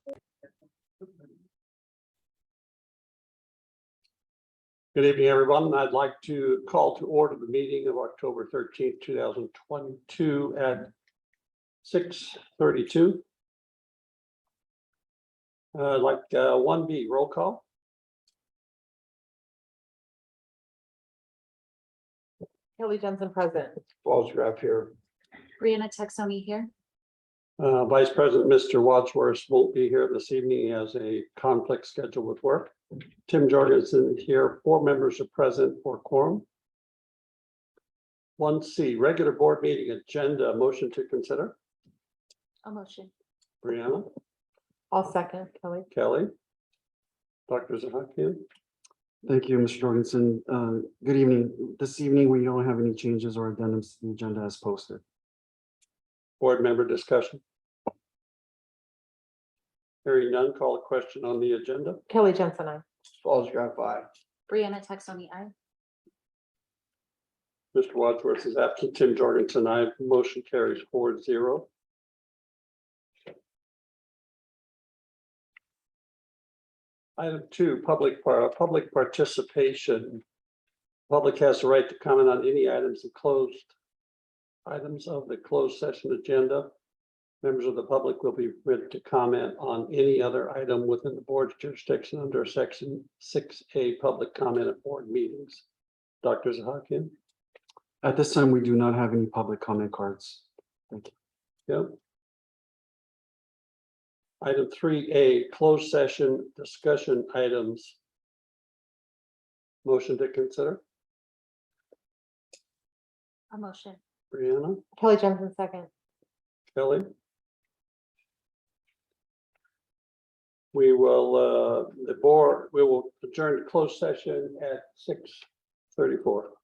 Good evening, everyone. I'd like to call to order the meeting of October 13th, 2022 at 6:32. I'd like 1B roll call. Kelly Johnson present. Walsgraf here. Brianna Texoni here. Vice President Mr. Wadsworth won't be here this evening. He has a conflict scheduled with work. Tim Jorgensen here. 4 members are present for quorum. 1C, regular board meeting agenda, motion to consider. A motion. Brianna, I'll second, Kelly. Kelly, Dr. Zahakian. Thank you, Mr. Jorgensen. Good evening. This evening, we don't have any changes or addendums to the agenda as posted. Board member discussion. Hearing none, call a question on the agenda. Kelly Johnson, I. Walsgraf, aye. Brianna Texoni, aye. Mr. Wadsworth is absent. Tim Jorgensen, aye. Motion carries 4-0. Item 2, public participation. Public has the right to comment on any items of the closed session agenda. Members of the public will be permitted to comment on any other item within the board's jurisdiction under section 6A, public comment at board meetings. Dr. Zahakian. At this time, we do not have any public comment cards. Thank you. Yep. Item 3A, closed session discussion items. Motion to consider. A motion. Brianna, Kelly Johnson, second. Kelly. We will, we will adjourn to closed session at 6:34.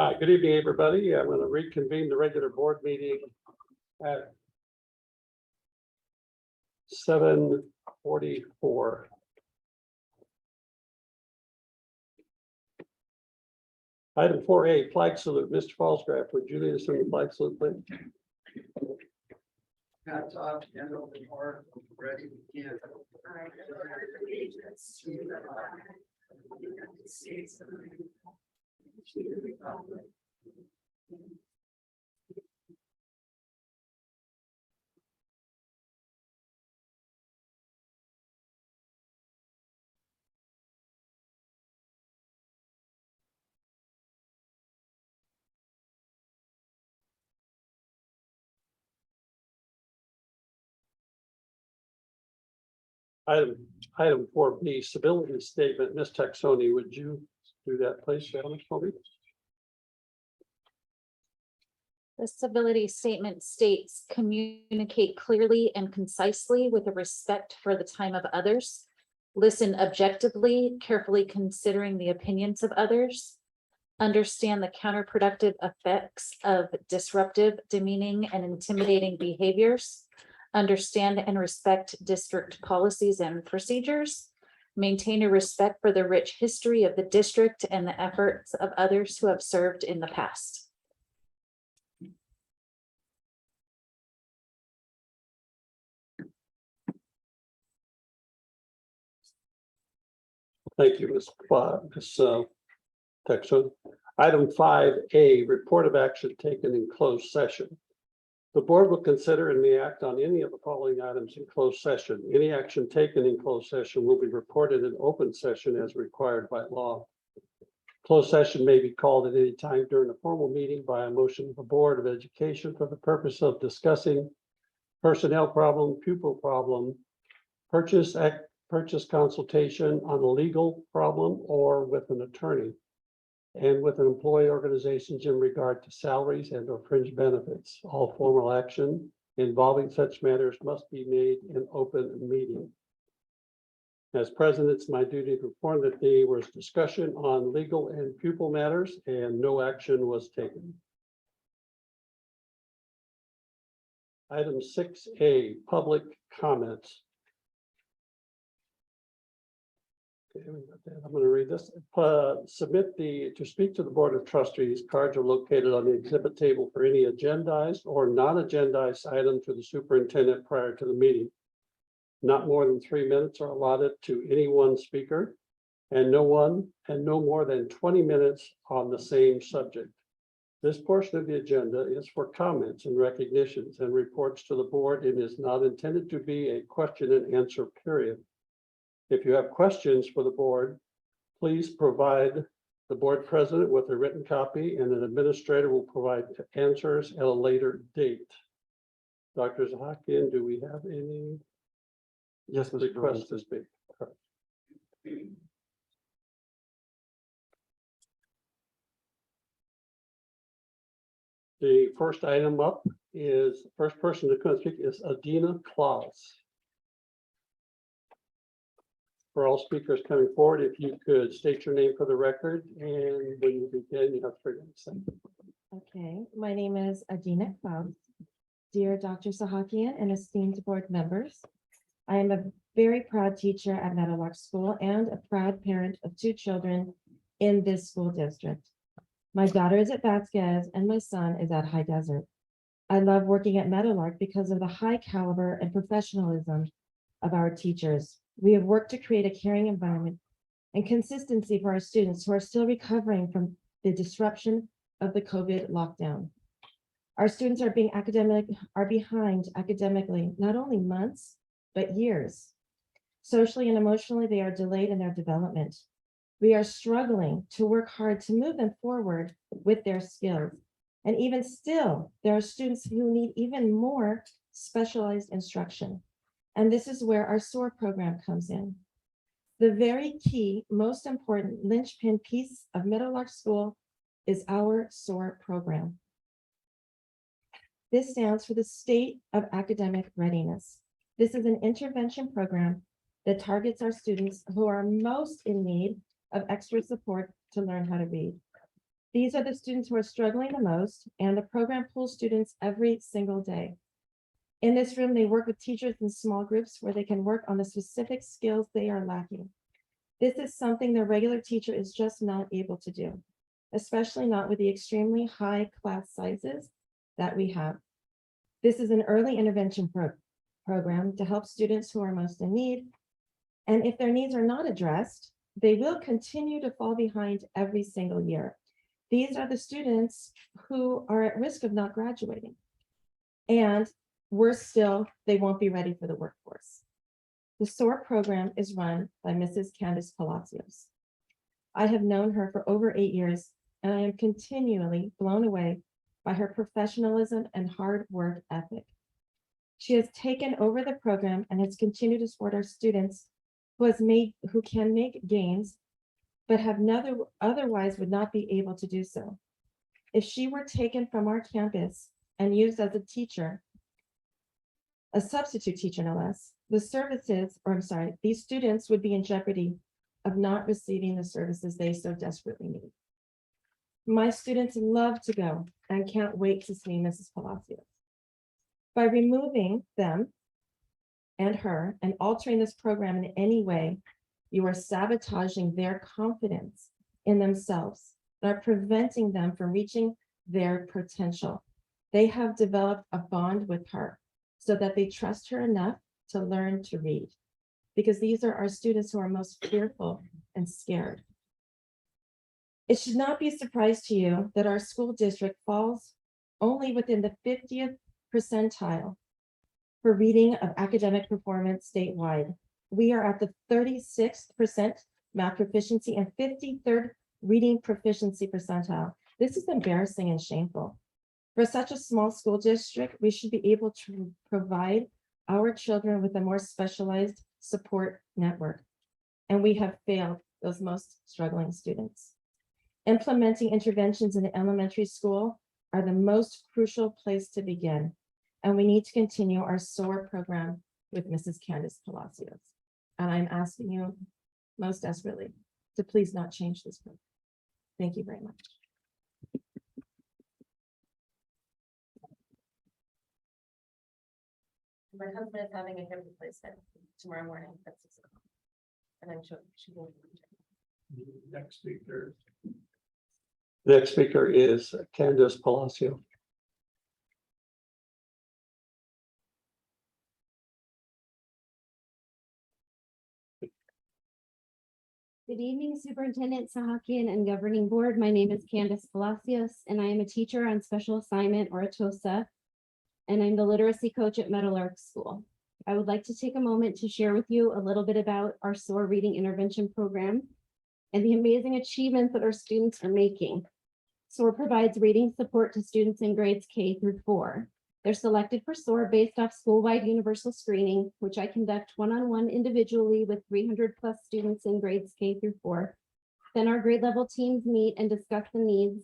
Hi, good evening, everybody. I'm going to reconvene the regular board meeting at 7:44. Item 4A, flag salute. Mr. Fallscraft, would you lead us in the flag salute, please? Hats off, Antelope, or ready to begin. Item 4B, civility statement. Ms. Texoni, would you do that, please? Gentlemen, for me? The civility statement states, communicate clearly and concisely with a respect for the time of others. Listen objectively, carefully considering the opinions of others. Understand the counterproductive effects of disruptive, demeaning, and intimidating behaviors. Understand and respect district policies and procedures. Maintain a respect for the rich history of the district and the efforts of others who have served in the past. Thank you, Ms. Texon. Item 5A, report of action taken in closed session. The board will consider and may act on any of the following items in closed session. Any action taken in closed session will be reported in open session as required by law. Closed session may be called at any time during a formal meeting by a motion of the Board of Education for the purpose of discussing personnel problem, pupil problem, purchase consultation on a legal problem or with an attorney, and with an employee organizations in regard to salaries and or fringe benefits. All formal action involving such matters must be made in open meeting. As president, it's my duty to inform that there was discussion on legal and pupil matters and no action was taken. Item 6A, public comments. Okay, I'm going to read this. To speak to the Board of Trustees, cards are located on the exhibit table for any agendized or non-agendized item to the superintendent prior to the meeting. Not more than 3 minutes are allotted to any one speaker, and no more than 20 minutes on the same subject. This portion of the agenda is for comments and recognitions and reports to the board and is not intended to be a question and answer period. If you have questions for the board, please provide the board president with a written copy and an administrator will provide answers at a later date. Dr. Zahakian, do we have any Yes, Mr. requests to Jorgensen. speak? The first item up is, first person to come speak is Adina Claus. For all speakers coming forward, if you could state your name for the record and when you begin, you have 3 minutes. Okay, my name is Adina Klaus. Dear Dr. Sahakian and esteemed board members, I am a very proud teacher at Meadowlark School and a proud parent of 2 children in this school district. My daughter is at Vasquez and my son is at High Desert. I love working at Meadowlark because of the high caliber and professionalism of our teachers. We have worked to create a caring environment and consistency for our students who are still recovering from the disruption of the COVID lockdown. Our students are behind academically, not only months, but years. Socially and emotionally, they are delayed in their development. We are struggling to work hard to move them forward with their skills. And even still, there are students who need even more specialized instruction. And this is where our Soar program comes in. The very key, most important linchpin piece of Meadowlark School is our Soar program. This stands for the State of Academic Readiness. This is an intervention program that targets our students who are most in need of extra support to learn how to read. These are the students who are struggling the most, and the program pulls students every single day. In this room, they work with teachers in small groups where they can work on the specific skills they are lacking. This is something the regular teacher is just not able to do, especially not with the extremely high class sizes that we have. This is an early intervention program to help students who are most in need. And if their needs are not addressed, they will continue to fall behind every single year. These are the students who are at risk of not graduating. And worse still, they won't be ready for the workforce. The Soar program is run by Mrs. Candace Palacios. I have known her for over 8 years, and I am continually blown away by her professionalism and hard work ethic. She has taken over the program and has continued to support our students who can make gains, but have otherwise would not be able to do so. If she were taken from our campus and used as a teacher, a substitute teacher no less, these students would be in jeopardy of not receiving the services they so desperately need. My students love to go and can't wait to see Mrs. Palacios. By removing them and her and altering this program in any way, you are sabotaging their confidence in themselves and are preventing them from reaching their potential. They have developed a bond with her so that they trust her enough to learn to read, because these are our students who are most fearful and scared. It should not be a surprise to you that our school district falls only within the 50th percentile for reading of academic performance statewide. We are at the 36th math proficiency and 53rd reading proficiency percentile. This is embarrassing and shameful. For such a small school district, we should be able to provide our children with a more specialized support network. And we have failed those most struggling students. Implementing interventions in the elementary school are the most crucial place to begin. And we need to continue our SOAR program with Mrs. Candace Palacios. And I'm asking you most desperately to please not change this program. Thank you very much. My husband is having a hip replacement tomorrow morning at 6 o'clock. And I'm sure she will. Next speaker is Candace Palacio. Good evening, Superintendent Sahakian and Governing Board. My name is Candace Palacios, and I am a teacher on special assignment, or a TOSA, and I'm the literacy coach at Meadowlark School. I would like to take a moment to share with you a little bit about our SOAR Reading Intervention Program and the amazing achievements that our students are making. SOAR provides reading support to students in grades K through 4. They're selected for SOAR based off school-wide universal screening, which I conduct one-on-one individually with 300+ students in grades K through 4. Then our grade level teams meet and discuss the needs,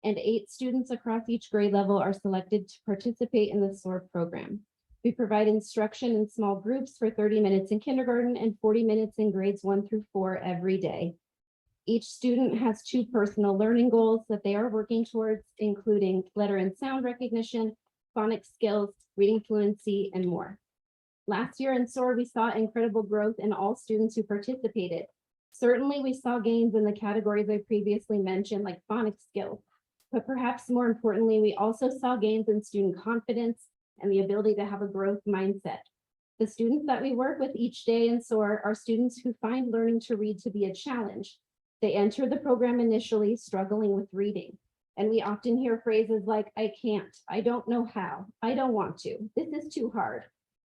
and 8 students across each grade level are selected to participate in the SOAR program. We provide instruction in small groups for 30 minutes in kindergarten and 40 minutes in grades 1 through 4 every day. Each student has 2 personal learning goals that they are working towards, including letter and sound recognition, phonics skills, reading fluency, and more. Last year in SOAR, we saw incredible growth in all students who participated. Certainly, we saw gains in the categories I previously mentioned, like phonics skills, but perhaps more importantly, we also saw gains in student confidence and the ability to have a growth mindset. The students that we work with each day in SOAR are students who find learning to read to be a challenge. They enter the program initially struggling with reading. And we often hear phrases like, I can't, I don't know how, I don't want to, this is too hard,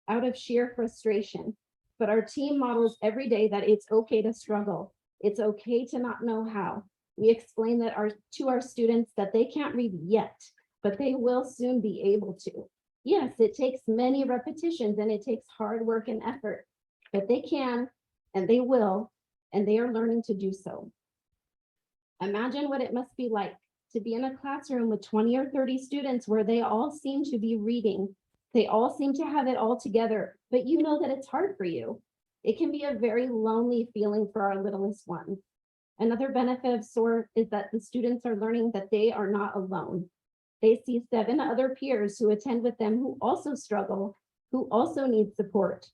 out of sheer frustration. But our team models every day that it's okay to struggle. It's okay to not know how. We explain that to our students that they can't read yet, but they will soon be able to. Yes, it takes many repetitions and it takes hard work and effort, but they can and they will, and they are learning to do so. Imagine what it must be like to be in a classroom with 20 or 30 students where they all seem to be reading. They all seem to have it all together, but you know that it's hard for you. It can be a very lonely feeling for our littlest ones. Another benefit of SOAR is that the students are learning that they are not alone. They see 7 other peers who attend with them who also struggle, who also need support.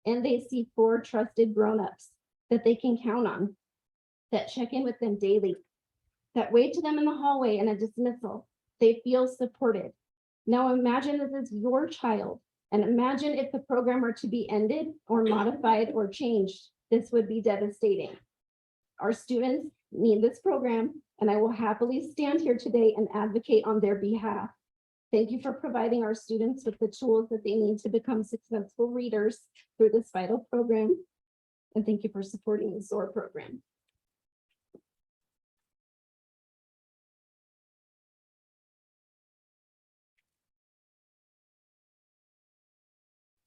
And they see 4 trusted grown-ups that they can count on, that check in with them daily, that wait to them in the hallway in a dismissal. They feel supported. Now imagine this is your child, and imagine if the program were to be ended or modified or changed. This would be devastating. Our students need this program, and I will happily stand here today and advocate on their behalf. Thank you for providing our students with the tools that they need to become successful readers through this vital program. And thank you for supporting the SOAR program.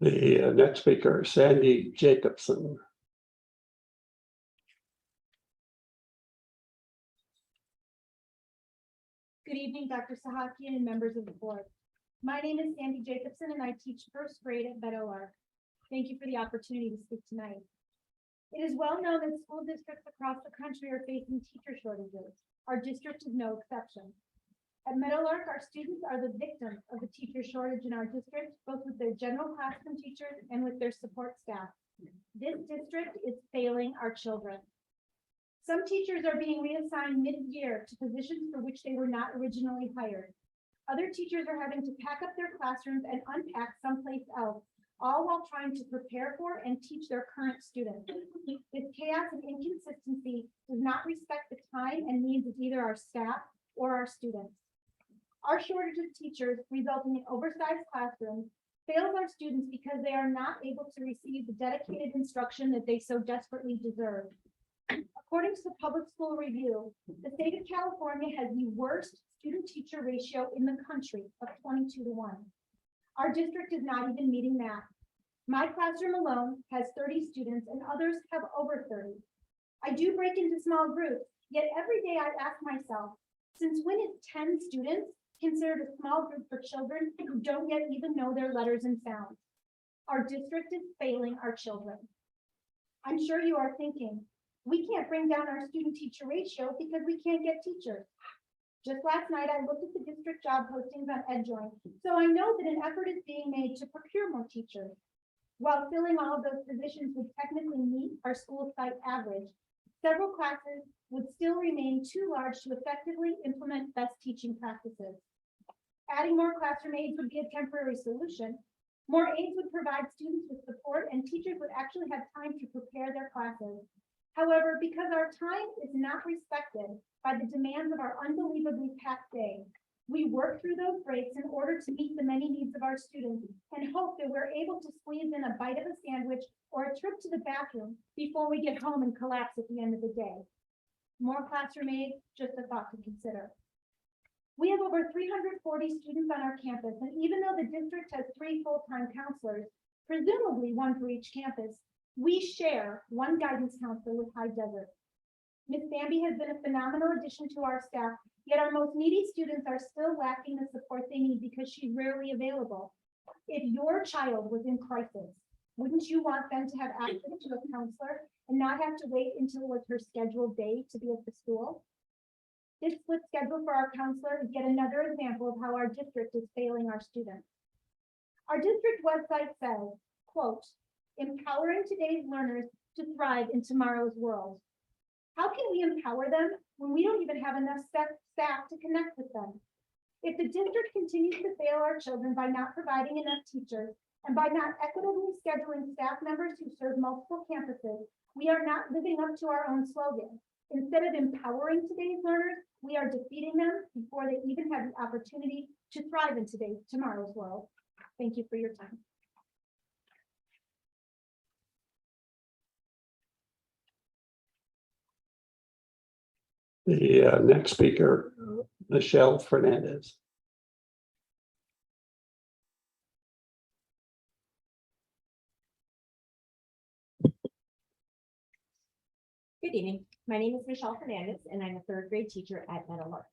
The next speaker, Sandy Jacobson. Good evening, Dr. Sahakian and members of the board. My name is Sandy Jacobson and I teach first grade at Meadowlark. Thank you for the opportunity to speak tonight. It is well known that school districts across the country are facing teacher shortages. Our district is no exception. At Meadowlark, our students are the victims of the teacher shortage in our district, both with their general classroom teachers and with their support staff. This district is failing our children. Some teachers are being reassigned mid-year to positions for which they were not originally hired. Other teachers are having to pack up their classrooms and unpack someplace else, all while trying to prepare for and teach their current students. This chaos and inconsistency does not respect the time and needs of either our staff or our students. Our shortage of teachers, resulting in oversized classrooms, fails our students because they are not able to receive the dedicated instruction that they so desperately deserve. According to the Public School Review, the state of California has the worst student-teacher ratio in the country of 22-1. Our district is not even meeting that. My classroom alone has 30 students and others have over 30. I do break into small groups, yet every day I ask myself, since when is 10 students considered a small group for children who don't yet even know their letters and sounds? Our district is failing our children. I'm sure you are thinking, we can't bring down our student-teacher ratio because we can't get teachers. Just last night, I looked at the district job postings on EdJoin, so I know that an effort is being made to procure more teachers. While filling all of those positions would technically meet our school site average, several classes would still remain too large to effectively implement best teaching practices. Adding more classroom aides would be a temporary solution. More aides would provide students with support and teachers would actually have time to prepare their classes. However, because our time is not respected by the demands of our unbelievably packed day, we work through those breaks in order to meet the many needs of our students and hope that we're able to squeeze in a bite of a sandwich or a trip to the bathroom before we get home and collapse at the end of the day. More classroom aides, just a thought to consider. We have over 340 students on our campus, and even though the district has 3 full-time counselors, presumably 1 for each campus, we share 1 guidance counselor with High Desert. Ms. Bambi has been a phenomenal addition to our staff, yet our most needy students are still lacking the support they need because she's rarely available. If your child was in crisis, wouldn't you want them to have access to a counselor and not have to wait until it was her scheduled day to be at the school? This split schedule for our counselor is yet another example of how our district is failing our students. Our district website says, quote, empowering today's learners to thrive in tomorrow's world. How can we empower them when we don't even have enough staff to connect with them? If the district continues to fail our children by not providing enough teachers and by not equitably scheduling staff members who serve multiple campuses, we are not living up to our own slogan. Instead of empowering today's learners, we are defeating them before they even have the opportunity to thrive in tomorrow's world. Thank you for your time. The next speaker, Michelle Fernandez. Good evening. My name is Michelle Fernandez, and I'm a 3rd grade teacher at Antelope.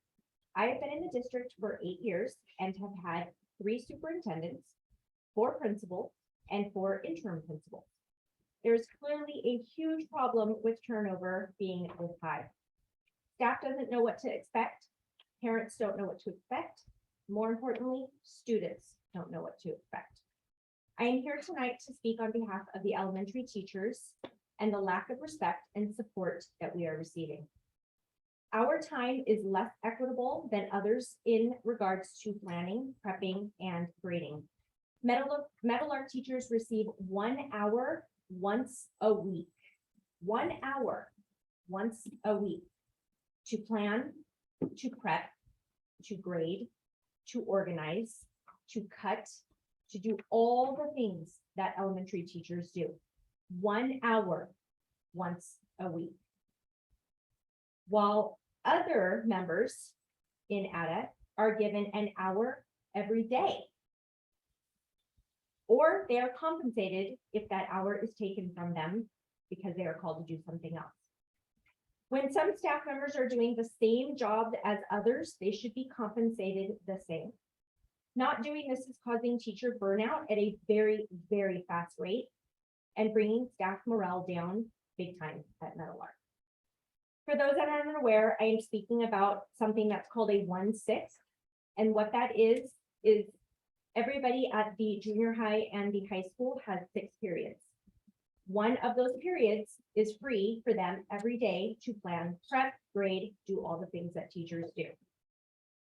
I have been in the district for 8 years and have had 3 superintendents, 4 principals, and 4 interim principals. There is clearly a huge problem with turnover being this high. Staff doesn't know what to expect. Parents don't know what to expect. More importantly, students don't know what to expect. I am here tonight to speak on behalf of the elementary teachers and the lack of respect and support that we are receiving. Our time is less equitable than others in regards to planning, prepping, and grading. Meadowlark teachers receive 1 hour once a week. 1 hour once a week to plan, to prep, to grade, to organize, to cut, to do all the things that elementary teachers do. 1 hour once a week. While other members in ADA are given an hour every day. Or they are compensated if that hour is taken from them because they are called to do something else. When some staff members are doing the same job as others, they should be compensated the same. Not doing this is causing teacher burnout at a very, very fast rate and bringing staff morale down big time at Meadowlark. For those that are unaware, I am speaking about something that's called a 1/6. And what that is everybody at the junior high and the high school has 6 periods. One of those periods is free for them every day to plan, prep, grade, do all the things that teachers do.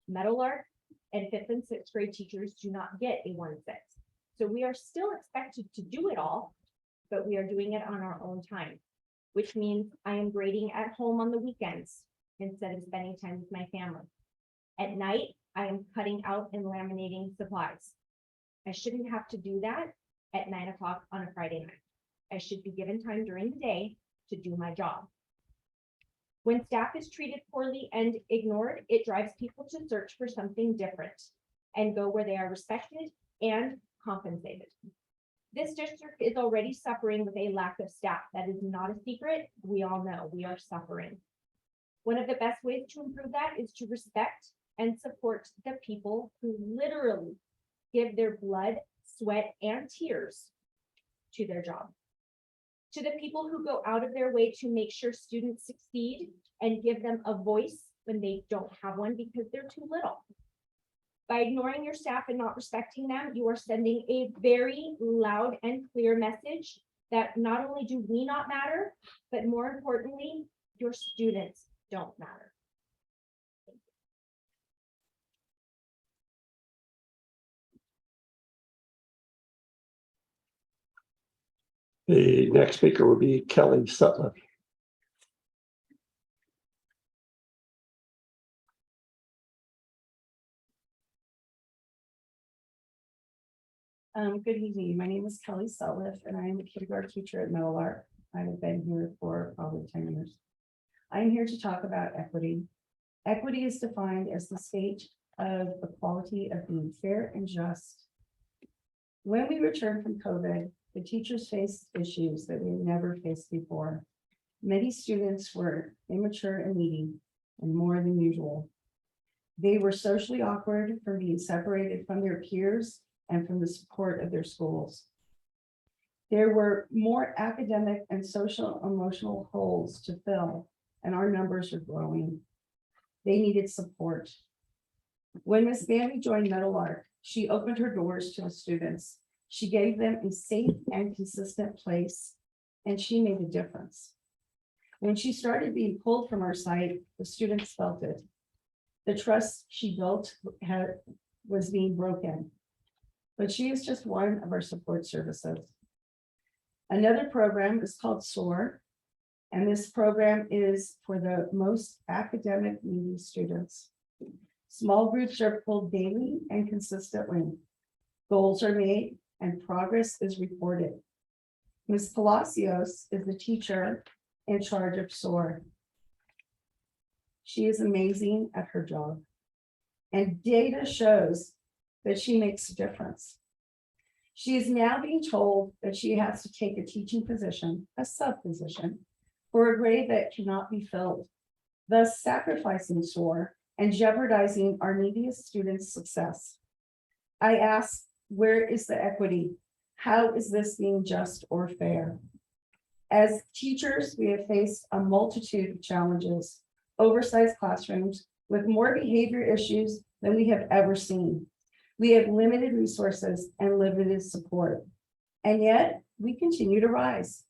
Meadowlark and 5th and 6th grade teachers do not get a 1/6. So we are still expected to do it all, but we are doing it on our own time, which means I am grading at home on the weekends instead of spending time with my family. At night, I am cutting out and laminating supplies. I shouldn't have to do that at 9 o'clock on a Friday night. I should be given time during the day to do my job. When staff is treated poorly and ignored, it drives people to search for something different and go where they are respected and compensated. This district is already suffering with a lack of staff. That is not a secret. We all know we are suffering. One of the best ways to improve that is to respect and support the people who literally give their blood, sweat, and tears to their job. To the people who go out of their way to make sure students succeed and give them a voice when they don't have one because they're too little. By ignoring your staff and not respecting them, you are sending a very loud and clear message that not only do we not matter, but more importantly, your students don't matter. The next speaker will be Kelly Sutliff. Good evening. My name is Kelly Sutliff, and I am a kindergarten teacher at Meadowlark. I have been here for probably 10 years. I am here to talk about equity. Equity is defined as the state of the quality of being fair and just. When we returned from COVID, the teachers faced issues that we never faced before. Many students were immature and needy, and more than usual. They were socially awkward from being separated from their peers and from the support of their schools. There were more academic and social emotional holes to fill, and our numbers are growing. They needed support. When Miss Bambi joined Meadowlark, she opened her doors to the students. She gave them a safe and consistent place, and she made a difference. When she started being pulled from our site, the students felt it. The trust she built was being broken. But she is just one of our support services. Another program is called Soar, and this program is for the most academic needy students. Small groups are pulled daily and consistently. Goals are made and progress is reported. Ms. Palacios is the teacher in charge of Soar. She is amazing at her job, and data shows that she makes a difference. She is now being told that she has to take a teaching position, a sub position, for a grade that cannot be filled, thus sacrificing SOAR and jeopardizing our neediest students' success. I ask, where is the equity? How is this being just or fair? As teachers, we have faced a multitude of challenges. oversized classrooms with more behavior issues than we have ever seen. We have limited resources and limited support. And yet we continue to rise.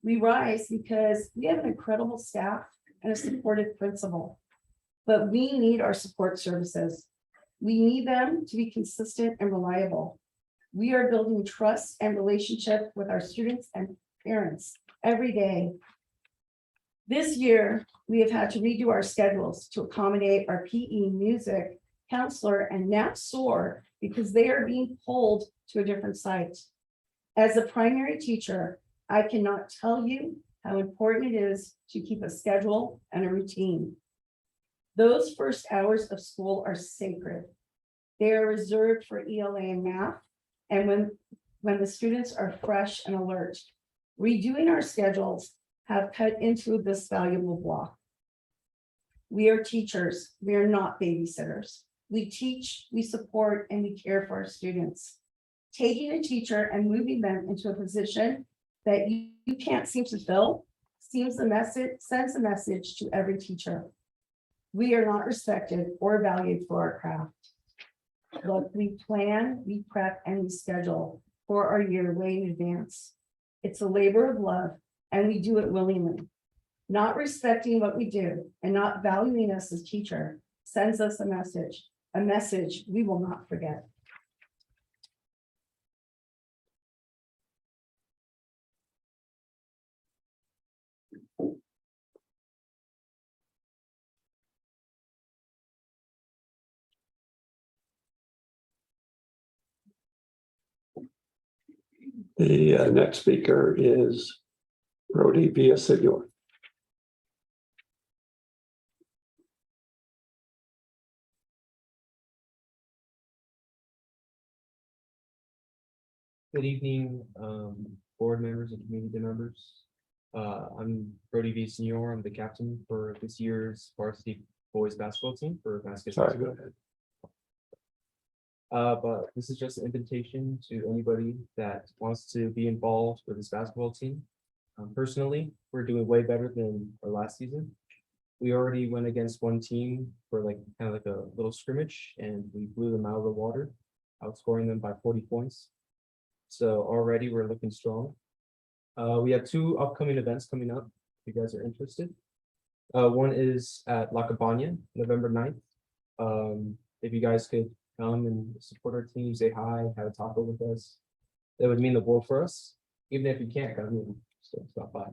We rise because we have an incredible staff and a supportive principal. But we need our support services. We need them to be consistent and reliable. We are building trust and relationship with our students and parents every day. This year, we have had to redo our schedules to accommodate our PE, music, counselor, and now SOAR because they are being pulled to a different site. As a primary teacher, I cannot tell you how important it is to keep a schedule and a routine. Those first hours of school are sacred. They are reserved for ELA and math, and when the students are fresh and alert. Redoing our schedules have cut into this valuable block. We are teachers. We are not babysitters. We teach, we support, and we care for our students. Taking a teacher and moving them into a position that you can't seem to fill sends a message to every teacher. We are not respected or valued for our craft. Look, we plan, we prep, and we schedule for our year way in advance. It's a labor of love, and we do it willingly. Not respecting what we do and not valuing us as teacher sends us a message we will not forget. The next speaker is Brody Villasenor. Good evening, board members and community members. I'm Brody Villasenor. I'm the captain for this year's varsity boys basketball team for basketball. Sorry, go ahead. But this is just an invitation to anybody that wants to be involved with this basketball team. Personally, we're doing way better than our last season. We already went against one team for kind of like a little scrimmage, and we blew them out of the water, outscoring them by 40 points. So already we're looking strong. We have two upcoming events coming up, if you guys are interested. One is at La Cabana, November 9th. If you guys could come and support our team, say hi, have a taco with us, that would mean the world for us. Even if you can't come in, so stop by.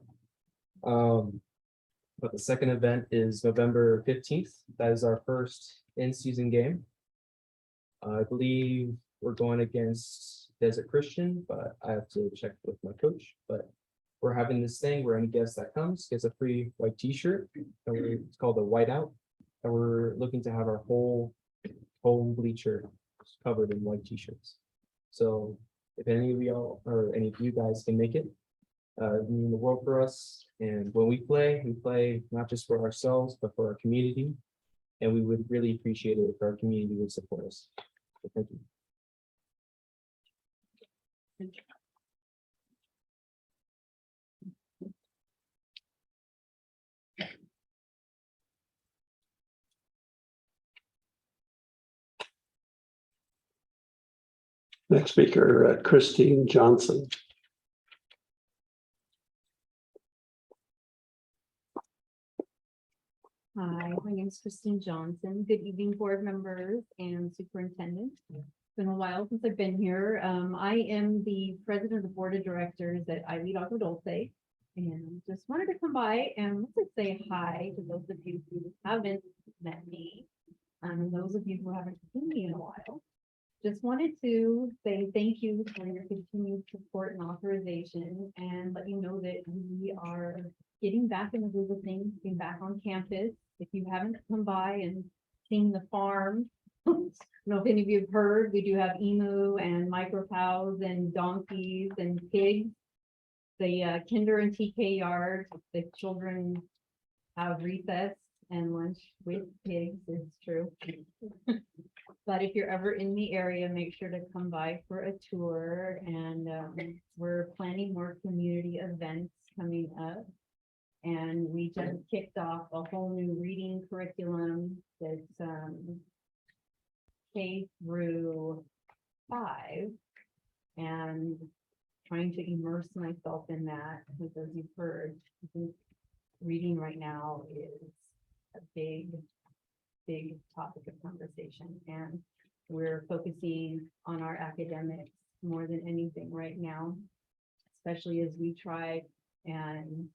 But the second event is November 15th. That is our first in-season game. I believe we're going against Desert Christian, but I have to check with my coach. But we're having this thing where any guest that comes gets a free white t-shirt. It's called a whiteout. And we're looking to have our whole bleacher covered in white t-shirts. So if any of y'all or any of you guys can make it, it mean the world for us. And when we play not just for ourselves, but for our community. And we would really appreciate it if our community would support us. So thank you. Next speaker, Christine Johnson. Hi, my name is Christine Johnson. Good evening, board members and superintendent. It's been a while since I've been here. I am the president of the board of directors at Untitled Agua Dulce. And just wanted to come by and let's say hi to those of you who haven't met me. And those of you who haven't seen me in a while. Just wanted to say thank you for your continued support and authorization and let you know that we are getting back in the groove of things, getting back on campus. If you haven't come by and seen the farm, I don't know if any of you have heard, we do have emu and micro cows and donkeys and pigs. The kinder and TK yard, the children have recess and lunch with pigs, it's true. But if you're ever in the area, make sure to come by for a tour. And we're planning more community events coming up. And we just kicked off a whole new reading curriculum that's K through 5. And trying to immerse myself in that, because as you've heard, I think reading right now is a big topic of conversation. And we're focusing on our academics more than anything right now, especially as we try and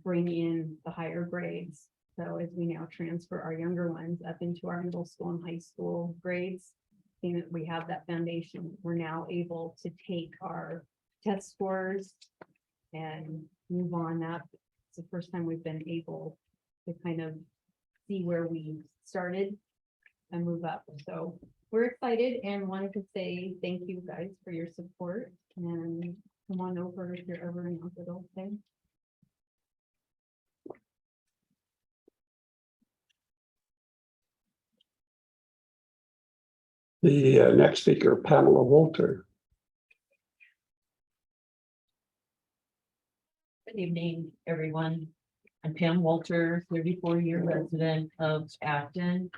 bring in the higher grades. So as we now transfer our younger ones up into our middle school and high school grades, seeing that we have that foundation, we're now able to take our test scores and move on. That's the first time we've been able to kind of see where we started and move up. So we're excited and wanted to say thank you guys for your support, and come on over if you're ever in Untitled. The next speaker, Pamela Walter. Good evening, everyone. I'm Pam Walter, 34-year resident of Acton.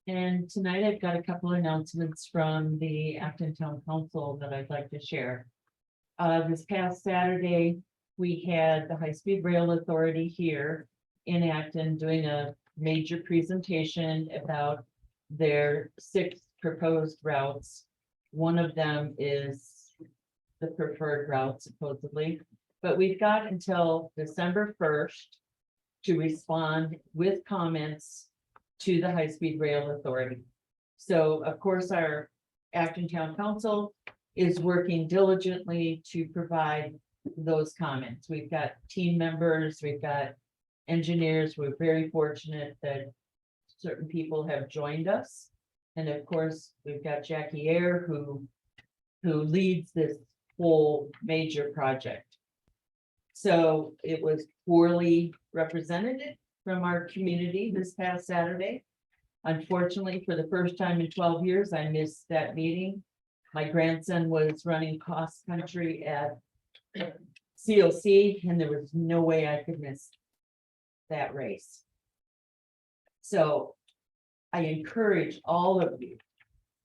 And tonight I've got a couple announcements from the Acton Town Council that I'd like to share. This past Saturday, we had the High Speed Rail Authority here in Acton doing a major presentation about their 6 proposed routes. One of them is the preferred route, supposedly, but we've got until December 1st to respond with comments to the High Speed Rail Authority. So of course, our Acton Town Council is working diligently to provide those comments. We've got team members, we've got engineers. We're very fortunate that certain people have joined us. And of course, we've got Jackie Ayer, who leads this whole major project. So it was poorly represented from our community this past Saturday. Unfortunately, for the first time in 12 years, I missed that meeting. My grandson was running cross country at COC, and there was no way I could miss that race. So I encourage all of you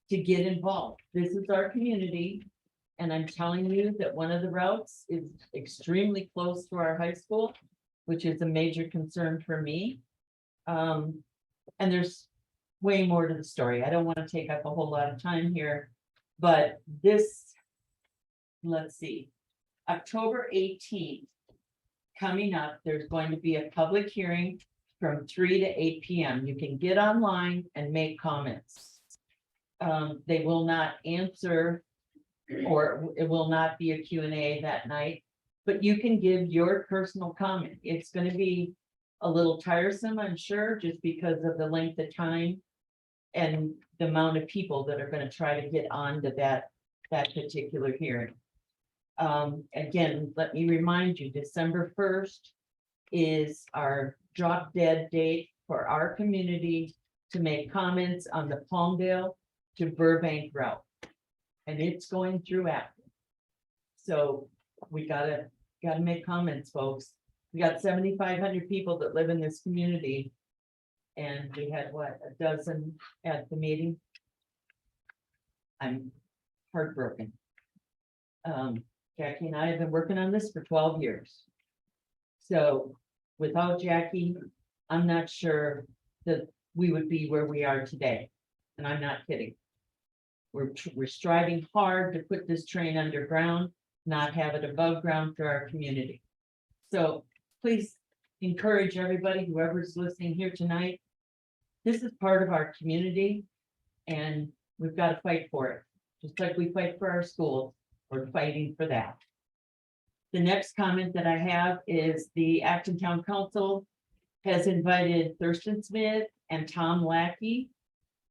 to get involved. This is our community. And I'm telling you that one of the routes is extremely close to our high school, which is a major concern for me. And there's way more to the story. I don't want to take up a whole lot of time here, but this, let's see, October 18th, coming up, there's going to be a public hearing from 3 to 8 p.m. You can get online and make comments. They will not answer, or it will not be a Q&A that night, but you can give your personal comment. It's going to be a little tiresome, I'm sure, just because of the length of time and the amount of people that are going to try to get onto that particular hearing. Again, let me remind you, December 1st is our drop dead date for our community to make comments on the Palmdale to Burbank route. And it's going through Acton. So we gotta make comments, folks. We got 7,500 people that live in this community. And we had what, a dozen at the meeting. I'm heartbroken. Jackie and I have been working on this for 12 years. So without Jackie, I'm not sure that we would be where we are today. And I'm not kidding. We're striving hard to put this train underground, not have it above ground for our community. So please encourage everybody, whoever's listening here tonight. This is part of our community and we've got to fight for it. Just like we fight for our schools, we're fighting for that. The next comment that I have is the Acton Town Council has invited Thurston Smith and Tom Lackey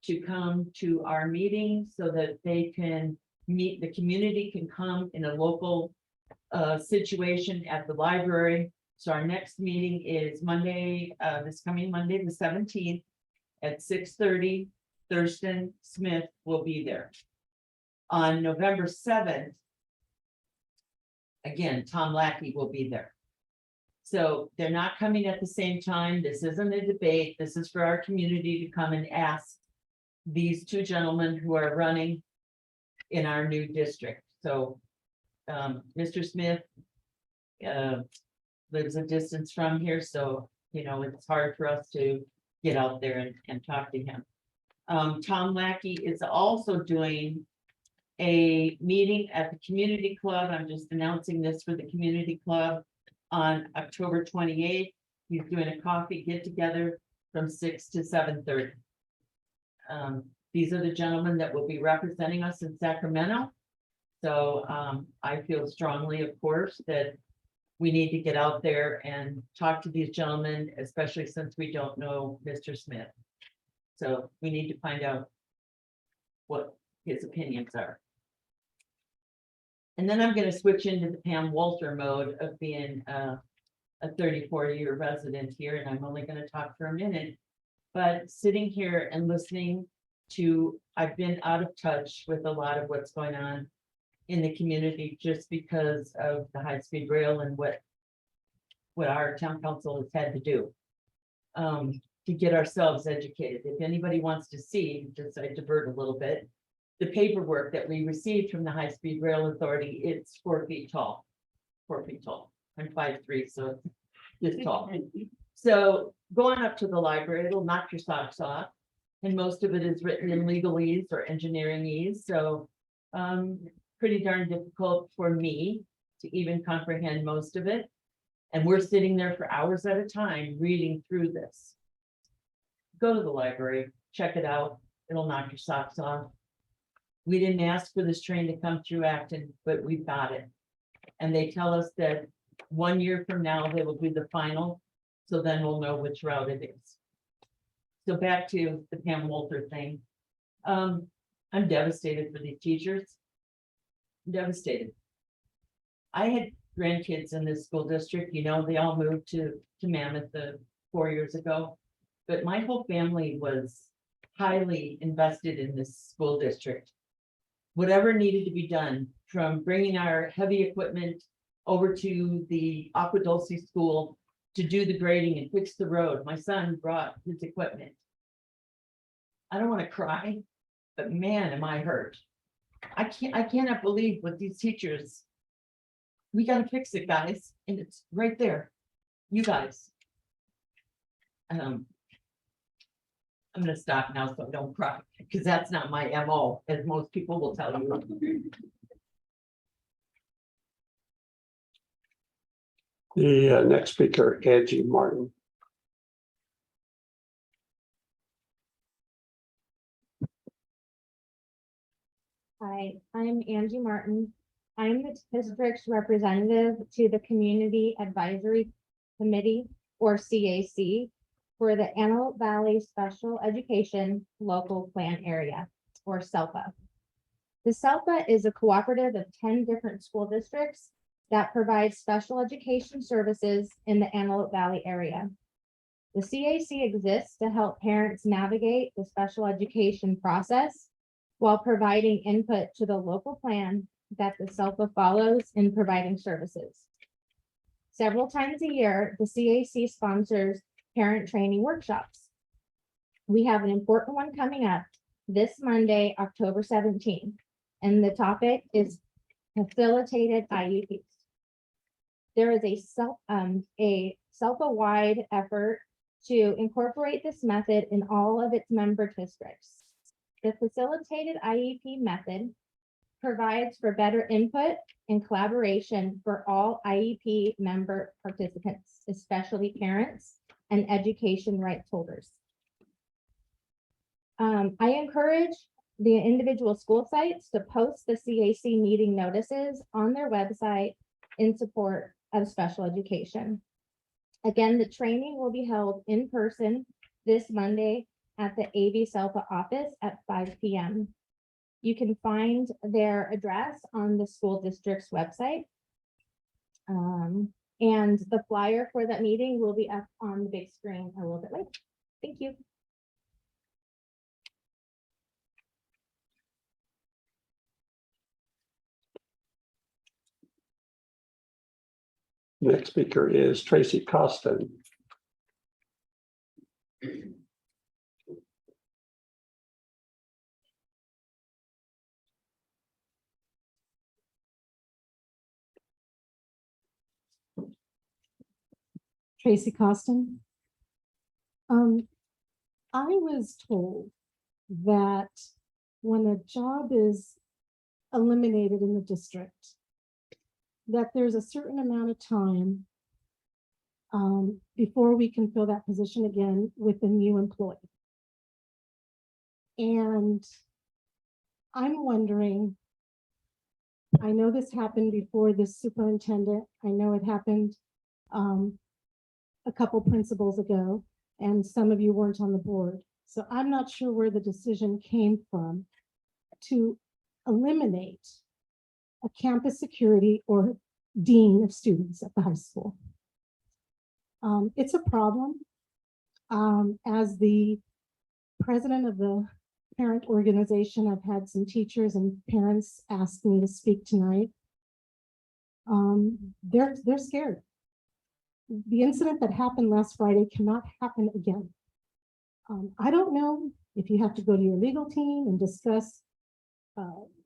to come to our meeting so that they can meet, the community can come in a local situation at the library. So our next meeting is Monday, this coming Monday, the 17th at 6:30. Thurston Smith will be there. On November 7th, again, Tom Lackey will be there. So they're not coming at the same time. This isn't a debate. This is for our community to come and ask these two gentlemen who are running in our new district. So Mr. Smith lives a distance from here, so it's hard for us to get out there and talk to him. Tom Lackey is also doing a meeting at the community club. I'm just announcing this for the community club on October 28th. He's doing a coffee get together from 6 to 7:30. These are the gentlemen that will be representing us in Sacramento. So I feel strongly, of course, that we need to get out there and talk to these gentlemen, especially since we don't know Mr. Smith. So we need to find out what his opinions are. And then I'm going to switch into the Pam Walter mode of being a 34-year resident here, and I'm only going to talk for a minute. But sitting here and listening to, I've been out of touch with a lot of what's going on in the community just because of the high-speed rail and what our town council has had to do to get ourselves educated. If anybody wants to see, just I divert a little bit, the paperwork that we received from the High-Speed Rail Authority, it's 4 feet tall. 4 feet tall. I'm 5'3", so it's this tall. So going up to the library, it'll knock your socks off. And most of it is written in legalese or engineeringese. So pretty darn difficult for me to even comprehend most of it. And we're sitting there for hours at a time reading through this. Go to the library, check it out. It'll knock your socks off. We didn't ask for this train to come through Acton, but we've got it. And they tell us that 1 year from now, they will do the final. So then we'll know which route it is. So back to the Pam Walter thing. I'm devastated for these teachers. I'm devastated. I had grandkids in this school district, they all moved to Mammoth 4 years ago. But my whole family was highly invested in this school district. Whatever needed to be done, from bringing our heavy equipment over to the Agua Dulce school to do the grading and fix the road. My son brought his equipment. I don't want to cry, but man, am I hurt. I cannot believe what these teachers, we got to fix it, guys. And it's right there. You guys. I'm going to stop now so I don't cry, because that's not my MO, as most people will tell you. The next speaker, Angie Martin. Hi, I'm Angie Martin. I'm the district's representative to the Community Advisory Committee, or CAC, for the Antelope Valley Special Education Local Plan Area, or SELPA. The SELPA is a cooperative of 10 different school districts that provide special education services in the Antelope Valley area. The CAC exists to help parents navigate the special education process while providing input to the local plan that the SELPA follows in providing services. Several times a year, the CAC sponsors parent training workshops. We have an important one coming up this Monday, October 17th, and the topic is facilitated IEPs. There is a SELPA-wide effort to incorporate this method in all of its member districts. The facilitated IEP method provides for better input and collaboration for all IEP member participants, especially parents and education rights holders. I encourage the individual school sites to post the CAC meeting notices on their website in support of special education. Again, the training will be held in person this Monday at the AV SELPA office at 5 p.m. You can find their address on the school district's website. And the flyer for that meeting will be up on the big screen a little bit later. Thank you. Next speaker is Tracy Costin. Tracy Costin. I was told that when a job is eliminated in the district, that there's a certain amount of time before we can fill that position again with a new employee. And I'm wondering, I know this happened before this superintendent. I know it happened a couple principals ago, and some of you weren't on the board. So I'm not sure where the decision came from to eliminate a campus security or dean of students at the high school. It's a problem. As the president of the parent organization, I've had some teachers and parents ask me to speak tonight. They're scared. The incident that happened last Friday cannot happen again. I don't know if you have to go to your legal team and discuss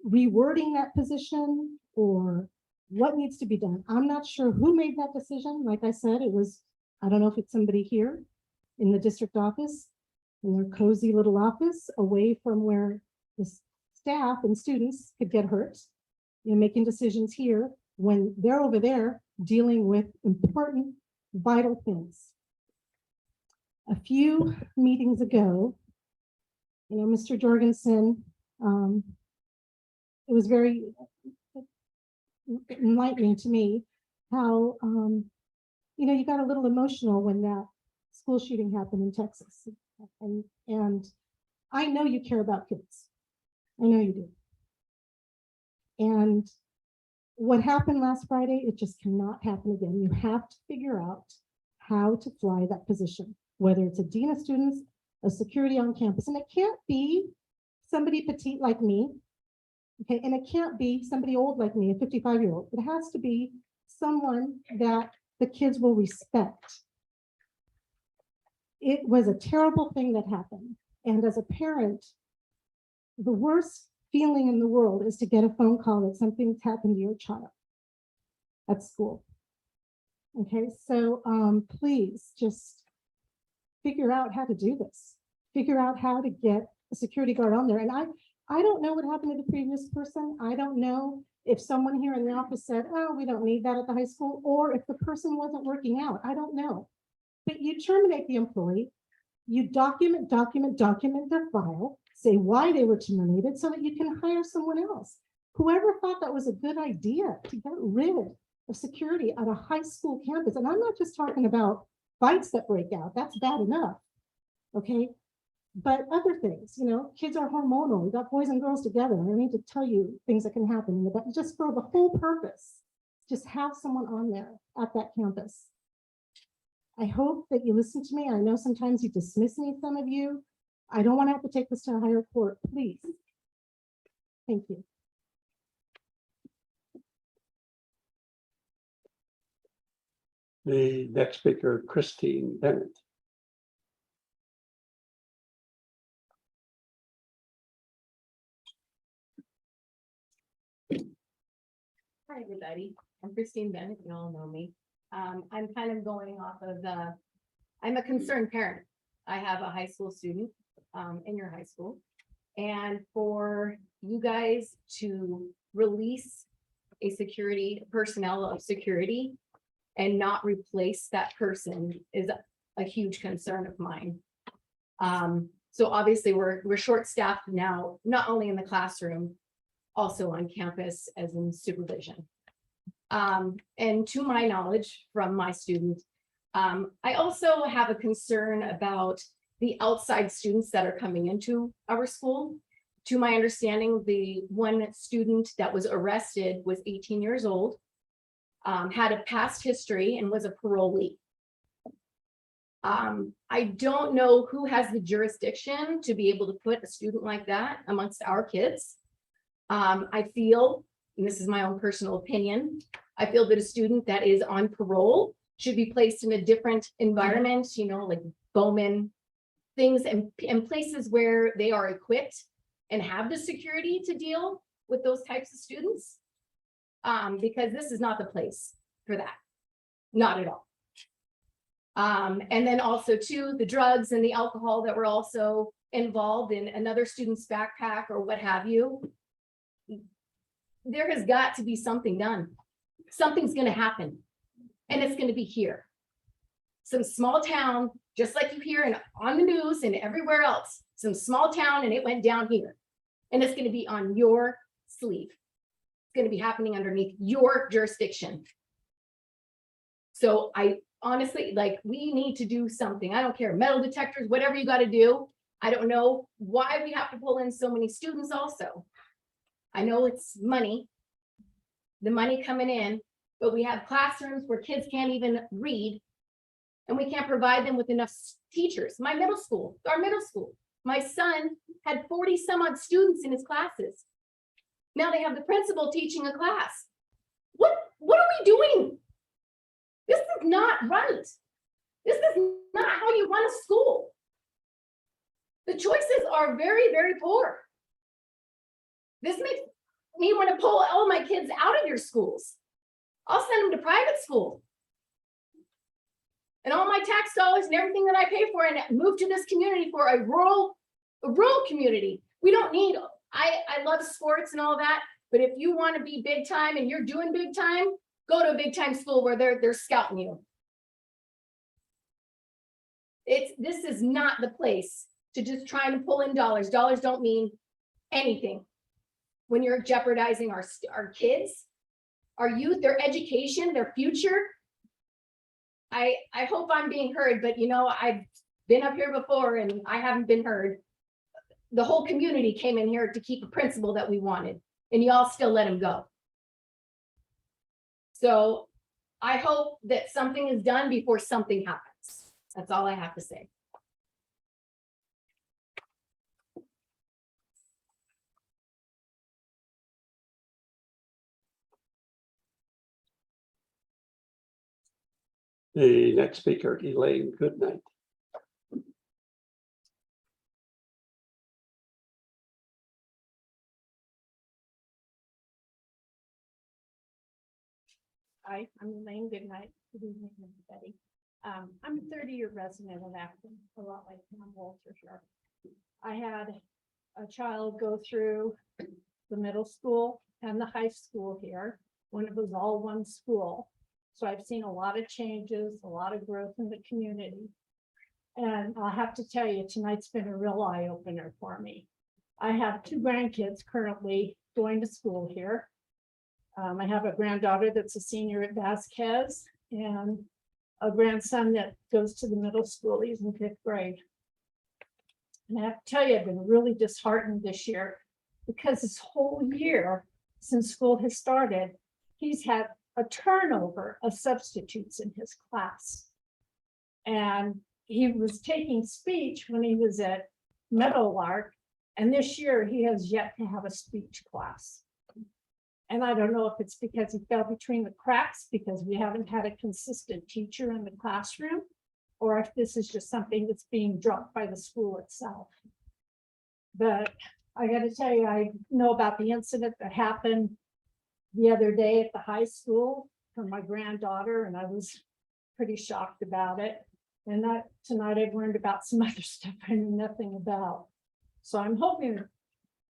rewording that position or what needs to be done. I'm not sure who made that decision. Like I said, I don't know if it's somebody here in the district office, in their cozy little office, away from where the staff and students could get hurt, making decisions here when they're over there dealing with important, vital things. A few meetings ago, Mr. Jorgensen, it was very enlightening to me how, you got a little emotional when that school shooting happened in Texas. And I know you care about kids. I know you do. And what happened last Friday, it just cannot happen again. You have to figure out how to fly that position, whether it's a dean of students, a security on campus. And it can't be somebody petite like me, okay? And it can't be somebody old like me, a 55-year-old. It has to be someone that the kids will respect. It was a terrible thing that happened. And as a parent, the worst feeling in the world is to get a phone call that something's happened to your child at school. Okay, so please just figure out how to do this. Figure out how to get a security guard on there. And I don't know what happened to the previous person. I don't know if someone here in the office said, oh, we don't need that at the high school, or if the person wasn't working out. I don't know. But you terminate the employee, you document their file, say why they were terminated so that you can hire someone else. Whoever thought that was a good idea to get rid of security at a high school campus, and I'm not just talking about fights that break out, that's bad enough, okay? But other things, kids are hormonal, we got boys and girls together. I don't need to tell you things that can happen, but just for the whole purpose, just have someone on there at that campus. I hope that you listen to me. I know sometimes you dismiss me, some of you. I don't want to have to take this to a higher court, please. Thank you. The next speaker, Christine Bennett. Hi, everybody. I'm Christine Bennett. You all know me. I'm kind of going off of I'm a concerned parent. I have a high school student in your high school. And for you guys to release a security personnel of security and not replace that person is a huge concern of mine. So obviously we're short-staffed now, not only in the classroom, also on campus as in supervision. And to my knowledge from my students, I also have a concern about the outside students that are coming into our school. To my understanding, the one student that was arrested was 18 years old, had a past history and was a parolee. I don't know who has the jurisdiction to be able to put a student like that amongst our kids. I feel and this is my own personal opinion, I feel that a student that is on parole should be placed in a different environment, you know, like Bowman, things and places where they are equipped and have the security to deal with those types of students. Because this is not the place for that, not at all. And then also too, the drugs and the alcohol that were also involved in another student's backpack or what have you. There has got to be something done. Something's gonna happen, and it's gonna be here. Some small town, just like you hear on the news and everywhere else, some small town and it went down here. And it's gonna be on your sleeve. It's gonna be happening underneath your jurisdiction. So I honestly, like, we need to do something. I don't care, metal detectors, whatever you gotta do. I don't know why we have to pull in so many students also. I know it's money, the money coming in, but we have classrooms where kids can't even read. And we can't provide them with enough teachers. My middle school, our middle school, my son had 40 some odd students in his classes. Now they have the principal teaching a class. What are we doing? This is not right. This is not how you run a school. The choices are very, very poor. This makes me want to pull all my kids out of your schools. I'll send them to private school. And all my tax dollars and everything that I pay for and move to this community for a rural community. We don't need, I love sports and all that, but if you want to be big time and you're doing big time, go to a big time school where they're scouting you. This is not the place to just try to pull in dollars. Dollars don't mean anything when you're jeopardizing our kids, our youth, their education, their future. I hope I'm being heard, but you know, I've been up here before and I haven't been heard. The whole community came in here to keep a principal that we wanted, and y'all still let him go. So I hope that something is done before something happens. That's all I have to say. The next speaker, Elaine Goodnight. Hi, I'm Elaine Goodnight. Good evening, everybody. I'm a 30-year resident of Acton, a lot like Tom Walter here. I had a child go through the middle school and the high school here when it was all one school. So I've seen a lot of changes, a lot of growth in the community. And I'll have to tell you, tonight's been a real eye-opener for me. I have 2 grandkids currently going to school here. I have a granddaughter that's a senior at Vasquez and a grandson that goes to the middle school. He's in 5th grade. And I have to tell you, I've been really disheartened this year because this whole year since school has started, he's had a turnover of substitutes in his class. And he was taking speech when he was at Meadowlark, and this year he has yet to have a speech class. And I don't know if it's because he fell between the cracks because we haven't had a consistent teacher in the classroom, or if this is just something that's being dropped by the school itself. But I got to tell you, I know about the incident that happened the other day at the high school for my granddaughter, and I was pretty shocked about it. And that tonight I've learned about some other stuff I knew nothing about. So I'm hoping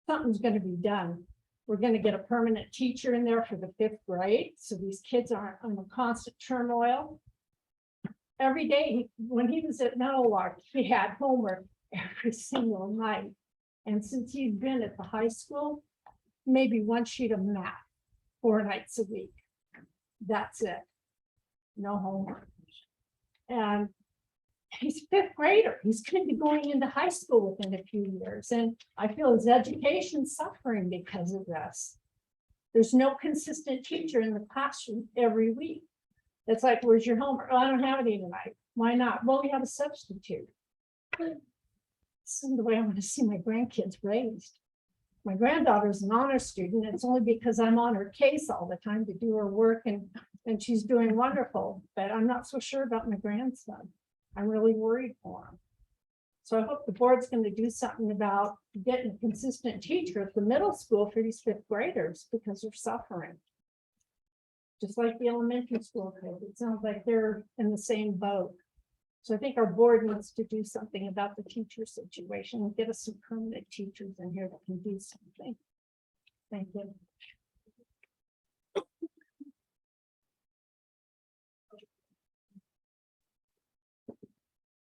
something's going to be done. We're going to get a permanent teacher in there for the 5th grade, so these kids aren't under constant turmoil. Every day, when he was at Meadowlark, he had homework every single night. And since he's been at the high school, maybe 1 sheet of math 4 nights a week. That's it. No homework. And he's a 5th grader. He's going to be going into high school within a few years. And I feel his education's suffering because of this. There's no consistent teacher in the classroom every week. It's like, where's your homework? Oh, I don't have any tonight. Why not? Well, we have a substitute. This is the way I want to see my grandkids raised. My granddaughter's an honor student. It's only because I'm on her case all the time to do her work and she's doing wonderful, but I'm not so sure about my grandson. I'm really worried for him. So I hope the board's going to do something about getting a consistent teacher at the middle school for these fifth graders because they're suffering. Just like the elementary school kids, it sounds like they're in the same boat. So I think our board needs to do something about the teacher situation and get us some permanent teachers in here that can do something. Thank you.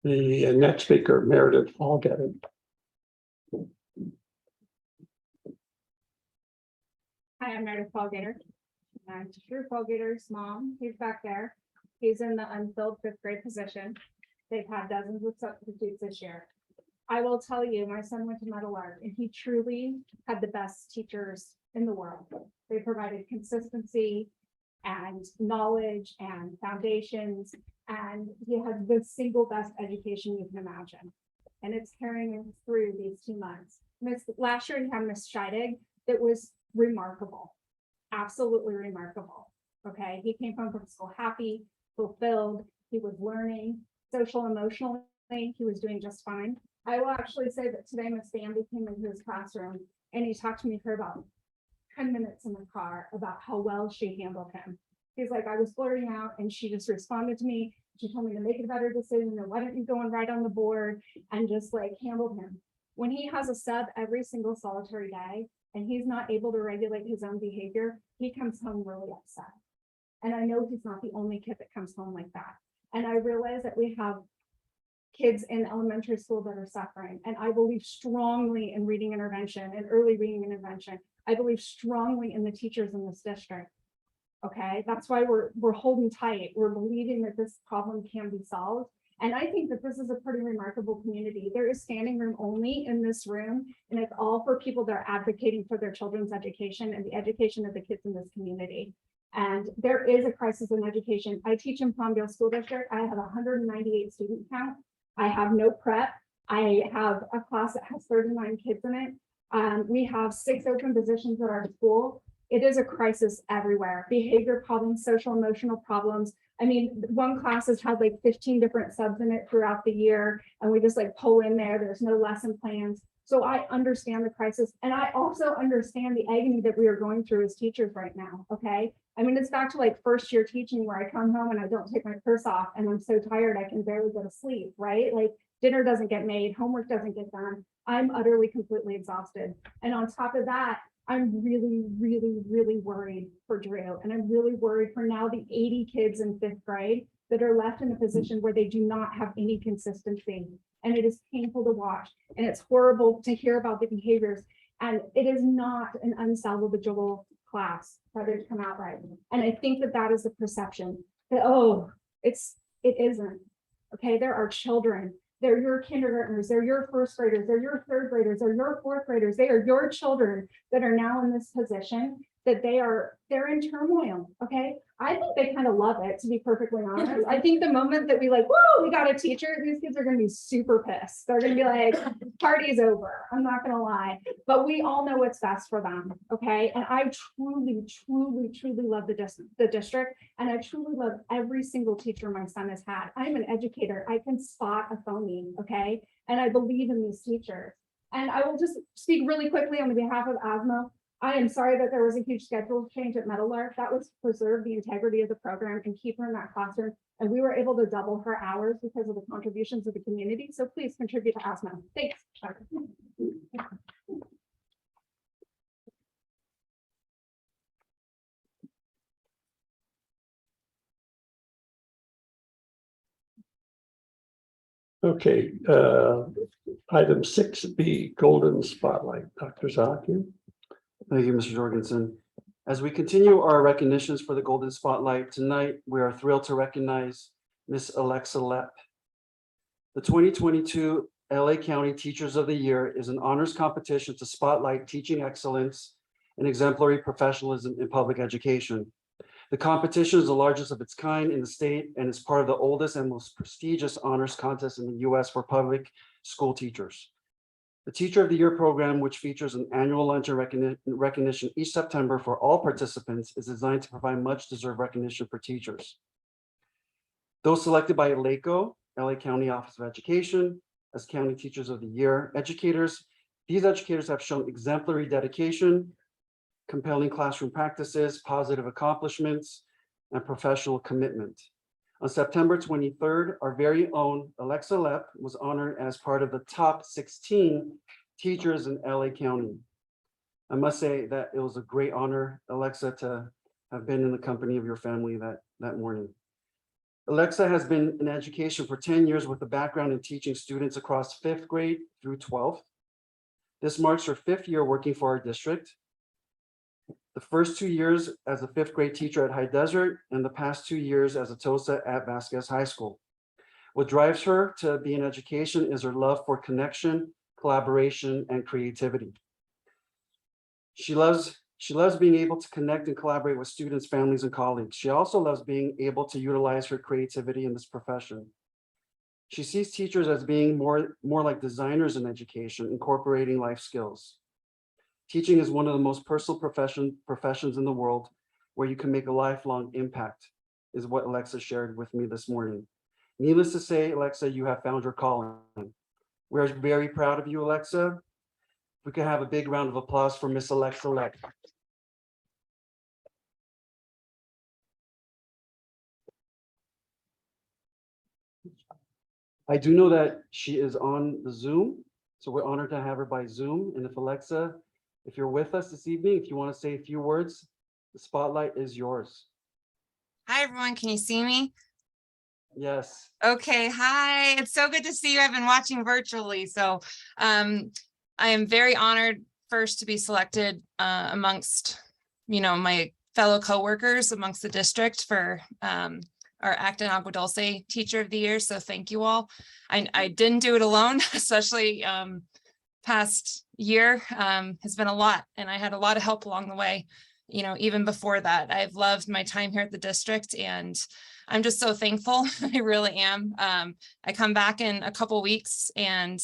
The next speaker, Meredith Allgetting. Hi, I'm Meredith Fallgater. I'm Drew Fallgater's mom. He's back there. He's in the unfilled fifth grade position. They've had dozens of substitutes this year. I will tell you, my son went to Meadowlark and he truly had the best teachers in the world. They provided consistency and knowledge and foundations, and he has the single best education you can imagine. And it's carrying him through these 2 months. Last year he had Miss Scheidegg that was remarkable, absolutely remarkable. Okay, he came home from school happy, fulfilled, he was learning, social emotionally, he was doing just fine. I will actually say that today Miss Bambi came into his classroom and he talked to me for about 10 minutes in the car about how well she handled him. He's like, I was blurting out and she just responded to me. She told me to make a better decision, and why don't you go and write on the board, and just like handled him. When he has a sub every single solitary day and he's not able to regulate his own behavior, he comes home really upset. And I know he's not the only kid that comes home like that. And I realize that we have kids in elementary school that are suffering. And I believe strongly in reading intervention and early reading intervention. I believe strongly in the teachers in this district. Okay, that's why we're holding tight. We're believing that this problem can be solved. And I think that this is a pretty remarkable community. There is standing room only in this room, and it's all for people that are advocating for their children's education and the education of the kids in this community. And there is a crisis in education. I teach in Palmdale School District. I have 198 student count. I have no prep. I have a class that has 39 kids in it. We have 6 open positions at our school. It is a crisis everywhere. Behavior problems, social emotional problems. I mean, one class has had like 15 different subs in it throughout the year, and we just like pull in there. There's no lesson plans. So I understand the crisis, and I also understand the agony that we are going through as teachers right now. Okay. I mean, it's back to like first year teaching where I come home and I don't take my purse off and I'm so tired I can barely go to sleep, right? Like dinner doesn't get made, homework doesn't get done. I'm utterly, completely exhausted. And on top of that, I'm really, really, really worried for Drew. And I'm really worried for now the 80 kids in 5th grade that are left in a position where they do not have any consistency. And it is painful to watch. And it's horrible to hear about the behaviors. And it is not an unsalvageable class that has come out right. And I think that that is the perception that, oh, it isn't. Okay, there are children. They're your kindergartners, they're your first graders, they're your third graders, they're your fourth graders, they are your children that are now in this position that they're in turmoil. Okay. I think they kind of love it, to be perfectly honest. I think the moment that we like, whoa, we got a teacher, these kids are going to be super pissed. They're going to be like, party's over. I'm not going to lie, but we all know what's best for them. Okay. And I truly, truly, truly love the district. And I truly love every single teacher my son has had. I'm an educator. I can spot a phony. Okay. And I believe in these teachers. And I will just speak really quickly on behalf of ASMA. I am sorry that there was a huge schedule change at Meadowlark. That was to preserve the integrity of the program and keep her in that classroom. And we were able to double her hours because of the contributions of the community. So please contribute to ASMA. Thanks. Okay, item 6B, Golden Spotlight, Dr. Zakian. Thank you, Mr. Jorgensen. As we continue our recognitions for the Golden Spotlight tonight, we are thrilled to recognize Miss Alexa Lepp. The 2022 LA County Teachers of the Year is an honors competition to spotlight teaching excellence and exemplary professionalism in public education. The competition is the largest of its kind in the state and is part of the oldest and most prestigious honors contest in the US for public school teachers. The Teacher of the Year program, which features an annual luncheon recognition each September for all participants, is designed to provide much deserved recognition for teachers. Those selected by LACO, LA County Office of Education, as County Teachers of the Year these educators have shown exemplary dedication, compelling classroom practices, positive accomplishments, and professional commitment. On September 23rd, our very own Alexa Lepp was honored as part of the top 16 teachers in LA County. I must say that it was a great honor, Alexa, to have been in the company of your family that morning. Alexa has been in education for 10 years with a background in teaching students across 5th grade through 12th. This marks her 5th year working for our district. The first 2 years as a 5th grade teacher at High Desert and the past 2 years as a TOSA at Vasquez High School. What drives her to be in education is her love for connection, collaboration, and creativity. She loves being able to connect and collaborate with students, families, and colleagues. She also loves being able to utilize her creativity in this profession. She sees teachers as being more like designers in education, incorporating life skills. Teaching is one of the most personal professions in the world where you can make a lifelong impact, is what Alexa shared with me this morning. Needless to say, Alexa, you have found your calling. We're very proud of you, Alexa. We could have a big round of applause for Miss Alexa Leck. I do know that she is on the Zoom, so we're honored to have her by Zoom. And if Alexa, if you're with us this evening, if you want to say a few words, the spotlight is yours. Hi, everyone. Can you see me? Yes. Okay. Hi. It's so good to see you. I've been watching virtually. So I am very honored first to be selected amongst, my fellow coworkers amongst the district for our Acton Agua Dulce Teacher of the Year. So thank you all. I didn't do it alone, especially past year has been a lot, and I had a lot of help along the way. Even before that, I've loved my time here at the district, and I'm just so thankful. I really am. I come back in a couple weeks, and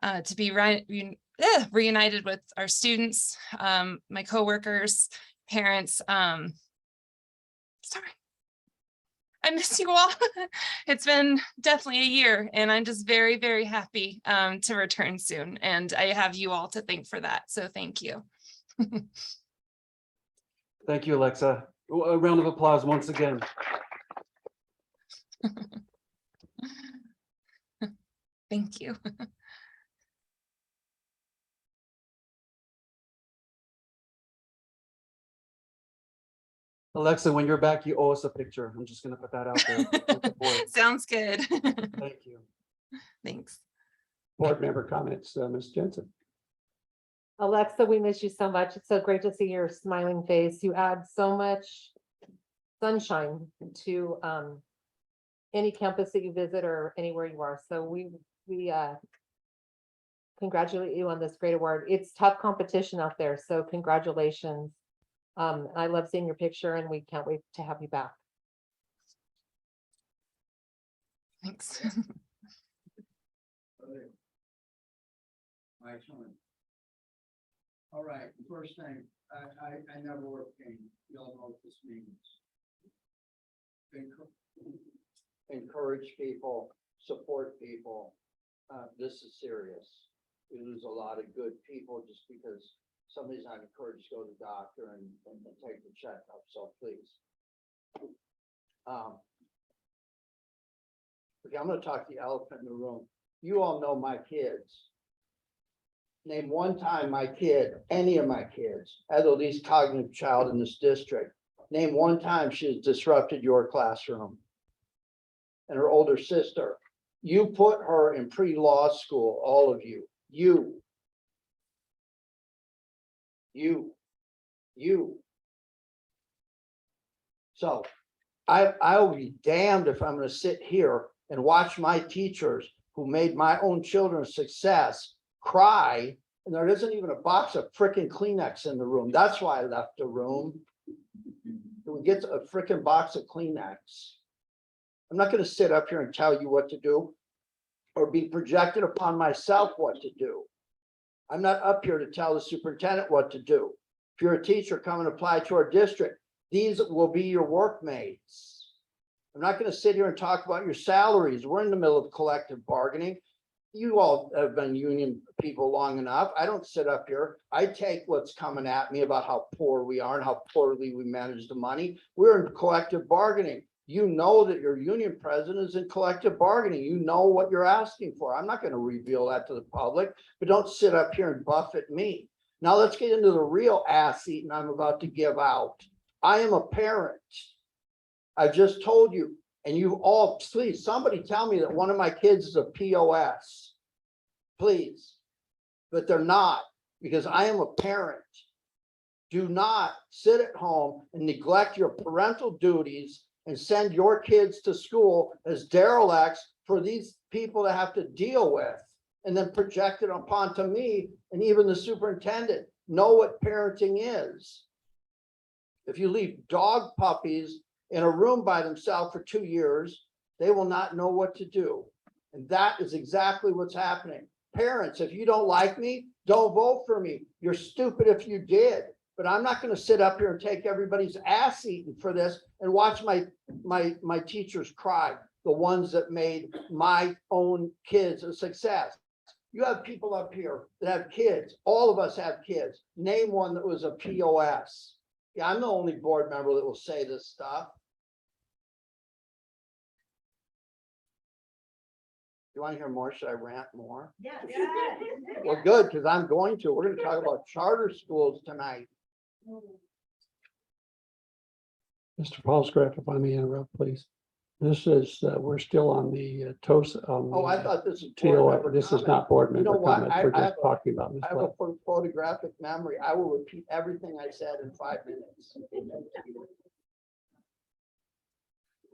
to be reunited with our students, my coworkers, parents. Sorry. I miss you all. It's been definitely a year, and I'm just very, very happy to return soon. And I have you all to thank for that. So thank you. Thank you, Alexa. A round of applause once again. Thank you. Alexa, when you're back, you owe us a picture. I'm just going to put that out there. With the board. Sounds good. Thank you. Thanks. Board member comments, Ms. Jensen. Alexa, we miss you so much. It's so great to see your smiling face. You add so much sunshine to any campus that you visit or anywhere you are. So we congratulate you on this great award. It's tough competition out there, so congratulations. I love seeing your picture, and we can't wait to have you back. Thanks. My turn. All right, first thing, I never work pain. Y'all know what this means. Encourage people, support people. This is serious. We lose a lot of good people just because somebody's not encouraged to go to the doctor and take the checkup, so please. Okay, I'm gonna talk the elephant in the room. You all know my kids. Name one time my kid, any of my kids, had the least cognitive child in this district. Name one time she has disrupted your classroom. And her older sister. You put her in pre-law school, all of you. You. So I'll be damned if I'm going to sit here and watch my teachers who made my own children's success cry, and there isn't even a box of frickin' Kleenex in the room. That's why I left the room. We get a frickin' box of Kleenex. I'm not going to sit up here and tell you what to do or be projected upon myself what to do. I'm not up here to tell the superintendent what to do. If you're a teacher, come and apply to our district. These will be your workmates. I'm not going to sit here and talk about your salaries. We're in the middle of collective bargaining. You all have been union people long enough. I don't sit up here. I take what's coming at me about how poor we are and how poorly we manage the money. We're in collective bargaining. You know that your union president is in collective bargaining. You know what you're asking for. I'm not going to reveal that to the public, but don't sit up here and buffet me. Now let's get into the real ass eating I'm about to give out. I am a parent. I just told you, and you all, please, somebody tell me that one of my kids is a POS. Please. But they're not, because I am a parent. Do not sit at home and neglect your parental duties and send your kids to school as derelicts for these people to have to deal with, and then project it upon to me and even the superintendent. Know what parenting is. If you leave dog puppies in a room by themselves for 2 years, they will not know what to do. And that is exactly what's happening. Parents, if you don't like me, don't vote for me. You're stupid if you did. But I'm not going to sit up here and take everybody's ass eaten for this and watch my teachers cry, the ones that made my own kids a success. You have people up here that have kids. All of us have kids. Name one that was a POS. Yeah, I'm the only board member that will say this stuff. You want to hear more? Should I rant more? Yeah. Well, good, because I'm going to. We're going to talk about charter schools tonight. Mr. Paulsgraf, if I may interrupt, please. This is, we're still on the TOSA. Oh, I thought this was. board TOA. member This is comment. not board You know member what? comments. I We're have just talking about Ms. I have a Black. photographic memory. I will repeat everything I said in 5 minutes.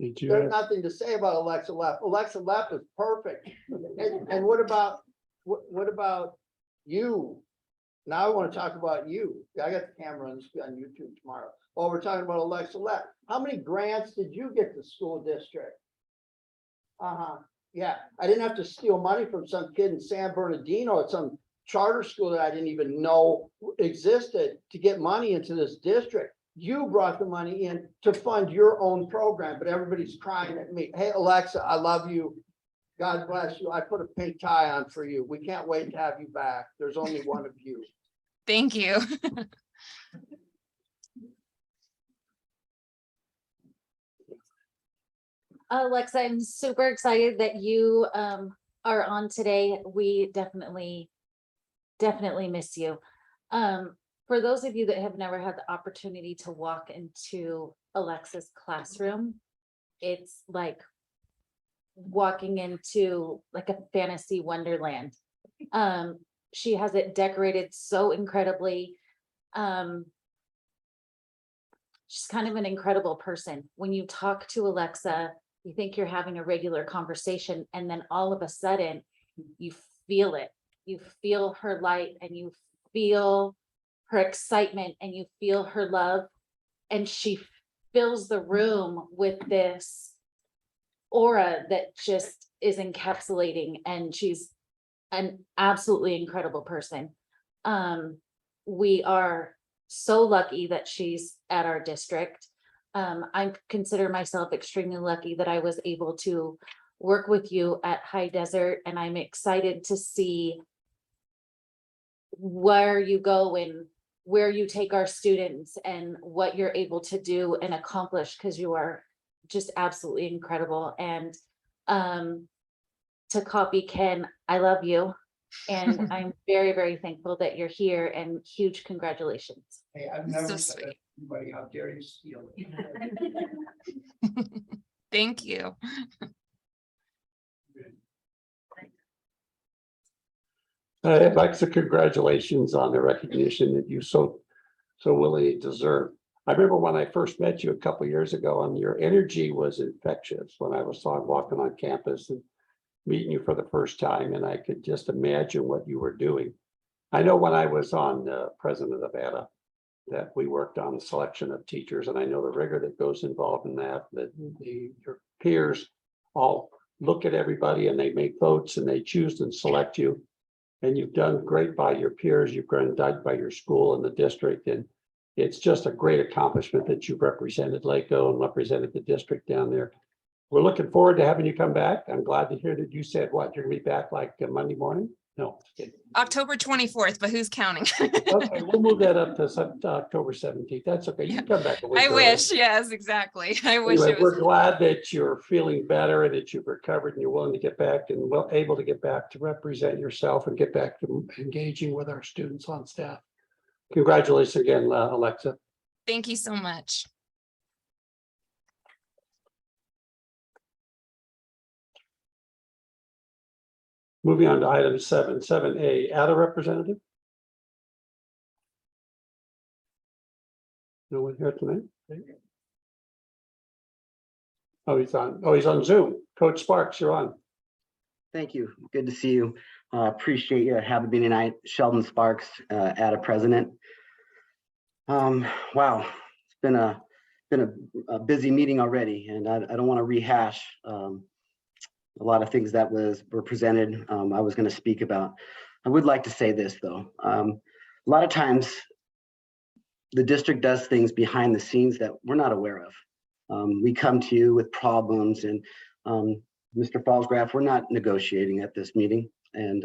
Did you There's have- nothing to say about Alexa Leff. Alexa Leff is perfect. And what about you? Now I want to talk about you. I got the camera on YouTube tomorrow. Well, we're talking about Alexa Leff. How many grants did you get to school district? Yeah, I didn't have to steal money from some kid in San Bernardino at some charter school that I didn't even know existed to get money into this district. You brought the money in to fund your own program, but everybody's crying at me. Hey, Alexa, I love you. God bless you. I put a pink tie on for you. We can't wait to have you back. There's only one of you. Thank you. Alexa, I'm super excited that you are on today. We definitely miss you. For those of you that have never had the opportunity to walk into Alexa's classroom, it's like walking into like a fantasy wonderland. She has it decorated so incredibly. She's kind of an incredible person. When you talk to Alexa, you think you're having a regular conversation, and then all of a sudden you feel it. You feel her light, and you feel her excitement, and you feel her love, and she fills the room with this aura that just is encapsulating, and she's an absolutely incredible person. We are so lucky that she's at our district. I consider myself extremely lucky that I was able to work with you at High Desert, and I'm excited to see where you go and where you take our students and what you're able to do and accomplish, because you are just absolutely incredible. And to copy Ken, I love you. And I'm very, very thankful that you're here, and huge congratulations. Hey, I've So never said sweet. that to anybody. How dare you steal it? Thank you. Alexa, congratulations on the recognition that you so willingly deserve. I remember when I first met you a couple years ago, and your energy was infectious when I was walking on campus and meeting you for the first time, and I could just imagine what you were doing. I know when I was on President of Nevada, that we worked on the selection of teachers, and I know the rigor that goes involved in that, your peers all look at everybody and they make votes and they choose and select you. And you've done great by your peers. You've done by your school and the district. And it's just a great accomplishment that you've represented Laco and represented the district down there. We're looking forward to having you come back. I'm glad to hear that you said what, you're gonna be back like Monday morning? No. October 24th, but who's counting? Okay, we'll move that up to October 17th. That's okay. You can come back a week I early. wish, yes, exactly. I wish Anyway, it was. we're glad that you're feeling better and that you've recovered and you're willing to get back and well able to get back to represent yourself and get back to engaging with our students on staff. Congratulations again, Alexa. Thank you so much. Moving on to item 7A, add a representative. No one here tonight? Oh, he's on Zoom. Coach Sparks, you're on. Thank you. Good to see you. Appreciate you having me tonight. Sheldon Sparks, ADA president. Wow, it's been a busy meeting already, and I don't want to rehash a lot of things that were presented. I was going to speak about. I would like to say this though. A lot of times, the district does things behind the scenes that we're not aware of. We come to you with problems, and Mr. Fallsgraf, we're not negotiating at this meeting, and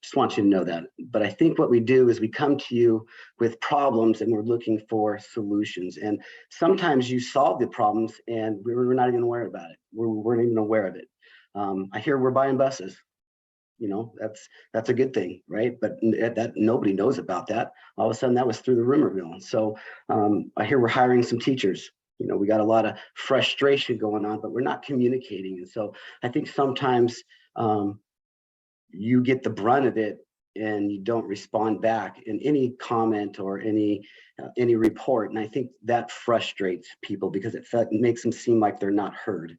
just want you to know that. But I think what we do is we come to you with problems and we're looking for solutions. And sometimes you solve the problems and we're not even aware about it. We weren't even aware of it. I hear we're buying buses. You know, that's a good thing, right? But that nobody knows about that. All of a sudden that was through the rumor mill. So I hear we're hiring some teachers. You know, we got a lot of frustration going on, but we're not communicating. And so I think sometimes you get the brunt of it and you don't respond back in any comment or any report. And I think that frustrates people because it makes them seem like they're not heard.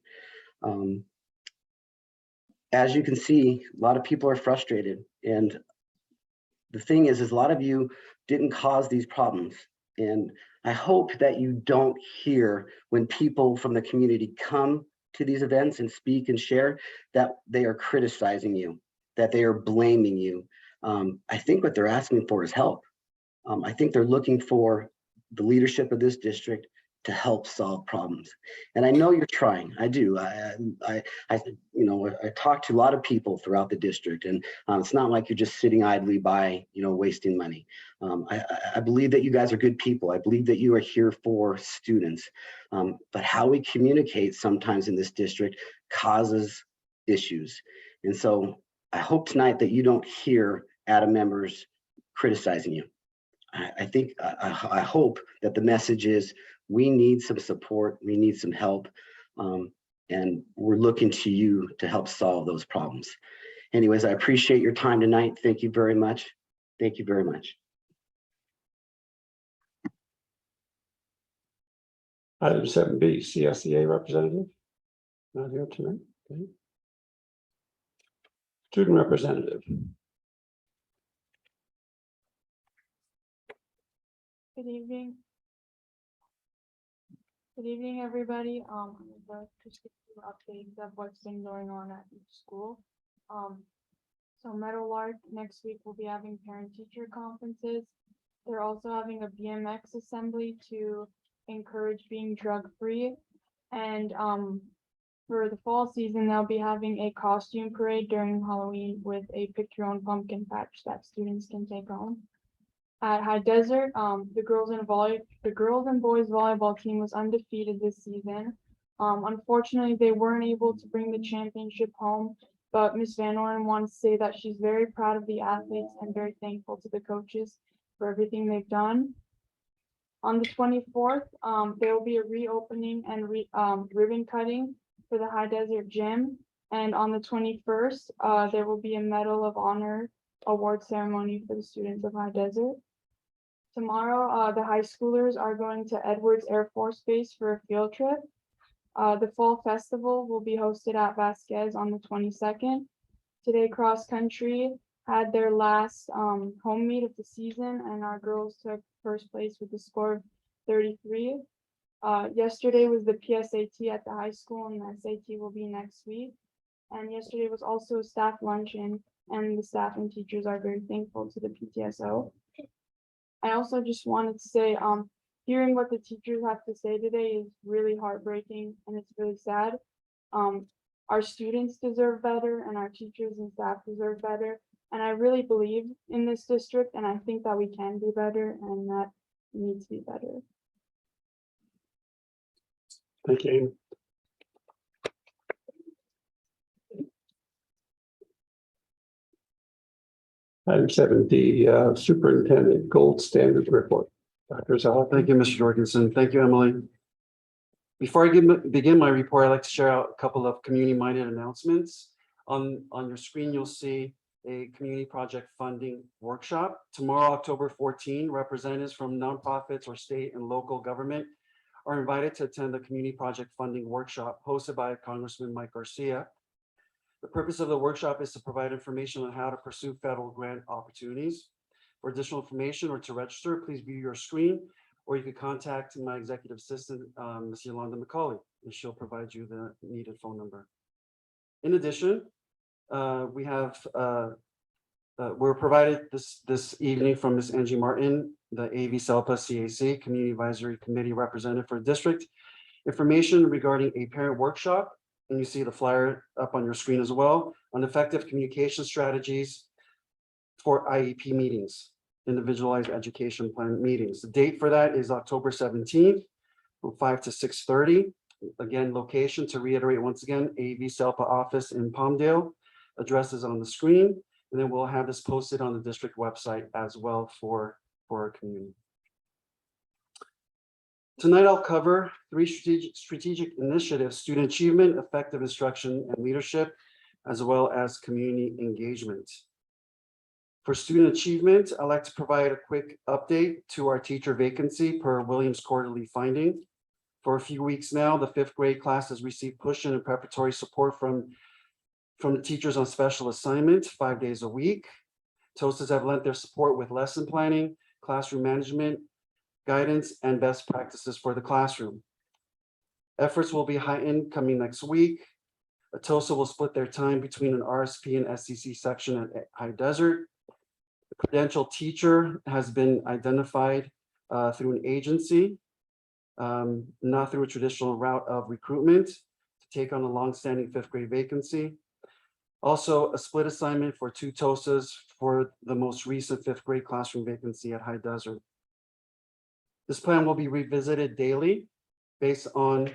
As you can see, a lot of people are frustrated. And the thing is a lot of you didn't cause these problems. And I hope that you don't hear when people from the community come to these events and speak and share that they are criticizing you, that they are blaming you. I think what they're asking for is help. I think they're looking for the leadership of this district to help solve problems. And I know you're trying. I do. I talk to a lot of people throughout the district, and it's not like you're just sitting idly by, wasting money. I believe that you guys are good people. I believe that you are here for students. But how we communicate sometimes in this district causes issues. And so I hope tonight that you don't hear ADA members criticizing you. I hope that the message is we need some support, we need some help, and we're looking to you to help solve those problems. Anyways, I appreciate your time tonight. Thank you very much. Thank you very much. Item 7B, CSEA representative. Not here tonight. Okay. Student representative. Good evening. Good evening, everybody. I would like to give you updates of what's been going on at each school. So Meadowlark next week will be having parent-teacher conferences. They're also having a BMX assembly to encourage being drug-free. And for the fall season, they'll be having a costume parade during Halloween with a pick-your-own pumpkin patch that students can take home. At High Desert, the girls and boys volleyball team was undefeated this season. Unfortunately, they weren't able to bring the championship home, but Ms. Van Oren wanted to say that she's very proud of the athletes and very thankful to the coaches for everything they've done. On the 24th, there will be a reopening and ribbon cutting for the High Desert Gym. And on the 21st, there will be a Medal of Honor award ceremony for the students of High Desert. Tomorrow, the high schoolers are going to Edwards Air Force Base for a field trip. The Fall Festival will be hosted at Vasquez on the 22nd. Today, cross country had their last home meet of the season, and our girls took first place with a score of 33. Yesterday was the PSAT at the high school, and the SAT will be next week. And yesterday was also a staff luncheon and the staff and teachers are very thankful to the PTSO. I also just wanted to say, hearing what the teachers have to say today is really heartbreaking and it's really sad. Our students deserve better and our teachers and staff deserve better. And I really believe in this district and I think that we can do better and that we need to be better. Thank you, Amy. Item 7D, Superintendent Gold Standard Report. Dr. Zaha. Thank you, Mr. Jorgensen. Thank you, Emily. Before I begin my report, I'd like to share out a couple of community-minded announcements. On your screen, you'll see a community project funding workshop. Tomorrow, October 14, representatives from nonprofits or state and local government are invited to attend the community project funding workshop hosted by Congressman Mike Garcia. The purpose of the workshop is to provide information on how to pursue federal grant opportunities. For additional information or to register, please view your screen, or you can contact my executive assistant, Ms. Yolanda McCauley, and she'll provide you the needed phone number. In addition, we're provided this evening from Ms. Angie Martin, the AV SELPA CAC Community Advisory Committee representative for the district, information regarding a parent workshop, and you see the flyer up on your screen as well, on effective communication strategies for IEP meetings, individualized education plan meetings. The date for that is October 17th from 5 to 6:30. Again, location to reiterate once again, AV SELPA office in Palmdale. Address is on the screen, and then we'll have this posted on the district website as well for our community. Tonight, I'll cover 3 strategic initiatives: student achievement, effective instruction and leadership, as well as community engagement. For student achievement, I'd like to provide a quick update to our teacher vacancy per Williams quarterly finding. For a few weeks now, the 5th grade class has received push-in and preparatory support from the teachers on special assignment 5 days a week. TOSAs have lent their support with lesson planning, classroom management, guidance, and best practices for the classroom. Efforts will be heightened coming next week. A TOSA will split their time between an RSP and SCC section at High Desert. The credential teacher has been identified through an agency, not through a traditional route of recruitment, to take on a longstanding 5th grade vacancy. Also, a split assignment for 2 TOSAs for the most recent 5th grade classroom vacancy at High Desert. This plan will be revisited daily based on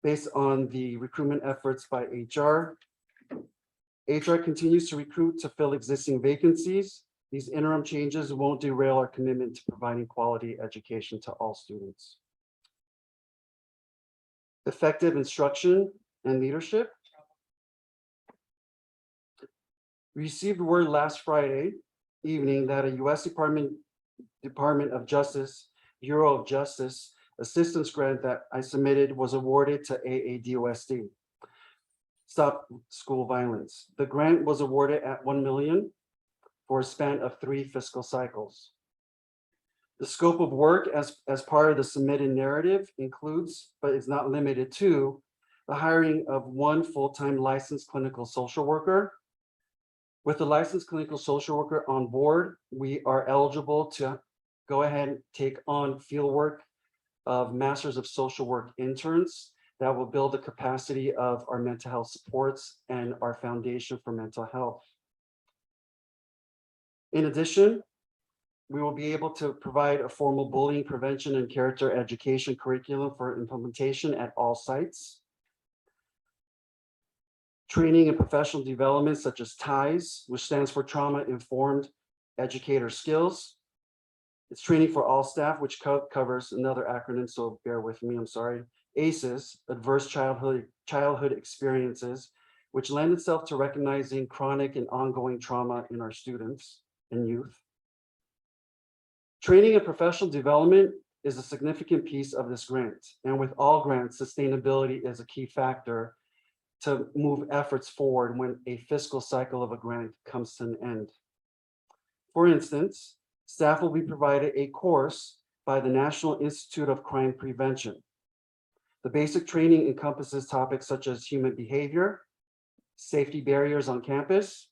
the recruitment efforts by HR. HR continues to recruit to fill existing vacancies. These interim changes won't derail our commitment to providing quality education to all students. Effective instruction and leadership. We received word last Friday evening that a U.S. Department of Justice, Bureau of Justice assistance grant that I submitted was awarded to AADOSD, Stop School Violence. The grant was awarded at $1 million for a span of 3 fiscal cycles. The scope of work as part of the submitted narrative includes, but is not limited to, the hiring of 1 full-time licensed clinical social worker. With the licensed clinical social worker on board, we are eligible to go ahead and take on field work of Masters of Social Work interns that will build the capacity of our mental health supports and our foundation for mental health. In addition, we will be able to provide a formal bullying prevention and character education curriculum for implementation at all sites. Training and professional development such as TIES, which stands for Trauma Informed Educator Skills. It's training for all staff, which covers another acronym, so bear with me, I'm sorry. ACEs, Adverse Childhood Experiences, which lend itself to recognizing chronic and ongoing trauma in our students and youth. Training and professional development is a significant piece of this grant. And with all grants, sustainability is a key factor to move efforts forward when a fiscal cycle of a grant comes to an end. For instance, staff will be provided a course by the National Institute of Crime Prevention. The basic training encompasses topics such as human behavior, safety barriers on campus,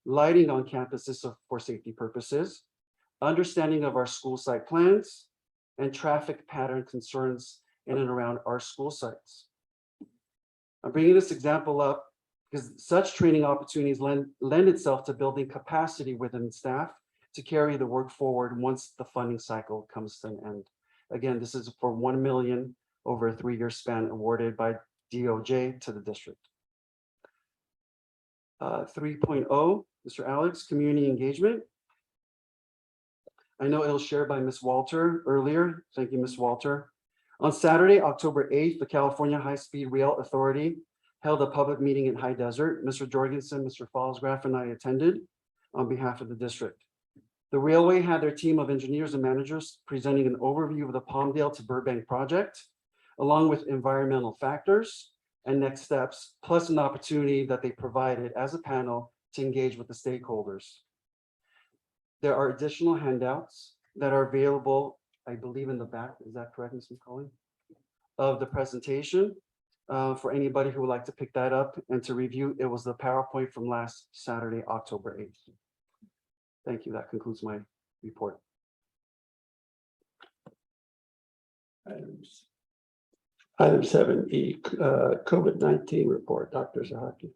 lighting on campuses for safety purposes, understanding of our school site plans, and traffic pattern concerns in and around our school sites. I'm bringing this example up because such training opportunities lend itself to building capacity within staff to carry the work forward once the funding cycle comes to an end. Again, this is for 1 million over a 3-year span awarded by DOJ to the district. 3.0, Mr. Alex, community engagement. I know it was shared by Ms. Walter earlier. Thank you, Ms. Walter. On Saturday, October 8th, the California High-Speed Rail Authority held a public meeting in High Desert. Mr. Jorgensen, Mr. Fallsgraf, and I attended on behalf of the district. The railway had their team of engineers and managers presenting an overview of the Palmdale to Burbank project, along with environmental factors and next steps, plus an opportunity that they provided as a panel to engage with the stakeholders. There are additional handouts that are available, I believe, in the back. Is that correct, Ms. McCauley? Of the presentation for anybody who would like to pick that up and to review. It was the PowerPoint from last Saturday, October 8th. Thank you. That concludes my report. Item 7E, COVID-19 report, Dr. Zahaki.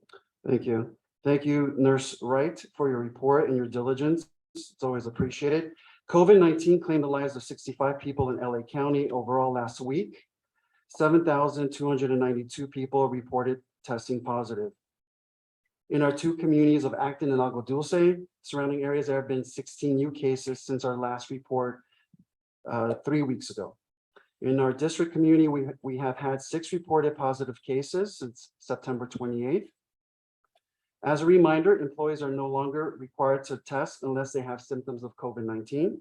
Thank you. Thank you, Nurse Wright, for your report and your diligence. It's always appreciated. COVID-19 claimed the lives of 65 people in LA County overall last week. 7,292 people reported testing positive. In our 2 communities of Acton and Agua Dulce, surrounding areas, there have been 16 new cases since our last report 3 weeks ago. In our district community, we have had 6 reported positive cases since September 28th. As a reminder, employees are no longer required to test unless they have symptoms of COVID-19.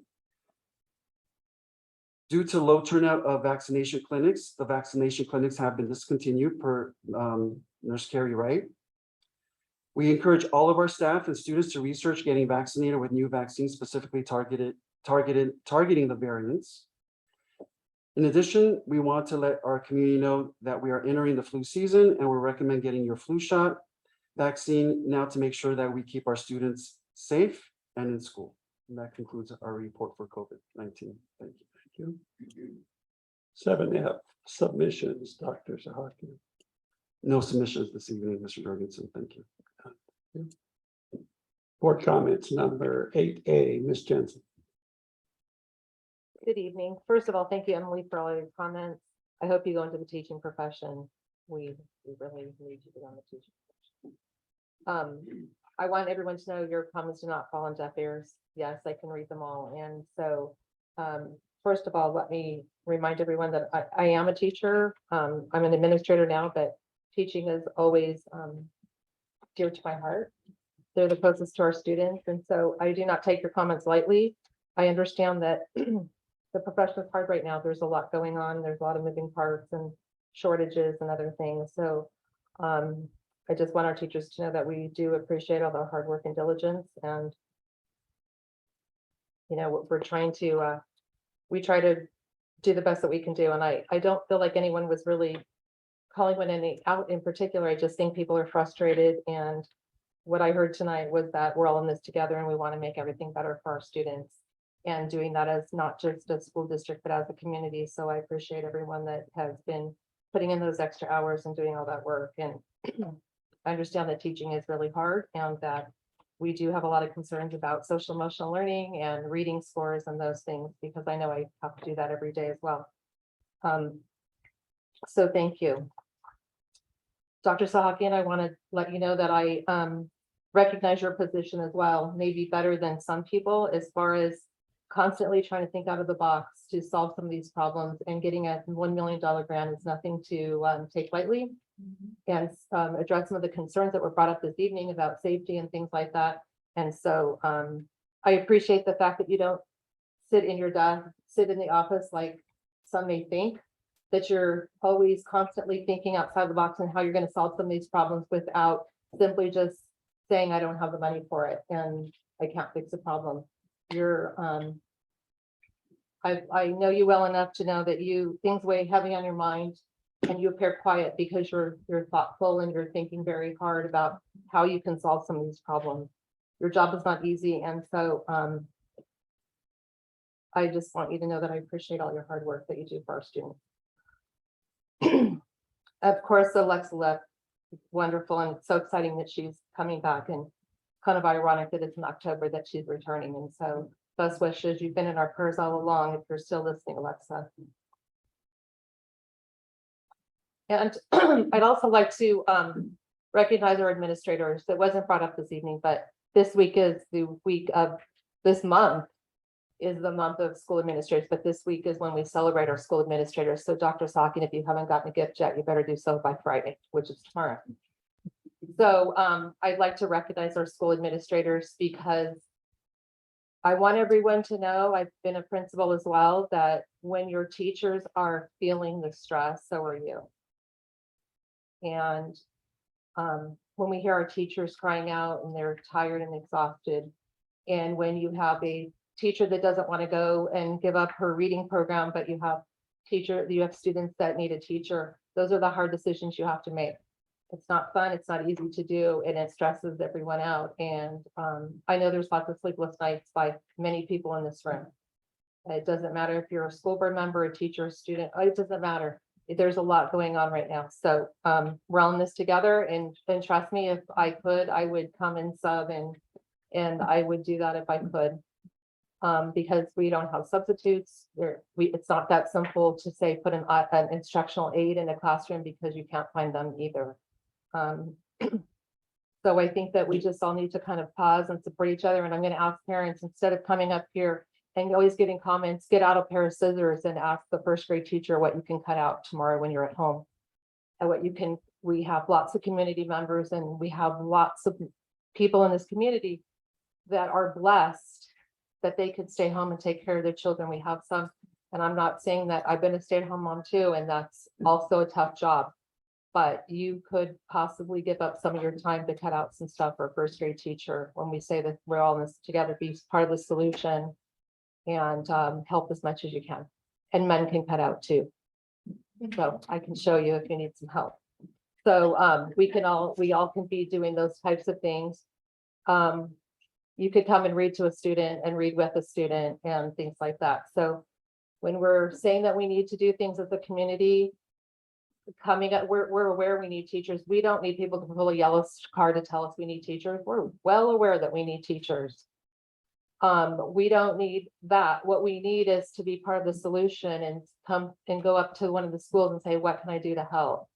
Due to low turnout of vaccination clinics, the vaccination clinics have been discontinued per Nurse Carrie Wright. We encourage all of our staff and students to research getting vaccinated with new vaccines specifically targeting the variants. In addition, we want to let our community know that we are entering the flu season and we recommend getting your flu shot vaccine now to make sure that we keep our students safe and in school. And that concludes our report for COVID-19. Thank you. Thank you. 7F, submissions, Dr. Zahaki. No submissions this evening, Mr. Jorgensen. Thank you. Board comments, number 8A, Ms. Jensen. Good evening. First of all, thank you, Emily, for all your comments. I hope you go into the teaching profession. We really need you to go in the teaching profession. I want everyone to know your comments do not fall on deaf ears. Yes, I can read them all. And so, first of all, let me remind everyone that I am a teacher. I'm an administrator now, but teaching is always dear to my heart. They're the closest to our students. And so I do not take your comments lightly. I understand that the profession is hard right now. There's a lot going on. There's a lot of moving parts and shortages and other things. So I just want our teachers to know that we do appreciate all their hard work and diligence. And, you know, we're trying to, we try to do the best that we can do. And I don't feel like anyone was really calling one out in particular. I just think people are frustrated. And what I heard tonight was that we're all in this together and we want to make everything better for our students. And doing that as not just a school district, but as a community. So I appreciate everyone that has been putting in those extra hours and doing all that work. And I understand that teaching is really hard and that we do have a lot of concerns about social emotional learning and reading scores and those things, because I know I have to do that every day as well. So thank you. Dr. Sahakian, I want to let you know that I recognize your position as well, maybe better than some people as far as constantly trying to think out of the box to solve some of these problems, and getting a $1 million grant is nothing to take lightly. And address some of the concerns that were brought up this evening about safety and things like that. And so I appreciate the fact that you don't sit in your desk, sit in the office like some may think, that you're always constantly thinking outside the box and how you're going to solve some of these problems without simply just saying, I don't have the money for it and I can't fix the problem. You're I know you well enough to know that things weigh heavy on your mind and you appear quiet because you're thoughtful and you're thinking very hard about how you can solve some of these problems. your job is not easy, and so, I just want you to know that I appreciate all your hard work that you do for our students. Of course, Alexa left, wonderful, and it's so exciting that she's coming back, and kind of ironic that it's in October that she's returning, and so best wishes. You've been in our prayers all along, if you're still listening, Alexa. And I'd also like to recognize our administrators. That wasn't brought up this evening, but this week is the week of, this month is the month of school administrators, but this week is when we celebrate our school administrators. So Dr. Sakin, if you haven't gotten a gift yet, you better do so by Friday, which is tomorrow. So I'd like to recognize our school administrators because I want everyone to know, I've been a principal as well, that when your teachers are feeling the stress, so are you. And when we hear our teachers crying out and they're tired and exhausted, and when you have a teacher that doesn't want to go and give up her reading program, but you have students that need a teacher, those are the hard decisions you have to make. It's not fun, it's not easy to do, and it stresses everyone out. And I know there's lots of sleepless nights by many people in this room. It doesn't matter if you're a school board member, a teacher, a student, it doesn't matter. There's a lot going on right now. So we're all in this together, and trust me, if I could, I would come and sub, and I would do that if I could. Because we don't have substitutes. It's not that simple to say put an instructional aid in a classroom because you can't find them either. So I think that we just all need to kind of pause and support each other. And I'm going to ask parents, instead of coming up here and always getting comments, get out a pair of scissors and ask the first grade teacher what you can cut out tomorrow when you're at home. And what you can, we have lots of community members, and we have lots of people in this community that are blessed that they could stay home and take care of their children. We have some, and I'm not saying that, I've been a stay-at-home mom too, and that's also a tough job. But you could possibly give up some of your time to cut out some stuff for a first grade teacher. When we say that we're all in this together, be part of the solution and help as much as you can. And men can cut out too. So I can show you if you need some help. So we all can be doing those types of things. You could come and read to a student and read with a student and things like that. So when we're saying that we need to do things as a community, coming up, we're aware we need teachers. We don't need people to pull a yellow card to tell us we need teachers. We're well aware that we need teachers. We don't need that. What we need is to be part of the solution and come and go up to one of the schools and say, what can I do to help?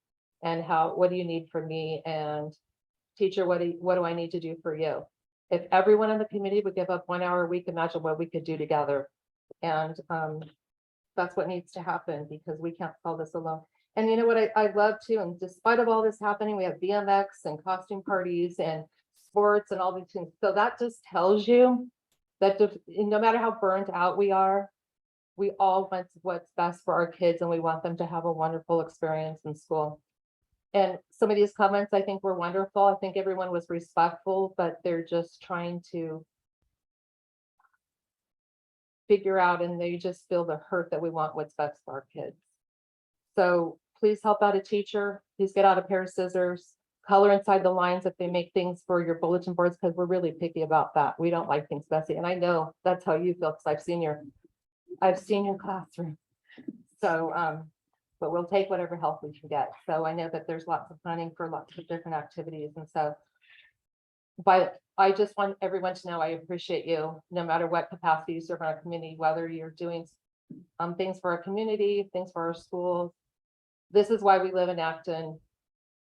And what do you need from me? And teacher, what do I need to do for you? If everyone in the community would give up 1 hour a week, imagine what we could do together. And that's what needs to happen, because we can't solve this alone. And you know what I love too, and despite of all this happening, we have BMX and costume parties and sports and all these things. So that just tells you that no matter how burnt out we are, we all want what's best for our kids, and we want them to have a wonderful experience in school. And some of these comments I think were wonderful. I think everyone was respectful, but they're just trying to figure out, and they just feel the hurt that we want what's best for our kids. So please help out a teacher. Please get out a pair of scissors, color inside the lines if they make things for your bulletin boards, because we're really picky about that. We don't like things messy. And I know that's how you feel, because I've seen your classroom. So, but we'll take whatever help we can get. So I know that there's lots of planning for lots of different activities. And so, but I just want everyone to know I appreciate you, no matter what capacity you serve in our community, whether you're doing things for our community, things for our schools. This is why we live in Acton.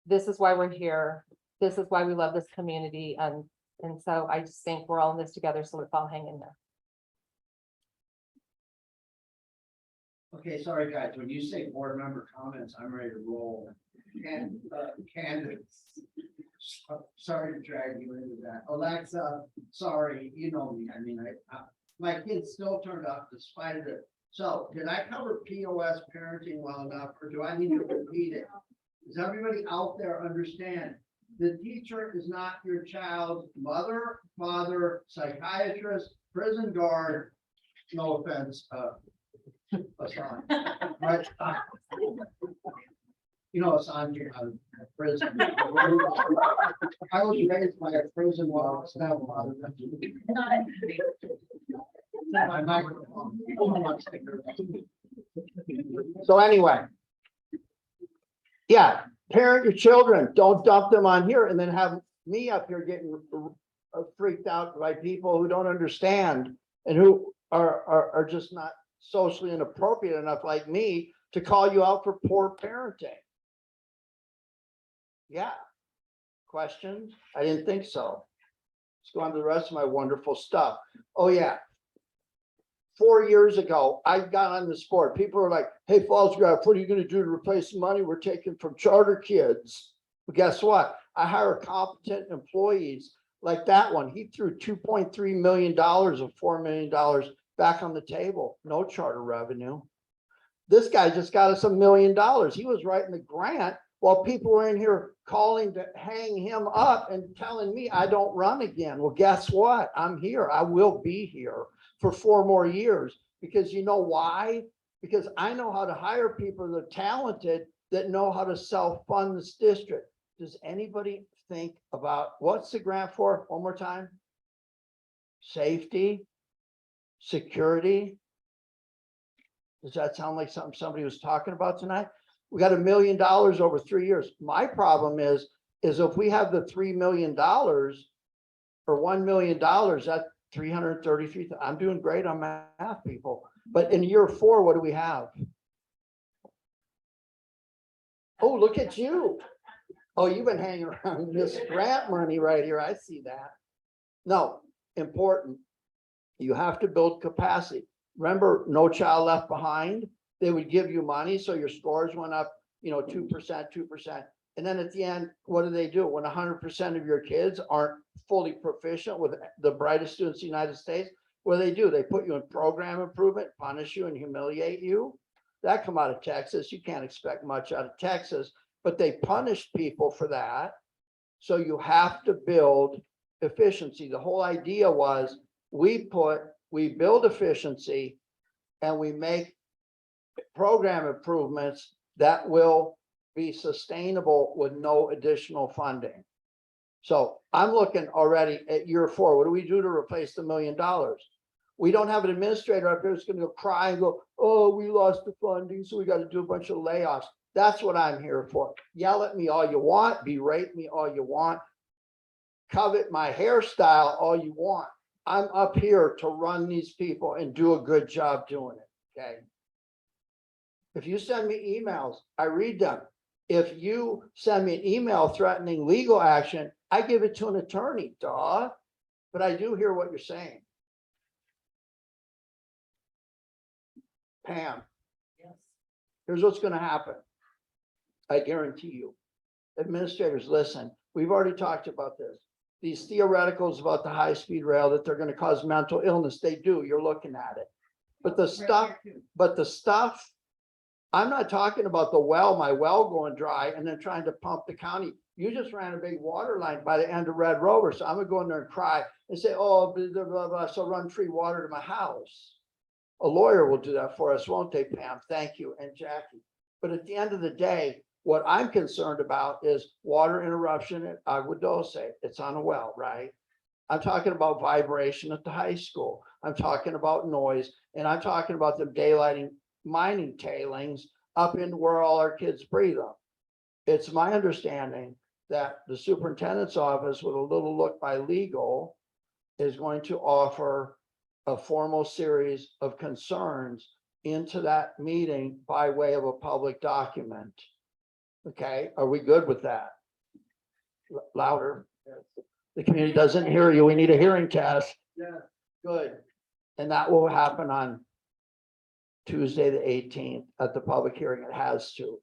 This is why we're here. This is why we love this community. And so I just think we're all in this together. So let's all hang in there. Okay, sorry, guys, when you say board member comments, I'm ready to roll. And Candace, sorry to drag you into that. Alexa, sorry, you know me. I mean, my kids still turned up despite of it. So did I cover POS parenting well enough, or do I need to repeat it? Does everybody out there understand? The teacher is not your child's mother, father, psychiatrist, prison guard. No offense, right? You know, it's on prison. I was raised by a prison while I was my microphone. So anyway. Yeah, parent your children, don't dump them on here and then have me up here getting freaked out by people who don't understand and who are just not socially inappropriate enough like me to call you out for poor parenting. Yeah. Questions? I didn't think so. Let's go on to the rest of my wonderful stuff. Oh yeah. 4 years ago, I got on this board. People were like, hey, Fallsgraf, what are you going to do to replace the money we're taking from charter kids? But guess what? I hire competent employees like that one. He threw $2.3 million of $4 million back on the table. No charter revenue. This guy just got us $1 million. He was writing the grant while people were in here calling to hang him up and telling me I don't run again. Well, guess what? I'm here. I will be here for 4 more years because you know why? Because I know how to hire people that are talented that know how to self-fund this district. Does anybody think about what's the grant for? One more time. Safety, security. Does that sound like something somebody was talking about tonight? We got $1 million over 3 years. My problem is if we have the $3 million or $1 million, that's 333. I'm doing great on math, people. But in year 4, what do we have? Oh, look at you. Oh, you've been hanging around this grant money right here. I see that. No, important. You have to build capacity. Remember, No Child Left Behind? They would give you money, so your scores went up, 2%, 2%. And then at the end, what do? When 100% of your kids aren't fully proficient with the brightest students in the United States, what do? They put you in program improvement, punish you and humiliate you. That come out of Texas. You can't expect much out of Texas, but they punish people for that. So you have to build efficiency. The whole idea was we build efficiency and we make program improvements that will be sustainable with no additional funding. So I'm looking already at year 4. What do we do to replace the $1 million? We don't have an administrator up there who's going to cry and go, oh, we lost the funding, so we got to do a bunch of layoffs. That's what I'm here for. Yell at me all you want, berate me all you want, covet my hairstyle all you want. I'm up here to run these people and do a good job doing it, okay? If you send me emails, I read them. If you send me an email threatening legal action, I give it to an attorney, duh. But I do hear what you're saying. Pam, yes. Here's what's going to happen. I guarantee you. Administrators, listen, we've already talked about this. These theoreticals about the high-speed rail, that they're going to cause mental illness, they do. You're looking at it. But the stuff, I'm not talking about my well going dry and then trying to pump the county. You just ran a big water line by the end of Red Rover. So I'm gonna go in there and cry and say, oh, blah, blah, blah, blah, so run free water to my house. A lawyer will do that for us, won't they, Pam? Thank you, and Jackie. But at the end of the day, what I'm concerned about is water interruption at Agua Dulce. It's on a well, right? I'm talking about vibration at the high school. I'm talking about noise, and I'm talking about them daylighting mining tailings up into where all our kids breathe them. It's my understanding that the superintendent's office, with a little look by legal, is going to offer a formal series of concerns into that meeting by way of a public document. Okay, are we good with that? Louder. The community doesn't hear you. We need a hearing test. Yeah. Good. And that will happen on Tuesday, the 18th at the public hearing. It has to.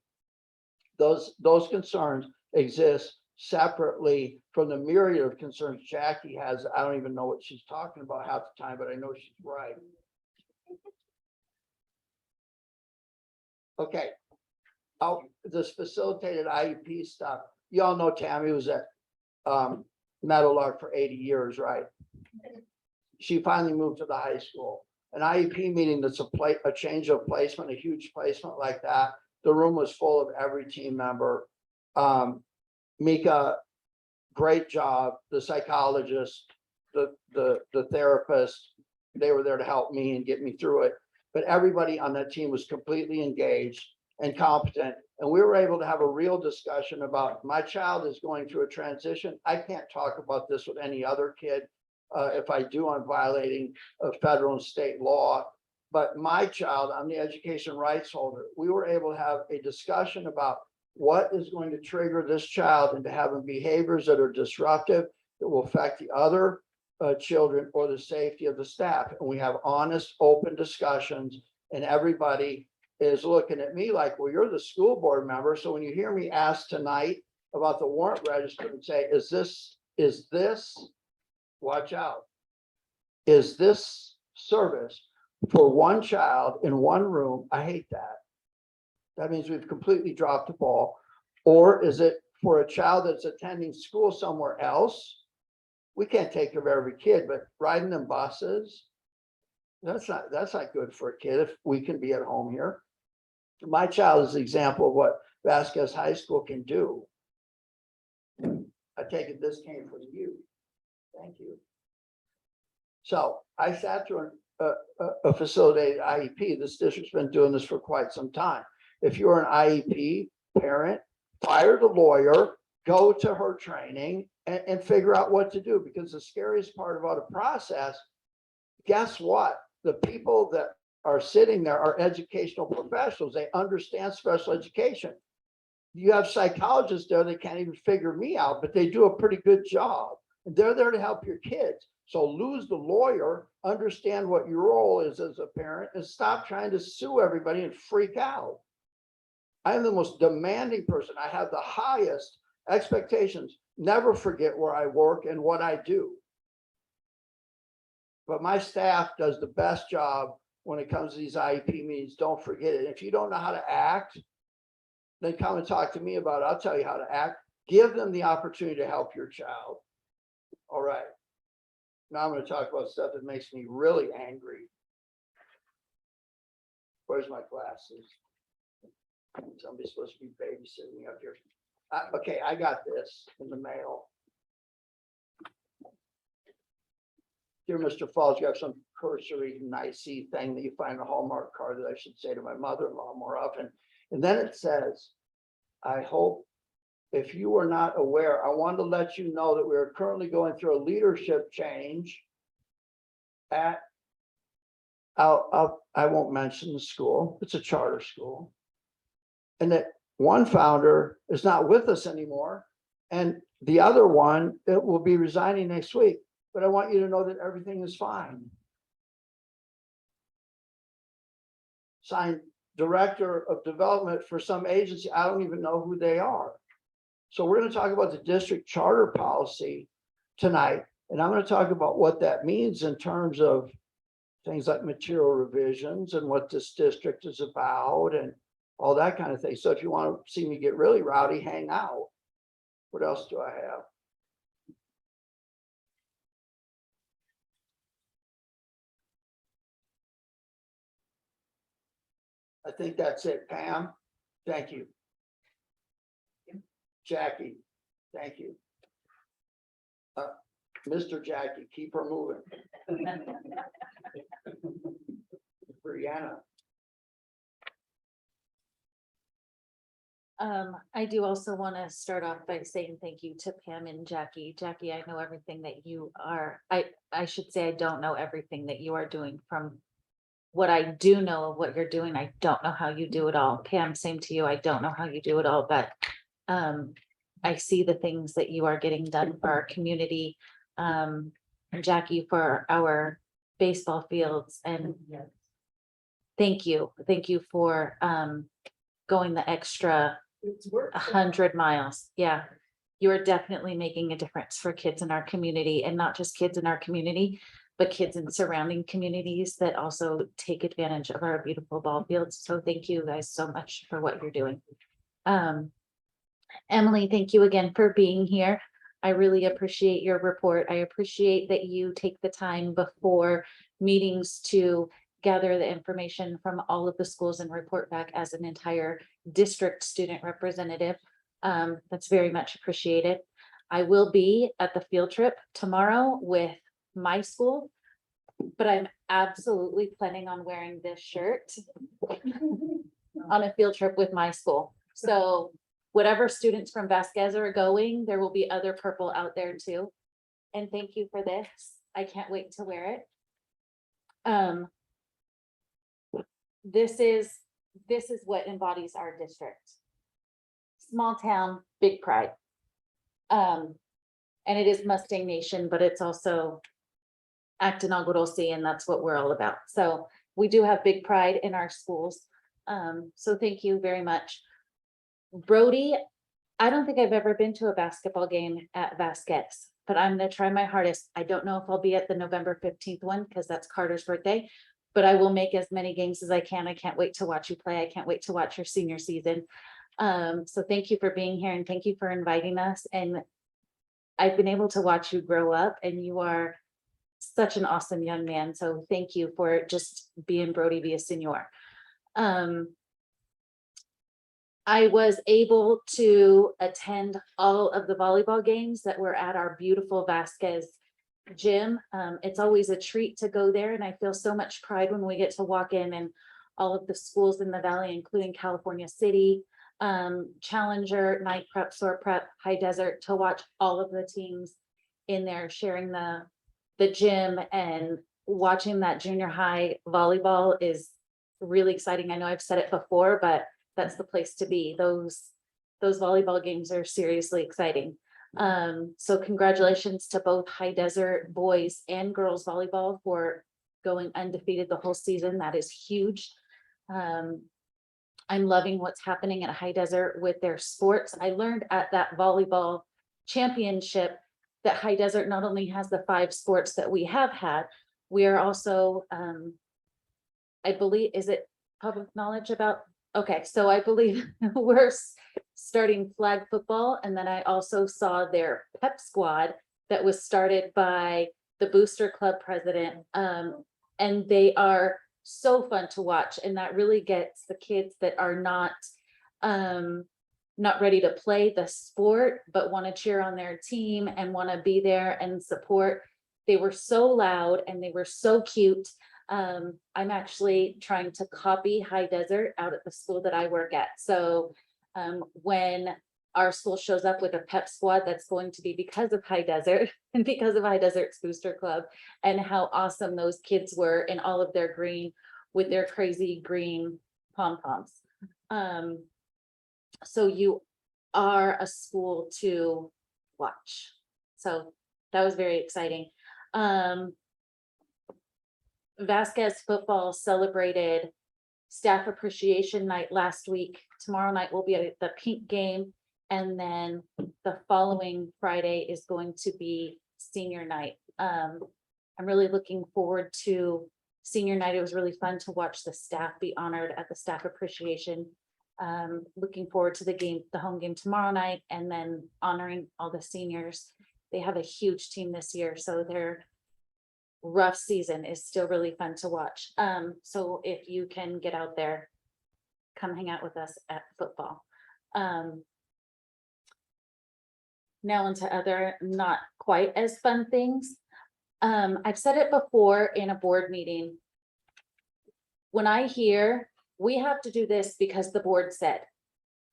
Those concerns exist separately from the myriad of concerns Jackie has. I don't even know what she's talking about half the time, but I know she's right. Okay. Oh, this facilitated IEP stuff. You all know Tammy was at Meadowlark for 80 years, right? She finally moved to the high school. An IEP meeting that's a change of placement, a huge placement like that, the room was full of every team member. Mika, great job. The psychologist, the therapist, they were there to help me and get me through it. But everybody on that team was completely engaged and competent. And we were able to have a real discussion about my child is going through a transition. I can't talk about this with any other kid. If I do, I'm violating federal and state law. But my child, I'm the education rights holder. We were able to have a discussion about what is going to trigger this child into having behaviors that are disruptive, that will affect the other children or the safety of the staff. And we have honest, open discussions, and everybody is looking at me like, well, you're the school board member. So when you hear me ask tonight about the warrant register and say, is this, watch out, is this service for one child in one room? I hate that. That means we've completely dropped the ball. Or is it for a child that's attending school somewhere else? We can't take care of every kid, but riding them buses, that's not good for a kid if we can be at home here. My child is an example of what Vasquez High School can do. I take it this came from you. Thank you. So I sat through a facilitated IEP. This district's been doing this for quite some time. If you're an IEP parent, fire the lawyer, go to her training and figure out what to do. Because the scariest part about a process, guess what? The people that are sitting there are educational professionals. They understand special education. You have psychologists there that can't even figure me out, but they do a pretty good job. And they're there to help your kids. So lose the lawyer, understand what your role is as a parent, and stop trying to sue everybody and freak out. I am the most demanding person. I have the highest expectations. Never forget where I work and what I do. But my staff does the best job when it comes to these IEP meetings. Don't forget it. If you don't know how to act, then come and talk to me about it. I'll tell you how to act. Give them the opportunity to help your child. All right. Now I'm going to talk about stuff that makes me really angry. Where's my glasses? Somebody's supposed to be babysitting me up here. Okay, I got this in the mail. Dear Mr. Falls, you have some cursory, nicey thing that you find in a Hallmark card that I should say to my mother-in-law more often. And then it says, I hope if you were not aware, I want to let you know that we are currently going through a leadership change at, I won't mention the school. It's a charter school. And that one founder is not with us anymore. And the other one, it will be resigning next week. But I want you to know that everything is fine. Signed, Director of Development for some agency. I don't even know who they are. So we're going to talk about the district charter policy tonight. And I'm going to talk about what that means in terms of things like material revisions and what this district is about and all that kind of thing. So if you want to see me get really rowdy, hang out. What else do I have? I think that's it. Pam, thank you. Jackie, thank you. Mr. Jackie, keep her moving. Brianna. I do also want to start off by saying thank you to Pam and Jackie. Jackie, I know everything that you are, I should say I don't know everything that you are doing. From what I do know of what you're doing, I don't know how you do it all. Pam, same to you. I don't know how you do it all, but I see the things that you are getting done for our community. And Jackie, for our baseball fields, and thank you for going the extra 100 miles. Yeah, you are definitely making a difference for kids in our community, and not just kids in our community, but kids in surrounding communities that also take advantage of our beautiful ball fields. So thank you guys so much for what you're doing. Emily, thank you again for being here. I really appreciate your report. I appreciate that you take the time before meetings to gather the information from all of the schools and report back as an entire district student representative. That's very much appreciated. I will be at the field trip tomorrow with my school, but I'm absolutely planning on wearing this shirt on a field trip with my school. So whatever students from Vasquez are going, there will be other purple out there too. And thank you for this. I can't wait to wear it. This is what embodies our district. Small town, big pride. And it is Mustang Nation, but it's also Acton Agua Dulce, and that's what we're all about. So we do have big pride in our schools. So thank you very much. Brody, I don't think I've ever been to a basketball game at Vasquez, but I'm gonna try my hardest. I don't know if I'll be at the November 15th one because that's Carter's birthday, but I will make as many games as I can. I can't wait to watch you play. I can't wait to watch your senior season. So thank you for being here and thank you for inviting us. And I've been able to watch you grow up, and you are such an awesome young man. So thank you for just being Brody Villasenor. I was able to attend all of the volleyball games that were at our beautiful Vasquez gym. It's always a treat to go there, and I feel so much pride when we get to walk in and all of the schools in the valley, including California City, Challenger, Night Prep, Soar Prep, High Desert, to watch all of the teams in there sharing the gym, and watching that junior high volleyball is really exciting. I know I've said it before, but that's the place to be. Those volleyball games are seriously exciting. So congratulations to both High Desert boys and girls volleyball for going undefeated the whole season. That is huge. I'm loving what's happening at High Desert with their sports. I learned at that volleyball championship that High Desert not only has the 5 sports that we have had, we are also, I believe, is it public knowledge about? Okay, so I believe we're starting flag football. And then I also saw their pep squad that was started by the Booster Club president. And they are so fun to watch. And that really gets the kids that are not ready to play the sport, but want to cheer on their team and want to be there and support. They were so loud and they were so cute. I'm actually trying to copy High Desert out at the school that I work at. So when our school shows up with a pep squad, that's going to be because of High Desert and because of High Desert's Booster Club, and how awesome those kids were in all of their green with their crazy green pom-poms. So you are a school to watch. So that was very exciting. Vasquez football celebrated Staff Appreciation Night last week. Tomorrow night will be at the Pink game. And then the following Friday is going to be senior night. I'm really looking forward to senior night. It was really fun to watch the staff be honored at the Staff Appreciation. Looking forward to the home game tomorrow night, and then honoring all the seniors. They have a huge team this year, so their rough season is still really fun to watch. So if you can get out there, come hang out with us at football. Now into other not quite as fun things. I've said it before in a board meeting. When I hear we have to do this because the board said,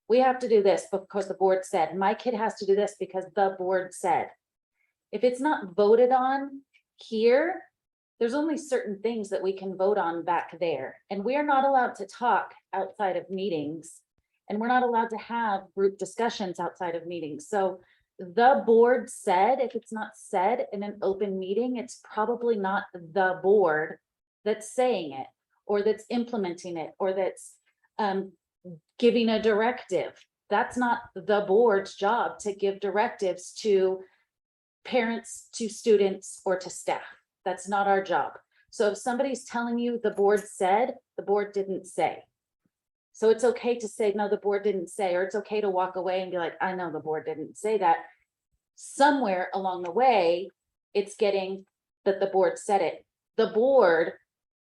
we have to do this because the board said, my kid has to do this because the board said. If it's not voted on here, there's only certain things that we can vote on back there. And we are not allowed to talk outside of meetings. And we're not allowed to have group discussions outside of meetings. So the board said, if it's not said in an open meeting, it's probably not the board that's saying it, or that's implementing it, or that's giving a directive. That's not the board's job to give directives to parents, to students, or to staff. That's not our job. So if somebody's telling you the board said, the board didn't say. So it's okay to say, no, the board didn't say, or it's okay to walk away and be like, I know the board didn't say that. Somewhere along the way, it's getting that the board said it. The board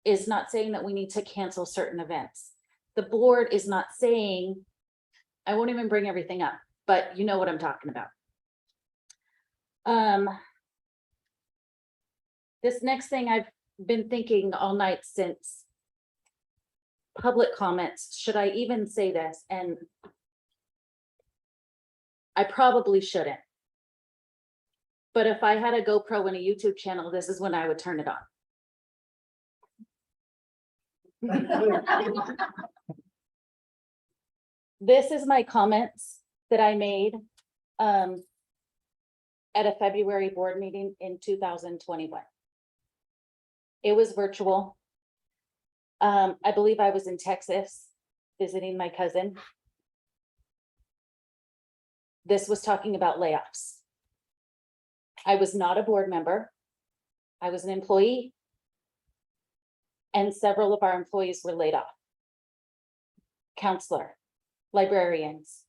is not saying that we need to cancel certain events. The board is not saying, I won't even bring everything up, but you know what I'm talking about. This next thing I've been thinking all night since public comments, should I even say this? And I probably shouldn't. But if I had a GoPro and a YouTube channel, this is when I would turn it on. This is my comments that I made at a February board meeting in 2021. It was virtual. I believe I was in Texas visiting my cousin. This was talking about layoffs. I was not a board member. I was an employee. And several of our employees were laid off. Counselor, librarians,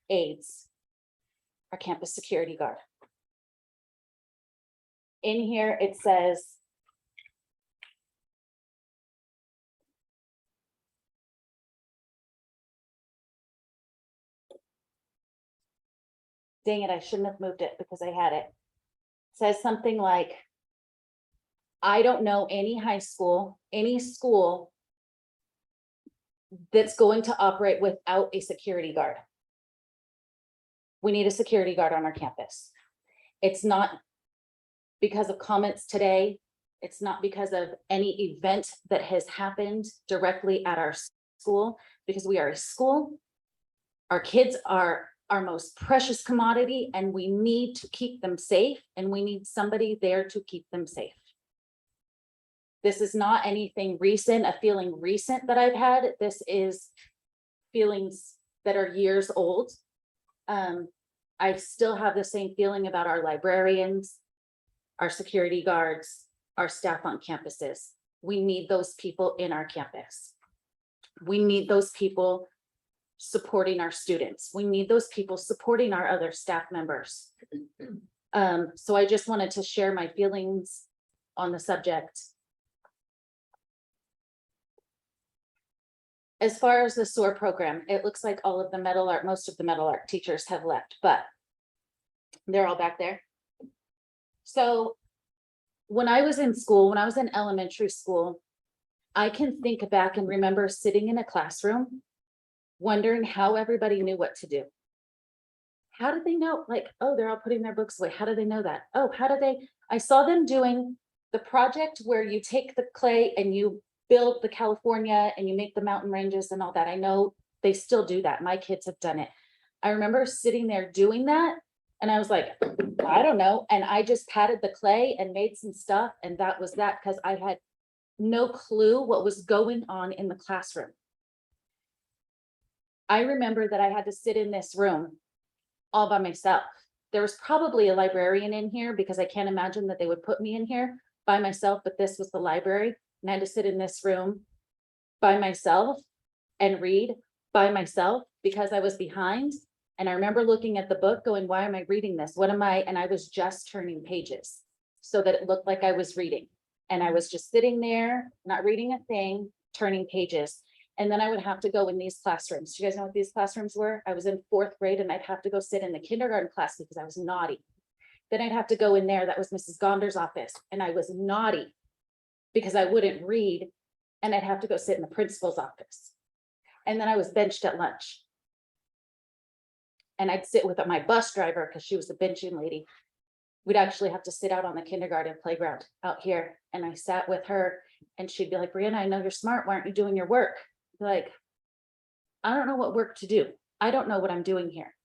aides, our campus security guard. In here, it says, dang it, I shouldn't have moved it because I had it. It says something like, I don't know any high school, any school that's going to operate without a security guard. We need a security guard on our campus. It's not because of comments today. It's not because of any event that has happened directly at our school, because we are a school. Our kids are our most precious commodity, and we need to keep them safe, and we need somebody there to keep them safe. This is not anything recent, a feeling recent that I've had. This is feelings that are years old. I still have the same feeling about our librarians, our security guards, our staff on campuses. We need those people in our campus. We need those people supporting our students. We need those people supporting our other staff members. So I just wanted to share my feelings on the subject. As far as the SOAR program, it looks like all of the metal art, most of the metal art teachers have left, but they're all back there. So when I was in school, when I was in elementary school, I can think back and remember sitting in a classroom, wondering how everybody knew what to do. How did they know? Like, oh, they're all putting their books away. How do they know that? Oh, how do they? I saw them doing the project where you take the clay and you build the California and you make the mountain ranges and all that. I know they still do that. My kids have done it. I remember sitting there doing that and I was like, I don't know. And I just patted the clay and made some stuff. And that was that, because I had no clue what was going on in the classroom. I remember that I had to sit in this room all by myself. There was probably a librarian in here, because I can't imagine that they would put me in here by myself, but this was the library. And I had to sit in this room by myself and read by myself because I was behind. And I remember looking at the book going, why am I reading this? What am I? And I was just turning pages so that it looked like I was reading. And I was just sitting there, not reading a thing, turning pages. And then I would have to go in these classrooms. Do you guys know what these classrooms were? I was in 4th grade and I'd have to go sit in the kindergarten class because I was naughty. Then I'd have to go in there. That was Mrs. Gonder's office. And I was naughty because I wouldn't read, and I'd have to go sit in the principal's office. And then I was benched at lunch. And I'd sit with my bus driver because she was the benching lady. We'd actually have to sit out on the kindergarten playground out here. And I sat with her and she'd be like, Brianna, I know you're smart. Why aren't you doing your work? Like, I don't know what work to do. I don't know what I'm doing here.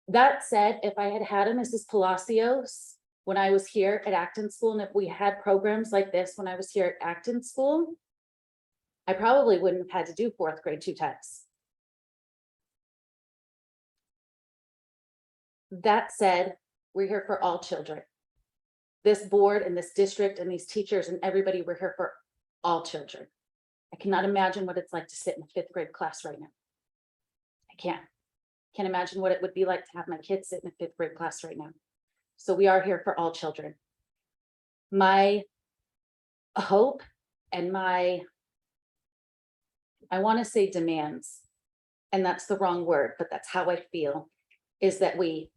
That said, if I had had a Mrs. Palacios when I was here at Acton School, and if we had programs like this when I was here at Acton School, I probably wouldn't have had to do 4th grade 2 times. That said, we're here for all children. This board and this district and these teachers and everybody, we're here for all children. I cannot imagine what it's like to sit in a 5th grade class right now. I can't imagine what it would be like to have my kids sit in a 5th grade class right now. So we are here for all children. My hope And I want to say demands, and that's the wrong word, but that's how I feel, is that we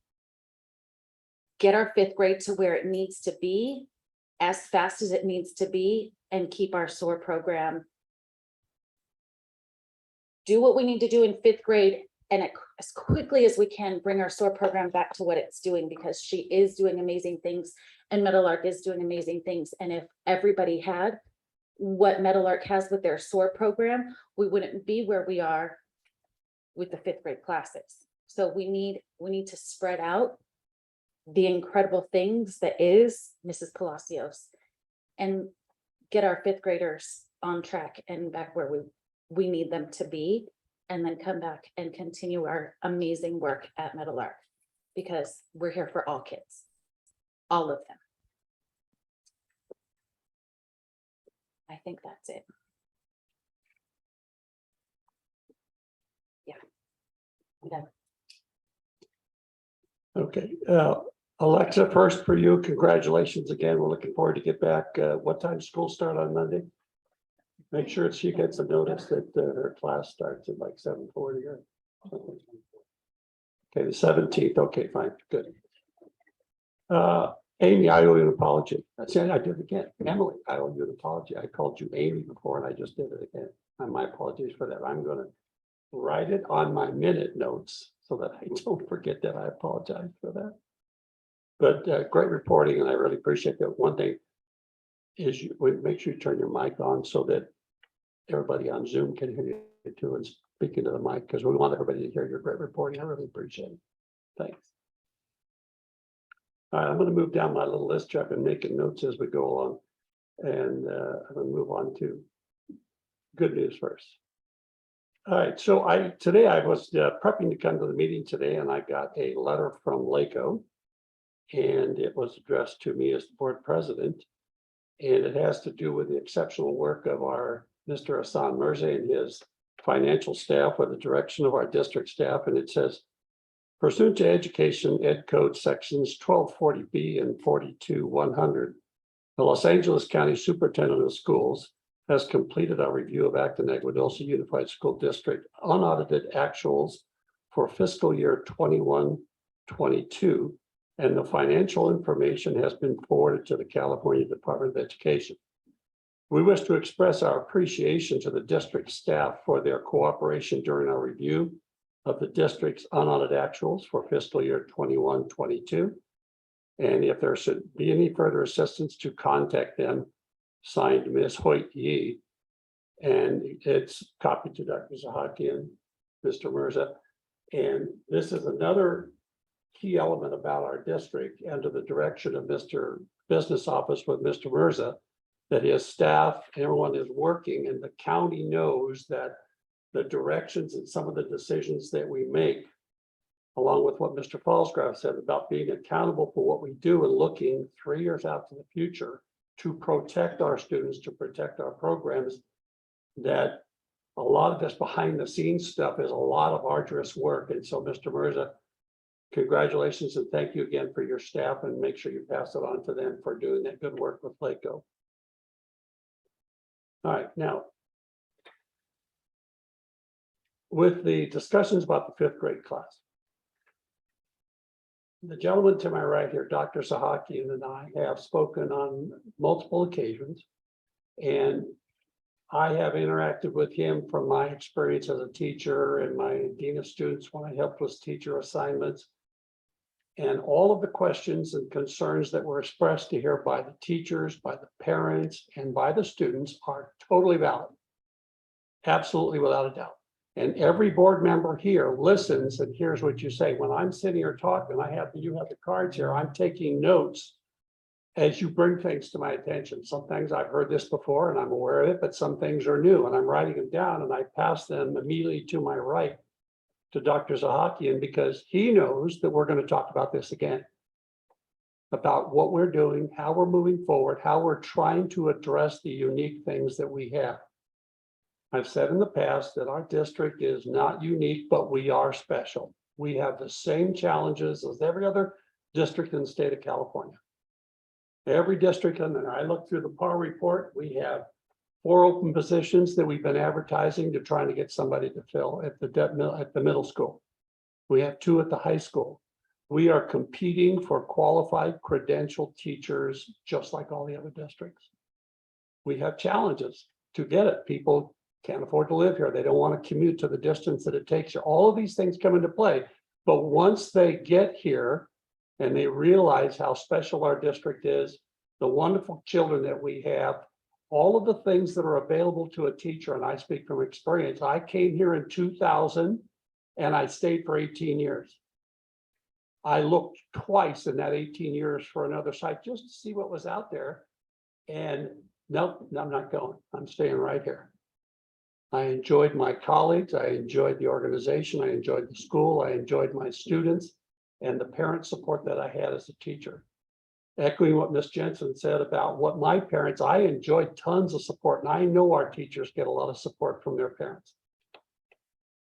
get our 5th grade to where it needs to be as fast as it needs to be and keep our SOAR program. Do what we need to do in 5th grade and as quickly as we can bring our SOAR program back to what it's doing, because she is doing amazing things and Meadowlark is doing amazing things. And if everybody had what Meadowlark has with their SOAR program, we wouldn't be where we are with the 5th grade classes. So we need to spread out the incredible things that is Mrs. Palacios and get our 5th graders on track and back where we need them to be, and then come back and continue our amazing work at Meadowlark, because we're here for all kids, all of them. I think that's it. Yeah. Okay. Okay, Alexa, first for you, congratulations again. We're looking forward to get back. What time school start on Monday? Make sure she gets a notice that her class starts at like 7:40 or something. Okay, the 17th. Okay, fine, good. Amy, I owe you an apology. That's it, I did it again. Emily, I owe you an apology. I called you Amy before and I just did it again. And my apologies for that. I'm gonna write it on my minute notes so that I don't forget that. I apologize for that. But great reporting, and I really appreciate that. One thing is make sure you turn your mic on so that everybody on Zoom can hear you too and speak into the mic, because we want everybody to hear your great reporting. I really appreciate it. Thanks. All right, I'm going to move down my little list here. I've been making notes as we go along, and I'm going to move on to good news first. All right, so today I was prepping to come to the meeting today, and I got a letter from LACO, and it was addressed to me as the board president, and it has to do with the exceptional work of our Mr. Hassan Mirza and his financial staff with the direction of our district staff. And it says, pursuant to Education Ed Code sections 1240B and 42100, the Los Angeles County Superintendent of Schools has completed our review of Acton Agua Dulce Unified School District unaudited actuals for fiscal year 21-22, and the financial information has been forwarded to the California Department of Education. We wish to express our appreciation to the district staff for their cooperation during our review of the district's unaudited actuals for fiscal year 21-22. And if there should be any further assistance, to contact them. Signed, Ms. Hoyt Yee. And it's copied to Dr. Zahakian, Mr. Mirza. And this is another key element about our district, under the direction of Mr. Business Office with Mr. Mirza, that his staff, everyone is working, and the county knows that the directions and some of the decisions that we make, along with what Mr. Fallsgraf said about being accountable for what we do and looking 3 years out to the future to protect our students, to protect our programs, that a lot of this behind the scenes stuff is a lot of arduous work. And so, Mr. Mirza, congratulations and thank you again for your staff, and make sure you pass it on to them for doing that good work with LACO. All right, now, with the discussions about the 5th grade class, the gentleman to my right here, Dr. Sahakian, and I have spoken on multiple occasions, and I have interacted with him from my experience as a teacher and my dean of students when I helped with teacher assignments. And all of the questions and concerns that were expressed to here by the teachers, by the parents, and by the students are totally valid. Absolutely, without a doubt. And every board member here listens and hears what you say. When I'm sitting here talking, you have the cards here, I'm taking notes as you bring things to my attention. Some things I've heard this before and I'm aware of it, but some things are new, and I'm writing them down, and I pass them immediately to my right to Dr. Zahakian, because he knows that we're going to talk about this again, about what we're doing, how we're moving forward, how we're trying to address the unique things that we have. I've said in the past that our district is not unique, but we are special. We have the same challenges as every other district in the state of California. Every district, and I look through the PAR report, we have 4 open positions that we've been advertising to trying to get somebody to fill at the middle school. We have 2 at the high school. We are competing for qualified credentialed teachers, just like all the other districts. We have challenges to get it. People can't afford to live here. They don't want to commute to the distance that it takes. All of these things come into play. But once they get here and they realize how special our district is, the wonderful children that we have, all of the things that are available to a teacher, and I speak from experience. I came here in 2000 and I stayed for 18 years. I looked twice in that 18 years for another site just to see what was out there. And nope, I'm not going. I'm staying right here. I enjoyed my colleagues. I enjoyed the organization. I enjoyed the school. I enjoyed my students and the parent support that I had as a teacher. Echoing what Ms. Jensen said about what my parents, I enjoyed tons of support, and I know our teachers get a lot of support from their parents.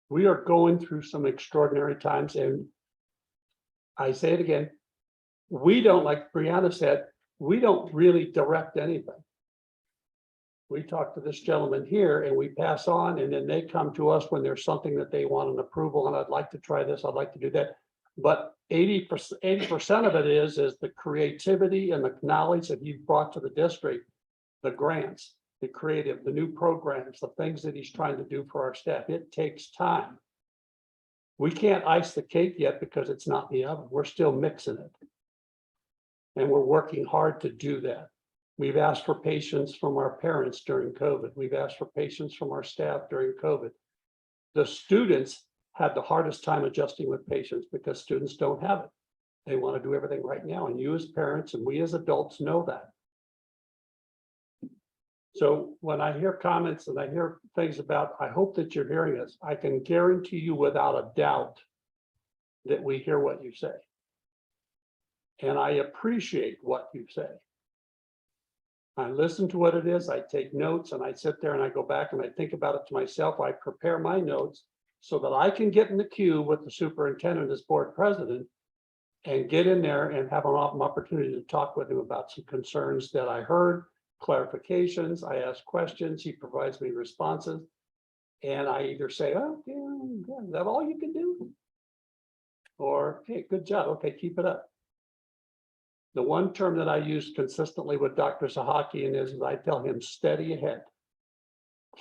We are going through some extraordinary times, and I say it again, we don't, like Brianna said, we don't really direct anything. We talk to this gentleman here and we pass on, and then they come to us when there's something that they want an approval, and I'd like to try this, I'd like to do that. But 80% of it is the creativity and the knowledge that you've brought to the district, the grants, the creative, the new programs, the things that he's trying to do for our staff. It takes time. We can't ice the cake yet because it's not in the oven. We're still mixing it. And we're working hard to do that. We've asked for patience from our parents during COVID. We've asked for patience from our staff during COVID. The students had the hardest time adjusting with patience because students don't have it. They want to do everything right now. And you as parents and we as adults know that. So when I hear comments and I hear things about, I hope that you're hearing us, I can guarantee you without a doubt that we hear what you say. And I appreciate what you say. I listen to what it is, I take notes, and I sit there and I go back and I think about it to myself. I prepare my notes so that I can get in the queue with the superintendent as board president and get in there and have an opportunity to talk with him about some concerns that I heard, clarifications. I ask questions, he provides me responses, and I either say, oh, yeah, is that all you can do? Or, hey, good job, okay, keep it up. The one term that I use consistently with Dr. Sahakian is I tell him, steady ahead.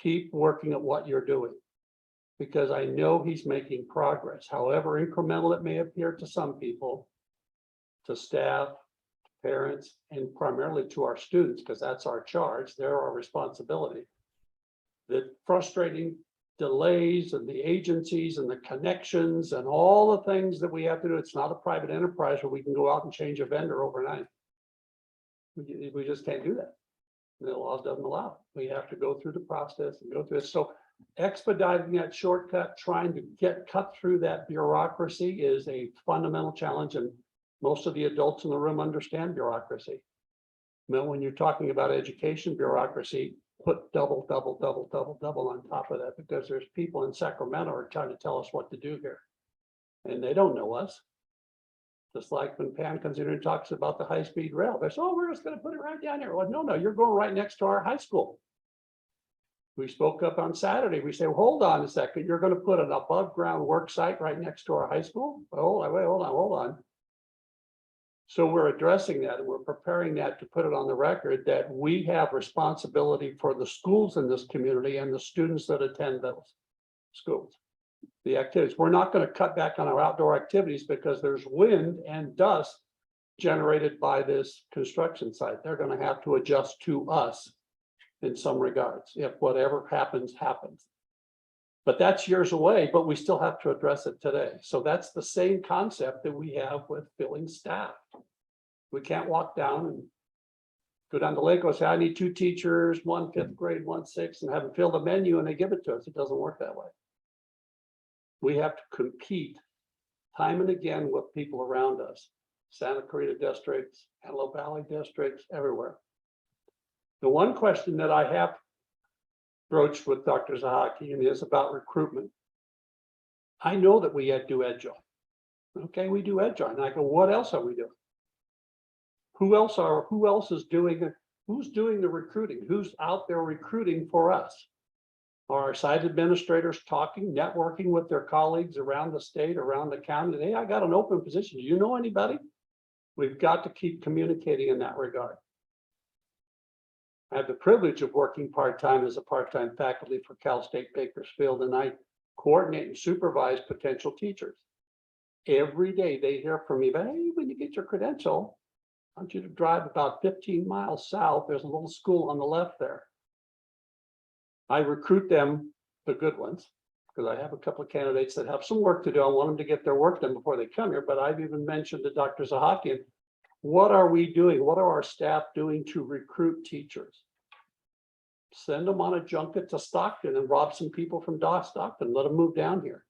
Keep working at what you're doing, because I know he's making progress, however incremental it may appear to some people, to staff, parents, and primarily to our students, because that's our charge, they're our responsibility. The frustrating delays and the agencies and the connections and all the things that we have to do. It's not a private enterprise where we can go out and change a vendor overnight. We just can't do that. The laws doesn't allow it. We have to go through the process and go through it. So expediting that shortcut, trying to cut through that bureaucracy is a fundamental challenge. And most of the adults in the room understand bureaucracy. Now, when you're talking about education bureaucracy, put double on top of that, because there's people in Sacramento are trying to tell us what to do here. And they don't know us. Just like when Pam comes in and talks about the high-speed rail, they say, oh, we're just going to put it right down here. Well, no, you're going right next to our high school. We spoke up on Saturday. We say, well, hold on a second. You're going to put an above ground work site right next to our high school? Oh, wait, hold on. So we're addressing that, and we're preparing that to put it on the record that we have responsibility for the schools in this community and the students that attend those schools. The activities, we're not going to cut back on our outdoor activities because there's wind and dust generated by this construction site. They're going to have to adjust to us in some regards if whatever happens. But that's years away, but we still have to address it today. So that's the same concept that we have with filling staff. We can't walk down and go down to Lake and say, I need 2 teachers, 1 5th grade, 1 6th, and have them fill the menu and they give it to us. It doesn't work that way. We have to compete time and again with people around us. Santa Clarita districts, Antelope Valley districts, everywhere. The one question that I have broached with Dr. Zahakian is about recruitment. I know that we do ed join. Okay, we do ed join. And I go, what else are we doing? Who else is doing Who's doing the recruiting? Who's out there recruiting for us? Are our site administrators talking, networking with their colleagues around the state, around the county? Hey, I got an open position. Do you know anybody? We've got to keep communicating in that regard. I have the privilege of working part-time as a part-time faculty for Cal State Bakersfield, and I coordinate and supervise potential teachers. Every day they hear from me, but hey, when you get your credential, I want you to drive about 15 miles south. There's a little school on the left there. I recruit them, the good ones, because I have a couple of candidates that have some work to do. I want them to get their work done before they come here, but I've even mentioned to Dr. Zahakian, what are we doing? What are our staff doing to recruit teachers? Send them on a junket to Stockton and rob some people from Stockton, let them move down here.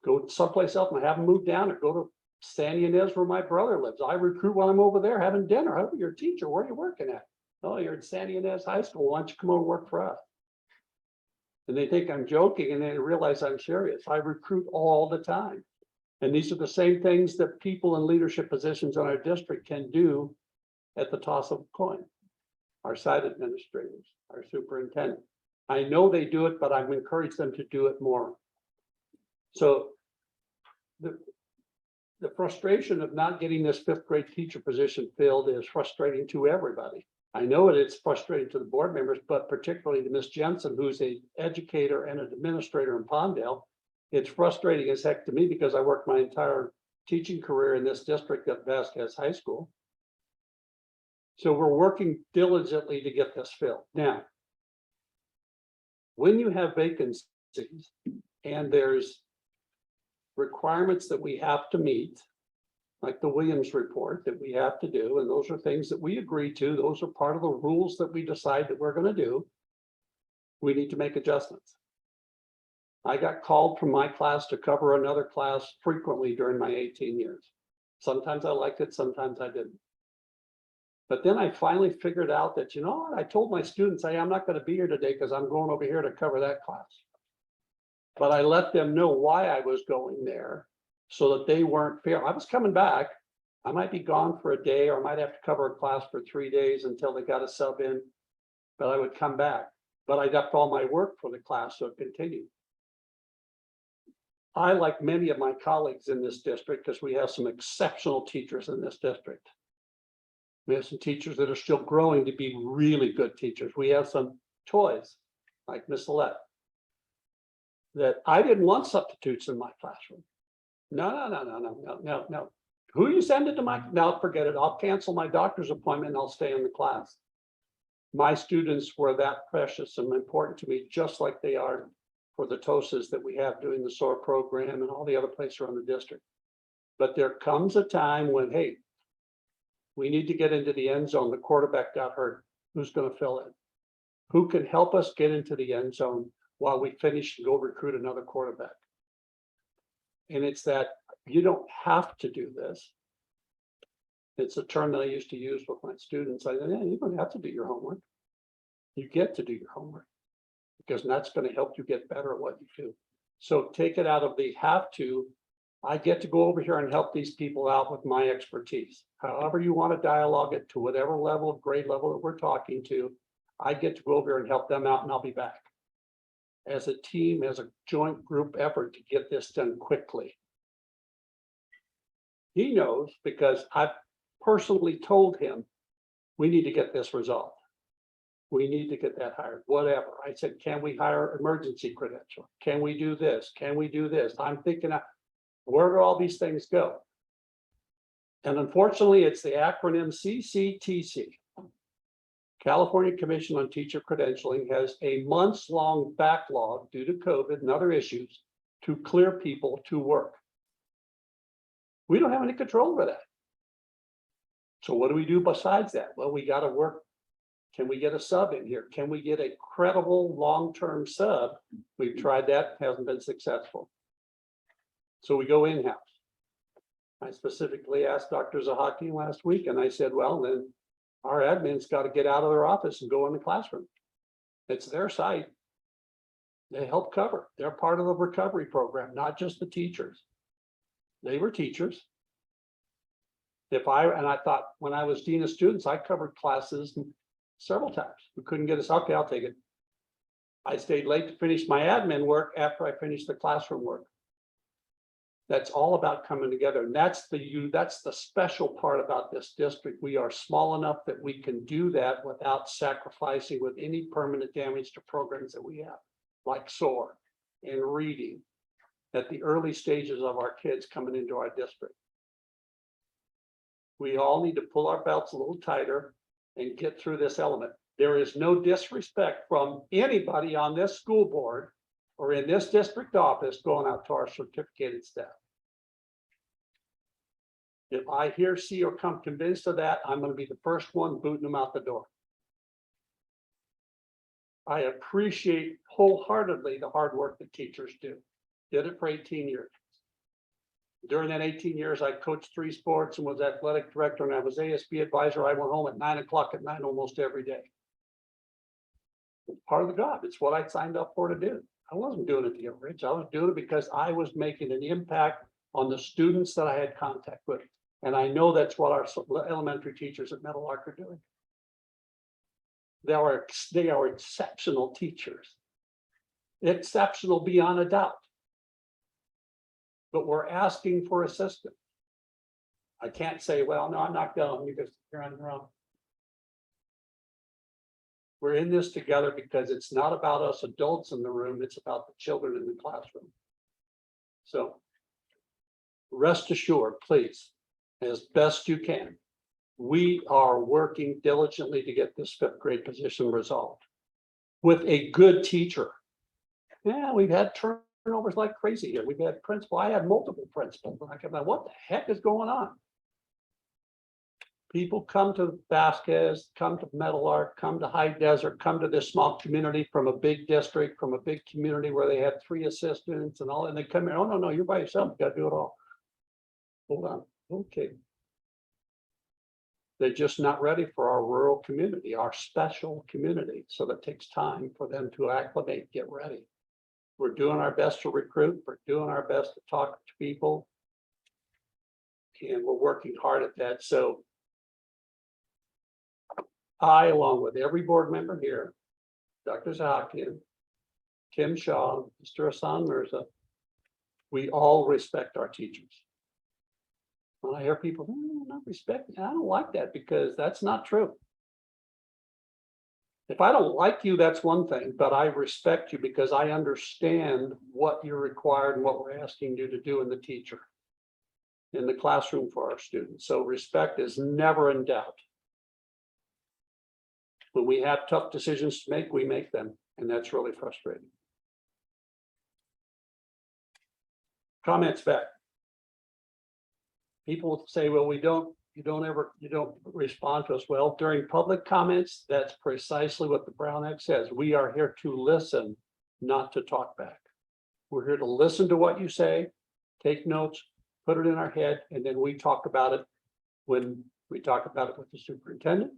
Go someplace else and have them move down or go to San Ynez where my brother lives. I recruit when I'm over there having dinner. Oh, you're a teacher. Where are you working at? Oh, you're at San Ynez High School. Why don't you come over and work for us? And they think I'm joking and they realize I'm serious. I recruit all the time. And these are the same things that people in leadership positions in our district can do at the toss of a coin. Our site administrators, our superintendent. I know they do it, but I've encouraged them to do it more. So the frustration of not getting this 5th grade teacher position filled is frustrating to everybody. I know it's frustrating to the board members, but particularly to Ms. Jensen, who's an educator and an administrator in Pondale. It's frustrating as heck to me because I worked my entire teaching career in this district at Vasquez High School. So we're working diligently to get this filled. Now, when you have vacancies and there's requirements that we have to meet, like the Williams report that we have to do, and those are things that we agree to, those are part of the rules that we decide that we're going to do, we need to make adjustments. I got called from my class to cover another class frequently during my 18 years. Sometimes I liked it, sometimes I didn't. But then I finally figured out that, you know what, I told my students, hey, I'm not going to be here today because I'm going over here to cover that class. But I let them know why I was going there so that they weren't fair. I was coming back. I might be gone for a day or I might have to cover a class for 3 days until they got a sub in, but I would come back. But I left all my work for the class, so it continued. I, like many of my colleagues in this district, because we have some exceptional teachers in this district. We have some teachers that are still growing to be really good teachers. We have some toys, like Miss Alette, that I didn't want substitutes in my classroom. No. Who you send it to my, now forget it. I'll cancel my doctor's appointment and I'll stay in the class. My students were that precious and important to me, just like they are for the TOSAs that we have doing the SOAR program and all the other places around the district. But there comes a time when, hey, we need to get into the end zone. The quarterback got hurt. Who's going to fill in? Who can help us get into the end zone while we finish and go recruit another quarterback? And it's that you don't have to do this. It's a term that I used to use with my students. I said, yeah, you don't have to do your homework. You get to do your homework because that's going to help you get better at what you do. So take it out of the have to. I get to go over here and help these people out with my expertise. However you want to dialogue it to whatever level of grade level that we're talking to, I get to go over here and help them out and I'll be back. As a team, as a joint group effort to get this done quickly. He knows because I've personally told him, we need to get this resolved. We need to get that hired, whatever. I said, can we hire emergency credential? Can we do this? Can we do this? I'm thinking, where do all these things go? And unfortunately, it's the acronym CCTC. California Commission on Teacher Credentialing has a months-long backlog due to COVID and other issues to clear people to work. We don't have any control over that. So what do we do besides that? Well, we got to work. Can we get a sub in here? Can we get a credible long-term sub? We've tried that, hasn't been successful. So we go in-house. I specifically asked Dr. Zahakian last week, and I said, well, then our admin's got to get out of their office and go in the classroom. It's their site. They help cover. They're part of the recovery program, not just the teachers. They were teachers. And I thought, when I was dean of students, I covered classes several times. We couldn't get us, okay, I'll take it. I stayed late to finish my admin work after I finished the classroom work. That's all about coming together. And that's the special part about this district. We are small enough that we can do that without sacrificing with any permanent damage to programs that we have, like SOAR and reading at the early stages of our kids coming into our district. We all need to pull our belts a little tighter and get through this element. There is no disrespect from anybody on this school board or in this district office going out to our certificated staff. If I hear, see, or come convinced of that, I'm going to be the first one booting them out the door. I appreciate wholeheartedly the hard work that teachers do. Did it for 18 years. During that 18 years, I coached 3 sports and was athletic director, and I was ASB advisor. I went home at 9 o'clock at night almost every day. It's part of the job. It's what I signed up for to do. I wasn't doing it to get rich. I was doing it because I was making an impact on the students that I had contact with. And I know that's what our elementary teachers at Meadowlark are doing. They are exceptional teachers. Exceptional beyond a doubt. But we're asking for assistance. I can't say, well, no, I'm not going because you're on your own. We're in this together because it's not about us adults in the room, it's about the children in the classroom. So rest assured, please, as best you can, we are working diligently to get this 5th grade position resolved with a good teacher. Yeah, we've had turnovers like crazy here. We've had principal. I had multiple principals. And I kept like, what the heck is going on? People come to Vasquez, come to Meadowlark, come to High Desert, come to this small community from a big district, from a big community where they had 3 assistants and all, and they come in, oh, no, you're by yourself, you gotta do it all. Hold on, okay. They're just not ready for our rural community, our special community. So that takes time for them to acclimate, get ready. We're doing our best to recruit, we're doing our best to talk to people. And we're working hard at that. So I, along with every board member here, Dr. Zahakian, Kim Shaw, Mr. Hassan Mirza, we all respect our teachers. When I hear people, not respecting, I don't like that because that's not true. If I don't like you, that's one thing, but I respect you because I understand what you're required and what we're asking you to do in the teacher, in the classroom for our students. So respect is never in doubt. When we have tough decisions to make, we make them, and that's really frustrating. Comments back. People say, well, you don't respond to us. Well, during public comments, that's precisely what the Brown Act says. We are here to listen, not to talk back. We're here to listen to what you say, take notes, put it in our head, and then we talk about it when we talk about it with the superintendent.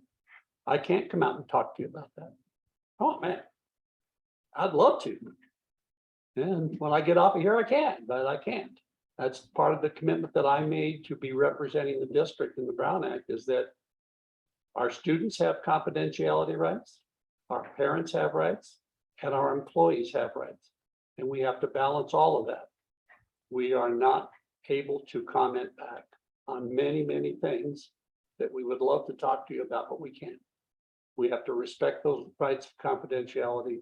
I can't come out and talk to you about that. Oh, man, I'd love to. And when I get off of here, I can, but I can't. That's part of the commitment that I made to be representing the district in the Brown Act, is that our students have confidentiality rights, our parents have rights, and our employees have rights. And we have to balance all of that. We are not able to comment back on many, many things that we would love to talk to you about, but we can't. We have to respect those rights of confidentiality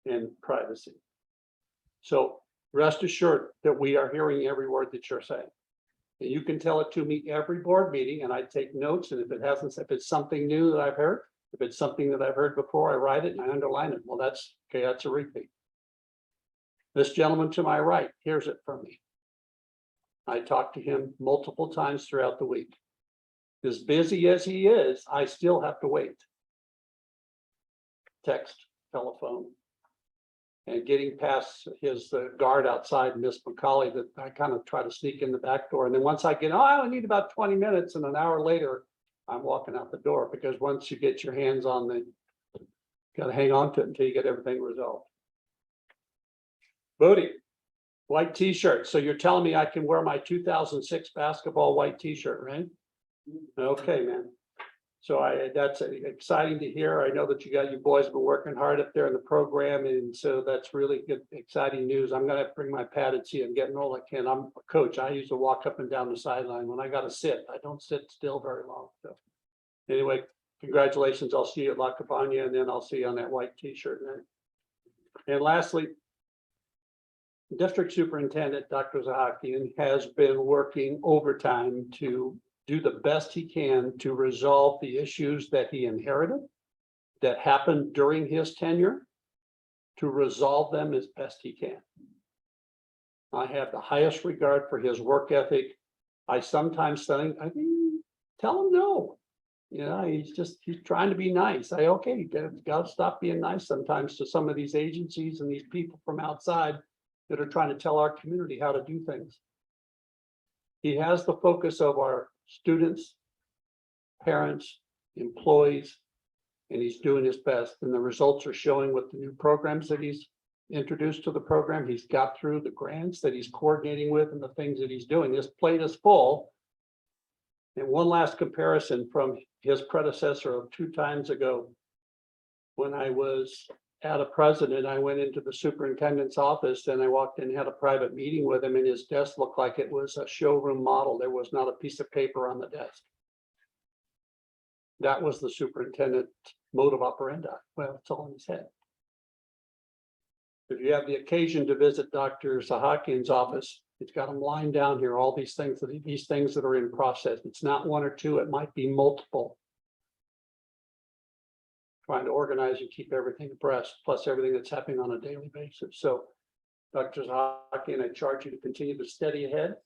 and privacy. So rest assured that we are hearing every word that you're saying. And you can tell it to me every board meeting, and I take notes. And if it's something new that I've heard, if it's something that I've heard before, I write it and I underline it. Well, that's okay. That's a repeat. This gentleman to my right hears it from me. I talk to him multiple times throughout the week. As busy as he is, I still have to wait. Text, telephone. And getting past his guard outside, Miss McCauley, that I kind of try to sneak in the back door. And then once I get, I only need about 20 minutes, and an hour later, I'm walking out the door, because once you get your hands on the, got to hang on to it until you get everything resolved. Bodie, white t-shirt. So you're telling me I can wear my 2006 basketball white t-shirt, right? Okay, man. So that's exciting to hear. I know that you boys have been working hard up there in the program, and so that's really good, exciting news. I'm gonna have to bring my pad and see. I'm getting old. I can't. I'm a coach. I used to walk up and down the sideline. When I gotta sit, I don't sit still very long. So anyway, congratulations. I'll see you at La Cabana, and then I'll see you on that white t-shirt. And lastly, District Superintendent Dr. Zahakian has been working overtime to do the best he can to resolve the issues that he inherited that happened during his tenure, to resolve them as best he can. I have the highest regard for his work ethic. I sometimes think, tell him no. You know, he's trying to be nice. Okay, you gotta stop being nice sometimes to some of these agencies and these people from outside that are trying to tell our community how to do things. He has the focus of our students, parents, employees, and he's doing his best. And the results are showing with the new programs that he's introduced to the program. He's got through the grants that he's coordinating with and the things that he's doing. His plate is full. And one last comparison from his predecessor of 2 times ago. When I was at a president, I went into the superintendent's office and I walked in and had a private meeting with him, and his desk looked like it was a showroom model. There was not a piece of paper on the desk. That was the superintendent's mode operandi. Well, it's all in his head. If you have the occasion to visit Dr. Zahakian's office, it's got them lined down here, all these things that are in process. It's not 1 or 2, it might be multiple. Trying to organize and keep everything abreast, plus everything that's happening on a daily basis. So Dr. Zahakian, I charge you to continue to steady ahead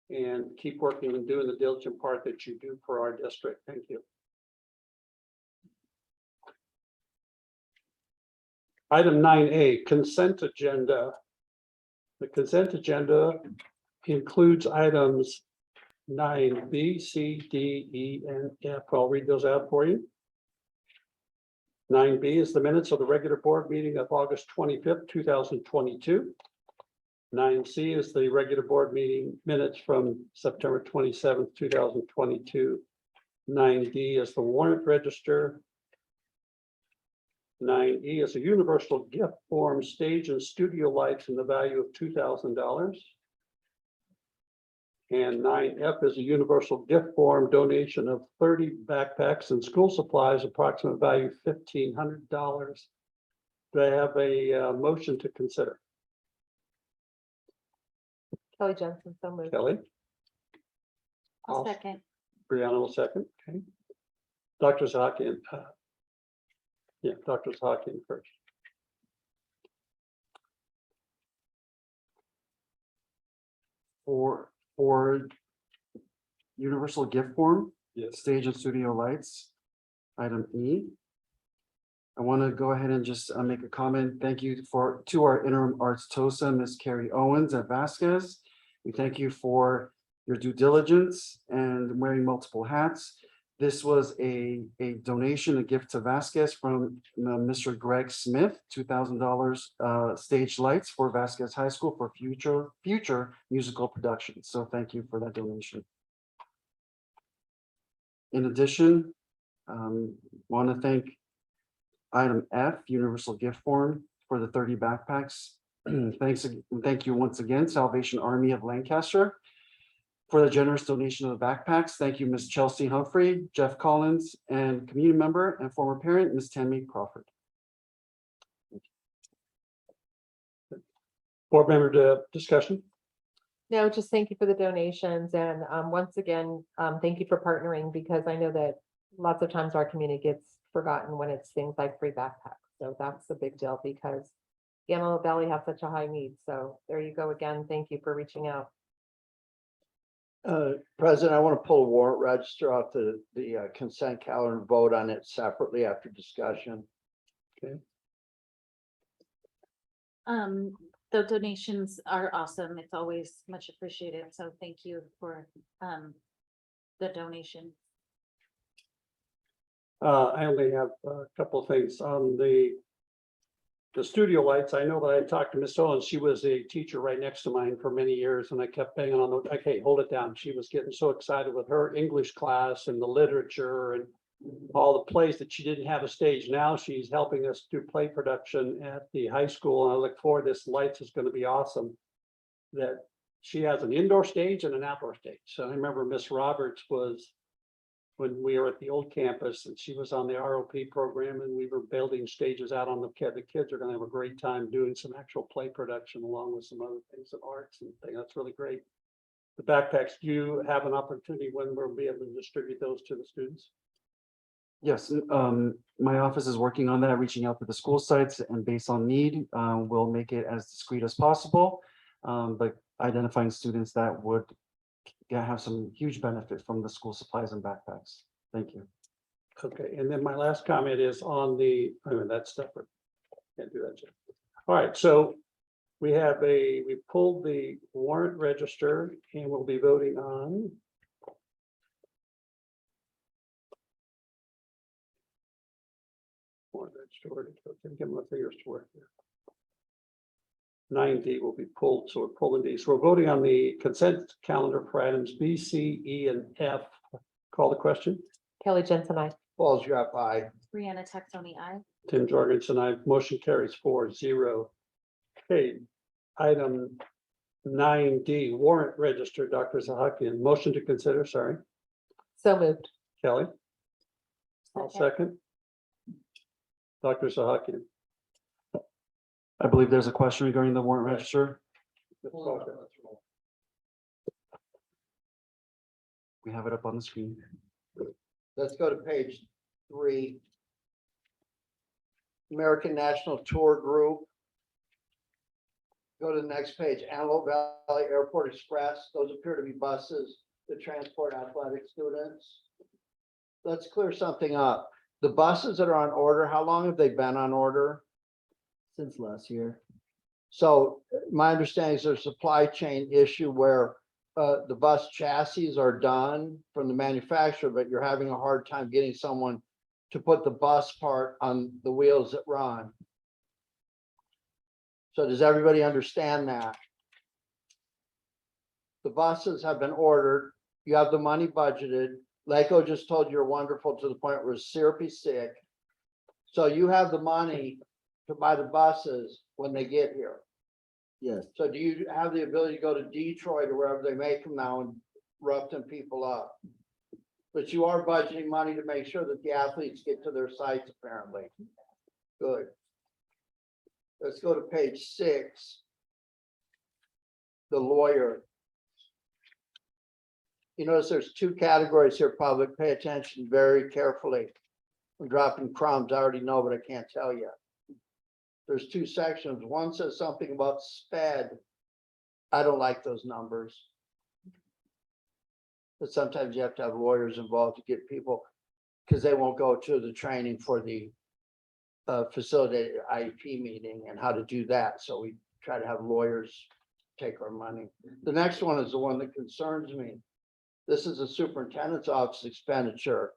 and keep working and doing the diligent part that you do for our district. Thank you. Item 9A, consent agenda. The consent agenda includes items 9B, C, D, E, and F. I'll read those out for you. 9B is the minutes of the regular board meeting of August 25th, 2022. 9C is the regular board meeting minutes from September 27th, 2022. 9D is the warrant register. 9E is a universal gift form, stage and studio lights in the value of $2,000. And 9F is a universal gift form donation of 30 backpacks and school supplies, approximate value $1,500. Do I have a motion to consider? Kelly Jensen, so moved. Kelly? I'll second. Brianna will second. Okay. Dr. Zahakian. Yeah, Dr. Zahakian first. For universal gift form, stage and studio lights, item E. I want to go ahead and just make a comment. Thank you to our interim arts TOSA, Ms. Carrie Owens at Vasquez. We thank you for your due diligence and wearing multiple hats. This was a donation, a gift to Vasquez from Mr. Greg Smith, $2,000 stage lights for Vasquez High School for future musical productions. So thank you for that donation. In addition, want to thank item F, universal gift form for the 30 backpacks. Thank you once again, Salvation Army of Lancaster, for the generous donation of the backpacks. Thank you, Ms. Chelsea Humphrey, Jeff Collins, and community member and former parent, Ms. Tammy Crawford. Board member discussion. No, just thank you for the donations. And once again, thank you for partnering, because I know that lots of times our community gets forgotten when it's things like free backpacks. So that's a big deal, because Antelope Valley has such a high need. So there you go again. Thank you for reaching out. President, I want to pull a warrant register off the consent calendar and vote on it separately after discussion. Okay. The donations are awesome. It's always much appreciated. So thank you for the donation. I only have a couple of things on the the studio lights, I know that I talked to Miss Owens, she was a teacher right next to mine for many years, and I kept banging on the, okay, hold it down. She was getting so excited with her English class and the literature and all the plays that she didn't have a stage. Now she's helping us do play production at the high school, and I look forward, this lights is gonna be awesome. That she has an indoor stage and an outdoor stage. So I remember Miss Roberts was when we were at the old campus, and she was on the ROP program, and we were building stages out on the kid. The kids are gonna have a great time doing some actual play production along with some other things of arts and things. That's really great. The backpacks, do you have an opportunity when we'll be able to distribute those to the students? Yes, my office is working on that, reaching out to the school sites, and based on need, we'll make it as discreet as possible. But identifying students that would have some huge benefit from the school supplies and backpacks. Thank you. Okay, and then my last comment is on the, I mean, that's separate. Can't do that, Jim. All right, so we pulled the warrant register, and we'll be voting on warrant register. Where did it go? Didn't get my fingers to work here. 9D will be pulled, so we're pulling these. We're voting on the consent calendar for items B, C, E, and F. Call the question. Kelly Jensen, I. Paul Giap, aye. Brianna Texoni, aye. Tim Jorgensen, I. Motion carries 4-0. Okay, item 9D, warrant register, Dr. Zahakian. Motion to consider, sorry. So moved. Kelly? I'll second. Dr. Zahakian. I believe there's a question regarding the warrant register. We have it up on the screen. Let's go to page 3. American National Tour Group. Go to the next page, Antelope Valley Airport Express. Those appear to be buses that transport athletic students. Let's clear something up. The buses that are on order, how long have they been on order? Since last year. So my understanding is there's a supply chain issue where the bus chassis are done from the manufacturer, but you're having a hard time getting someone to put the bus part on the wheels that run. So does everybody understand that? The buses have been ordered. You have the money budgeted. Laco just told you you're wonderful to the point where it's syrupy sick. So you have the money to buy the buses when they get here. Yes. So do you have the ability to go to Detroit or wherever they make them now and rough them people up? But you are budgeting money to make sure that the athletes get to their sites apparently. Good. Let's go to page 6. The lawyer. You notice there's 2 categories here, public. Pay attention very carefully. I'm dropping crumbs. I already know, but I can't tell you. There's 2 sections. One says something about sped. I don't like those numbers. But sometimes you have to have lawyers involved to get people, because they won't go to the training for the facilitated IEP meeting and how to do that. So we try to have lawyers take our money. The next one is the one that concerns me. This is the superintendent's office expenditure.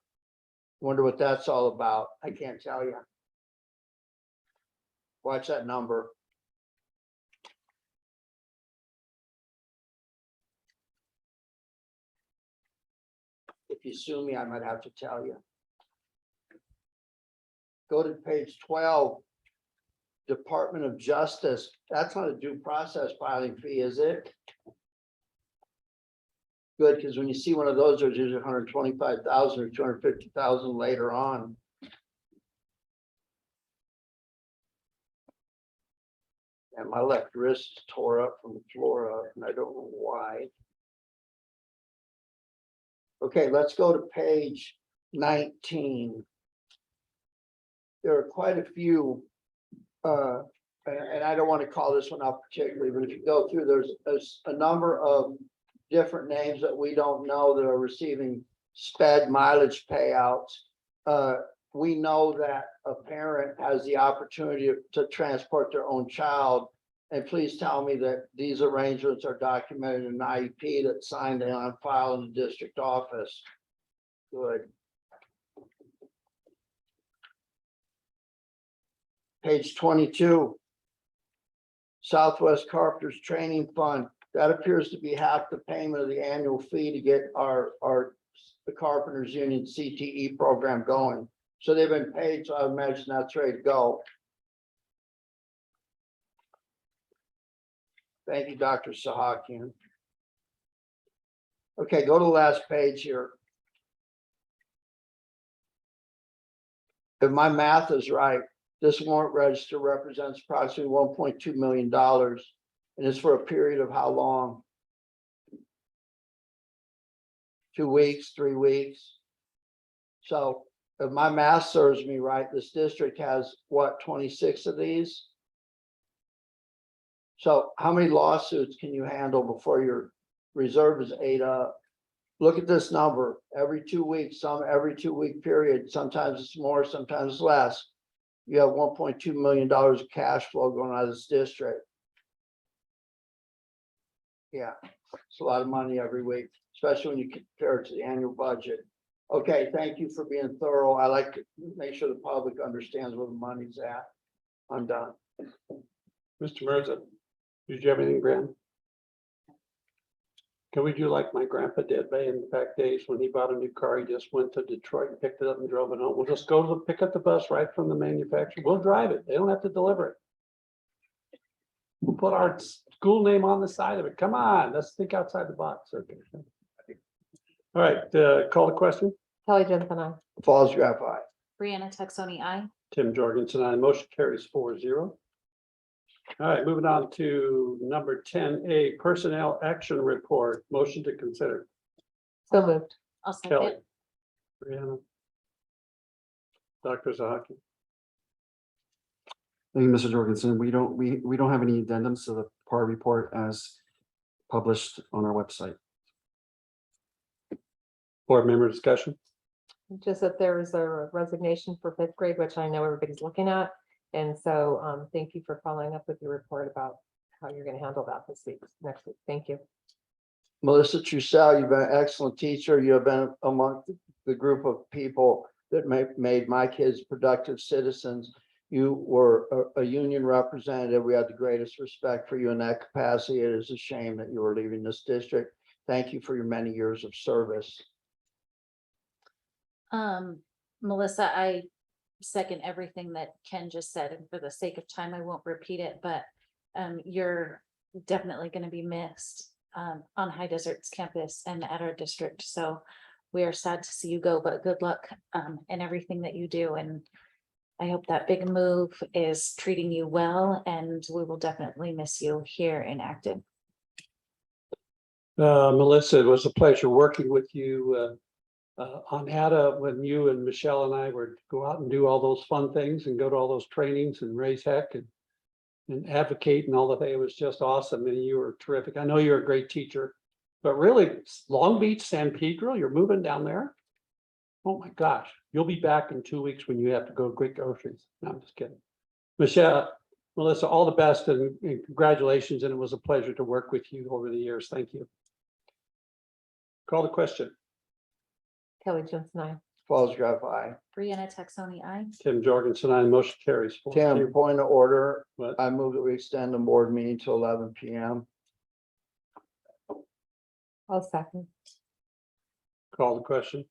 Wonder what that's all about. I can't tell you. Watch that number. If you sue me, I might have to tell you. Go to page 12. Department of Justice. That's not a due process filing fee, is it? Good, because when you see one of those, there's usually 125,000 or 250,000 later on. And my left wrist is tore up from the floor up, and I don't know why. Okay, let's go to page 19. There are quite a few, and I don't want to call this one out particularly, but if you go through, there's a number of different names that we don't know that are receiving sped mileage payouts. We know that a parent has the opportunity to transport their own child. And please tell me that these arrangements are documented in an IEP that's signed and on file in the district office. Good. Page 22. Southwest Carpenters Training Fund, that appears to be half the payment of the annual fee to get the Carpenters Union CTE program going. So they've been paid, so I imagine that's ready to go. Thank you, Dr. Sahakian. Okay, go to the last page here. If my math is right, this warrant register represents approximately $1.2 million. And it's for a period of how long? 2 weeks, 3 weeks? So if my math serves me right, this district has what, 26 of these? So how many lawsuits can you handle before your reserve is ate up? Look at this number, every 2 weeks, some every 2 week period, sometimes it's more, sometimes less. You have $1.2 million of cash flow going out of this district. Yeah, it's a lot of money every week, especially when you compare it to the annual budget. Okay, thank you for being thorough. I like to make sure the public understands where the money's at. I'm done. Mr. Mirza, did you have anything, Graham? Can we do like my grandpa did back in the back days when he bought a new car? He just went to Detroit and picked it up and drove it home. We'll just go to pick up the bus right from the manufacturer. We'll drive it. They don't have to deliver it. We'll put our school name on the side of it. Come on, let's think outside the box. Okay. All right, call the question. Kelly Jensen, I. Falls Graph Aye. Brianna Texoni, I. Tim Jorgensen, aye. Motion carries 4-0. All right, moving on to number 10A, Personnel Action Report. Motion to consider. So moved. I'll Kelly. second. Brianna. Dr. Zahaki. Thank you, Mr. Jorgensen. We don't have any addendums to the PAR report as published on our website. Board member discussion. Just that there is a resignation for 5th grade, which I know everybody's looking at. And so thank you for following up with your report about how you're going to handle that next week. Thank you. Melissa Trussell, you've been an excellent teacher. You have been among the group of people that made my kids productive citizens. You were a union representative. We had the greatest respect for you in that capacity. It is a shame that you were leaving this district. Thank you for your many years of service. Melissa, I second everything that Ken just said, and for the sake of time, I won't repeat it, but you're definitely going to be missed on High Desert's campus and at our district. So we are sad to see you go, but good luck in everything that you do. And I hope that big move is treating you well, and we will definitely miss you here in Acton. Melissa, it was a pleasure working with you on ADA when you and Michelle and I would go out and do all those fun things and go to all those trainings and raise heck and advocate and all that. It was just awesome. And you were terrific. I know you're a great teacher, but really Long Beach, San Pedro, you're moving down there. Oh my gosh, you'll be back in 2 weeks when you have to go get groceries. No, I'm just kidding. Michelle, Melissa, all the best and congratulations. And it was a pleasure to work with you over the years. Thank you. Call the question. Kelly Jensen, I. Falls Graph Aye. Brianna Texoni, I. Tim Jorgensen, I. Motion carries 4-0. Tim, point of order. What? I move that we extend the board meeting to 11 p.m. I'll second. Call the question.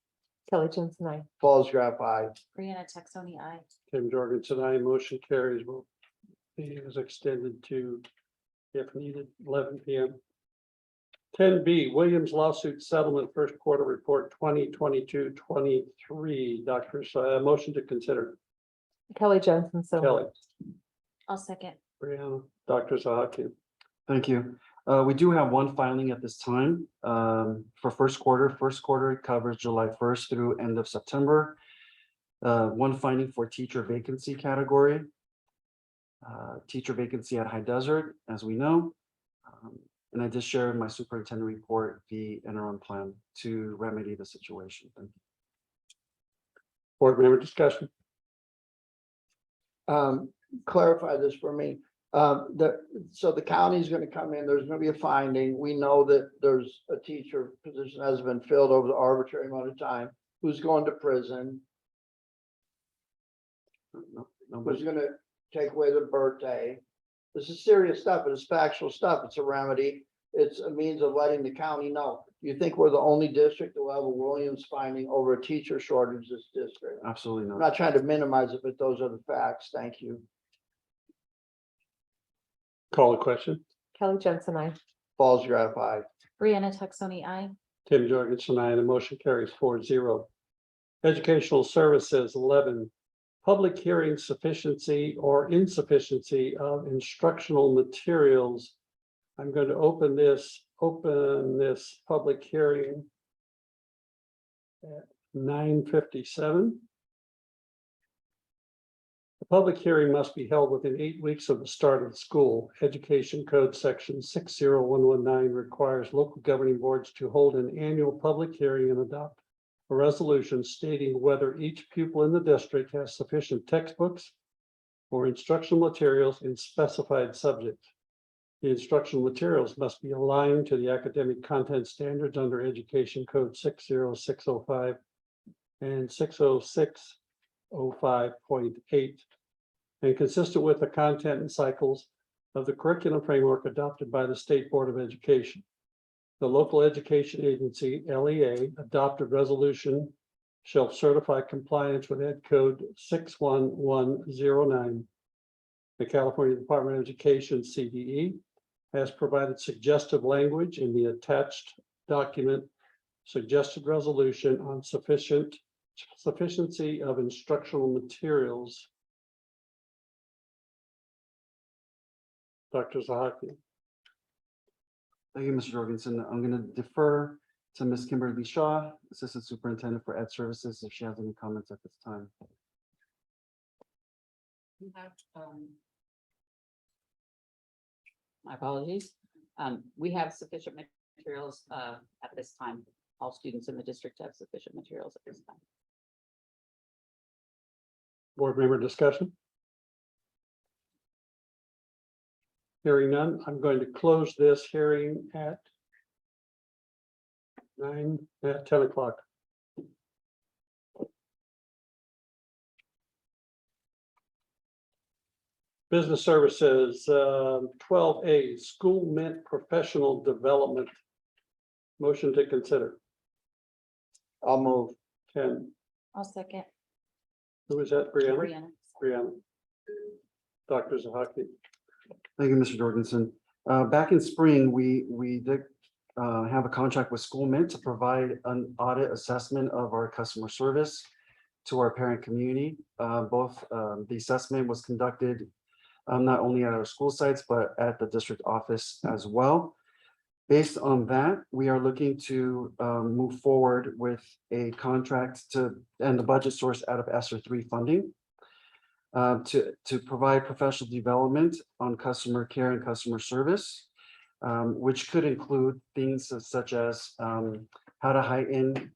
Kelly Jensen, I. Falls Graph Aye. Brianna Texoni, I. Tim Jorgensen, I. Motion carries. Will be extended to, if needed, 11 p.m. 10B, Williams lawsuit settlement first quarter report 2022-23. Doctors, motion to consider. Kelly Jensen, so Kelly, moved. I'll second. Brianna, Dr. Zahaki. Thank you. We do have one filing at this time for first quarter. First quarter covers July 1st through end of September. One finding for teacher vacancy category. Teacher vacancy at High Desert, as we know. And I just shared my superintendent report, the interim plan to remedy the situation. Thank you. Board member discussion. Clarify this for me. So the county is going to come in, there's going to be a finding. We know that there's a teacher position that has been filled over the arbitrary amount of time. Who's going to prison? Who's going to take away their birthday. This is serious stuff, but it's factual stuff. It's a remedy. It's a means of letting the county know. You think we're the only district that will have a Williams finding over a teacher shortage this district? Absolutely I'm not. not trying to minimize it, but those are the facts. Thank you. Call the question. Kelly Jensen, I. Falls gratified. Brianna Tuxoni, I. Tim Jorgensen, I. The motion carries 4-0. Educational Services 11. Public hearing sufficiency or insufficiency of instructional materials. I'm going to open this public hearing at 9:57. The public hearing must be held within 8 weeks of the start of the school. Education Code Section 60119 requires local governing boards to hold an annual public hearing and adopt a resolution stating whether each pupil in the district has sufficient textbooks or instructional materials in specified subjects. The instructional materials must be aligned to the academic content standards under Education Code 60605 and 60605.8 and consistent with the content and cycles of the curriculum framework adopted by the State Board of Education. The local education agency, LEA, adopted resolution shall certify compliance with Ed Code 61109. The California Department of Education, CDE, has provided suggestive language in the attached document, suggested resolution on sufficiency of instructional materials. Dr. Zahaki. Thank you, Mr. Jorgensen. I'm going to defer to Ms. Kimberly Shaw, Assistant Superintendent for Ed Services, if she has any comments at this time. We have, my apologies. We have sufficient materials at this time. All students in the district have sufficient materials at this time. Board member discussion? Hearing none, I'm going to close this hearing at 10 o'clock. Business Services, 12A, School Mint Professional Development. Motion to consider. I'll move. Ken, I'll second. who is that? Brianna? Brianna. Brianna. Dr. Zahaki. Thank you, Mr. Jorgensen. Back in spring, we did have a contract with School Mint to provide an audit assessment of our customer service to our parent community. Both the assessment was conducted not only at our school sites, but at the district office as well. Based on that, we are looking to move forward with a contract and the budget source out of ESSER 3 funding to provide professional development on customer care and customer service, which could include things such as how to heighten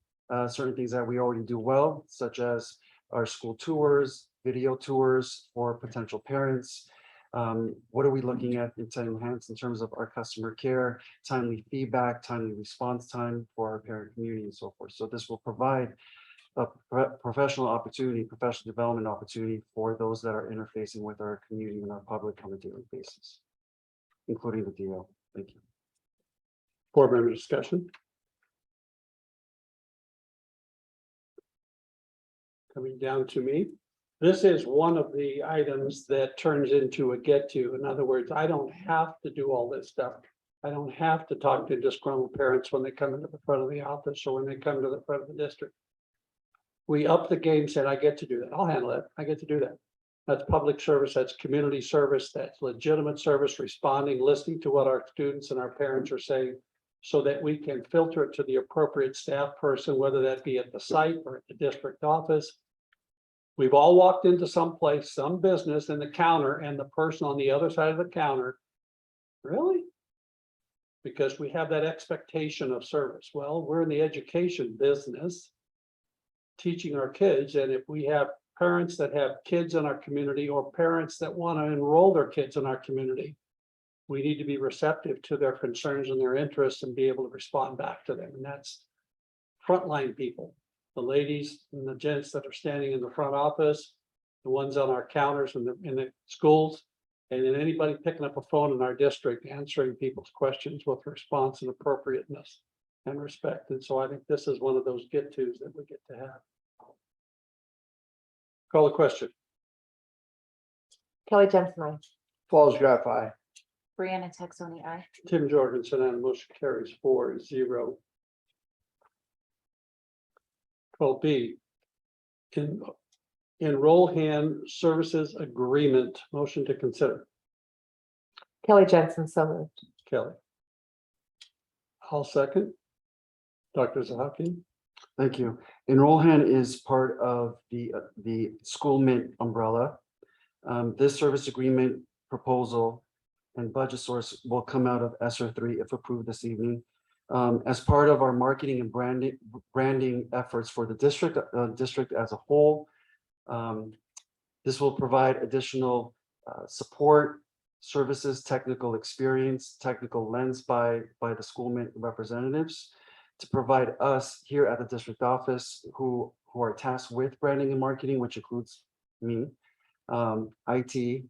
certain things that we already do well, such as our school tours, video tours for potential parents. What are we looking at to enhance in terms of our customer care, timely feedback, timely response time for our parent community and so forth. So this will provide a professional opportunity, professional development opportunity for those that are interfacing with our community and our public on a daily basis, including the DO. Thank you. Board member discussion. Coming down to me. This is one of the items that turns into a get to. In other words, I don't have to do all this stuff. I don't have to talk to disgruntled parents when they come into the front of the office or when they come to the front of the district. We up the game, said I get to do that. I'll handle it. I get to do that. That's public service, that's community service, that's legitimate service, responding, listening to what our students and our parents are saying so that we can filter it to the appropriate staff person, whether that be at the site or at the district office. We've all walked into some place, some business in the counter, and the person on the other side of the counter, really? Because we have that expectation of service. Well, we're in the education business, teaching our kids, and if we have parents that have kids in our community or parents that want to enroll their kids in our community, we need to be receptive to their concerns and their interests and be able to respond back to them. And that's frontline people. The ladies and the gents that are standing in the front office, the ones on our counters in the schools, and then anybody picking up a phone in our district, answering people's questions with response and appropriateness and respect. And so I think this is one of those get-tos that we get to have. Call the question. Kelly Jensen, I. Falls Graph, aye. Brianna Texoni, aye. Tim Jorgensen, and the motion carries 4-0. 12B. Enroll hand services agreement, motion to consider. Kelly Jensen, so moved. Kelly. I'll second. Dr. Zahakian. Thank you. Enroll Hand is part of the School Mint umbrella. This service agreement proposal and budget source will come out of ESSER 3 if approved this evening. As part of our marketing and branding efforts for the district as a whole, this will provide additional support, services, technical experience, technical lens by the School Mint representatives to provide us here at the district office who are tasked with branding and marketing, which includes me, IT,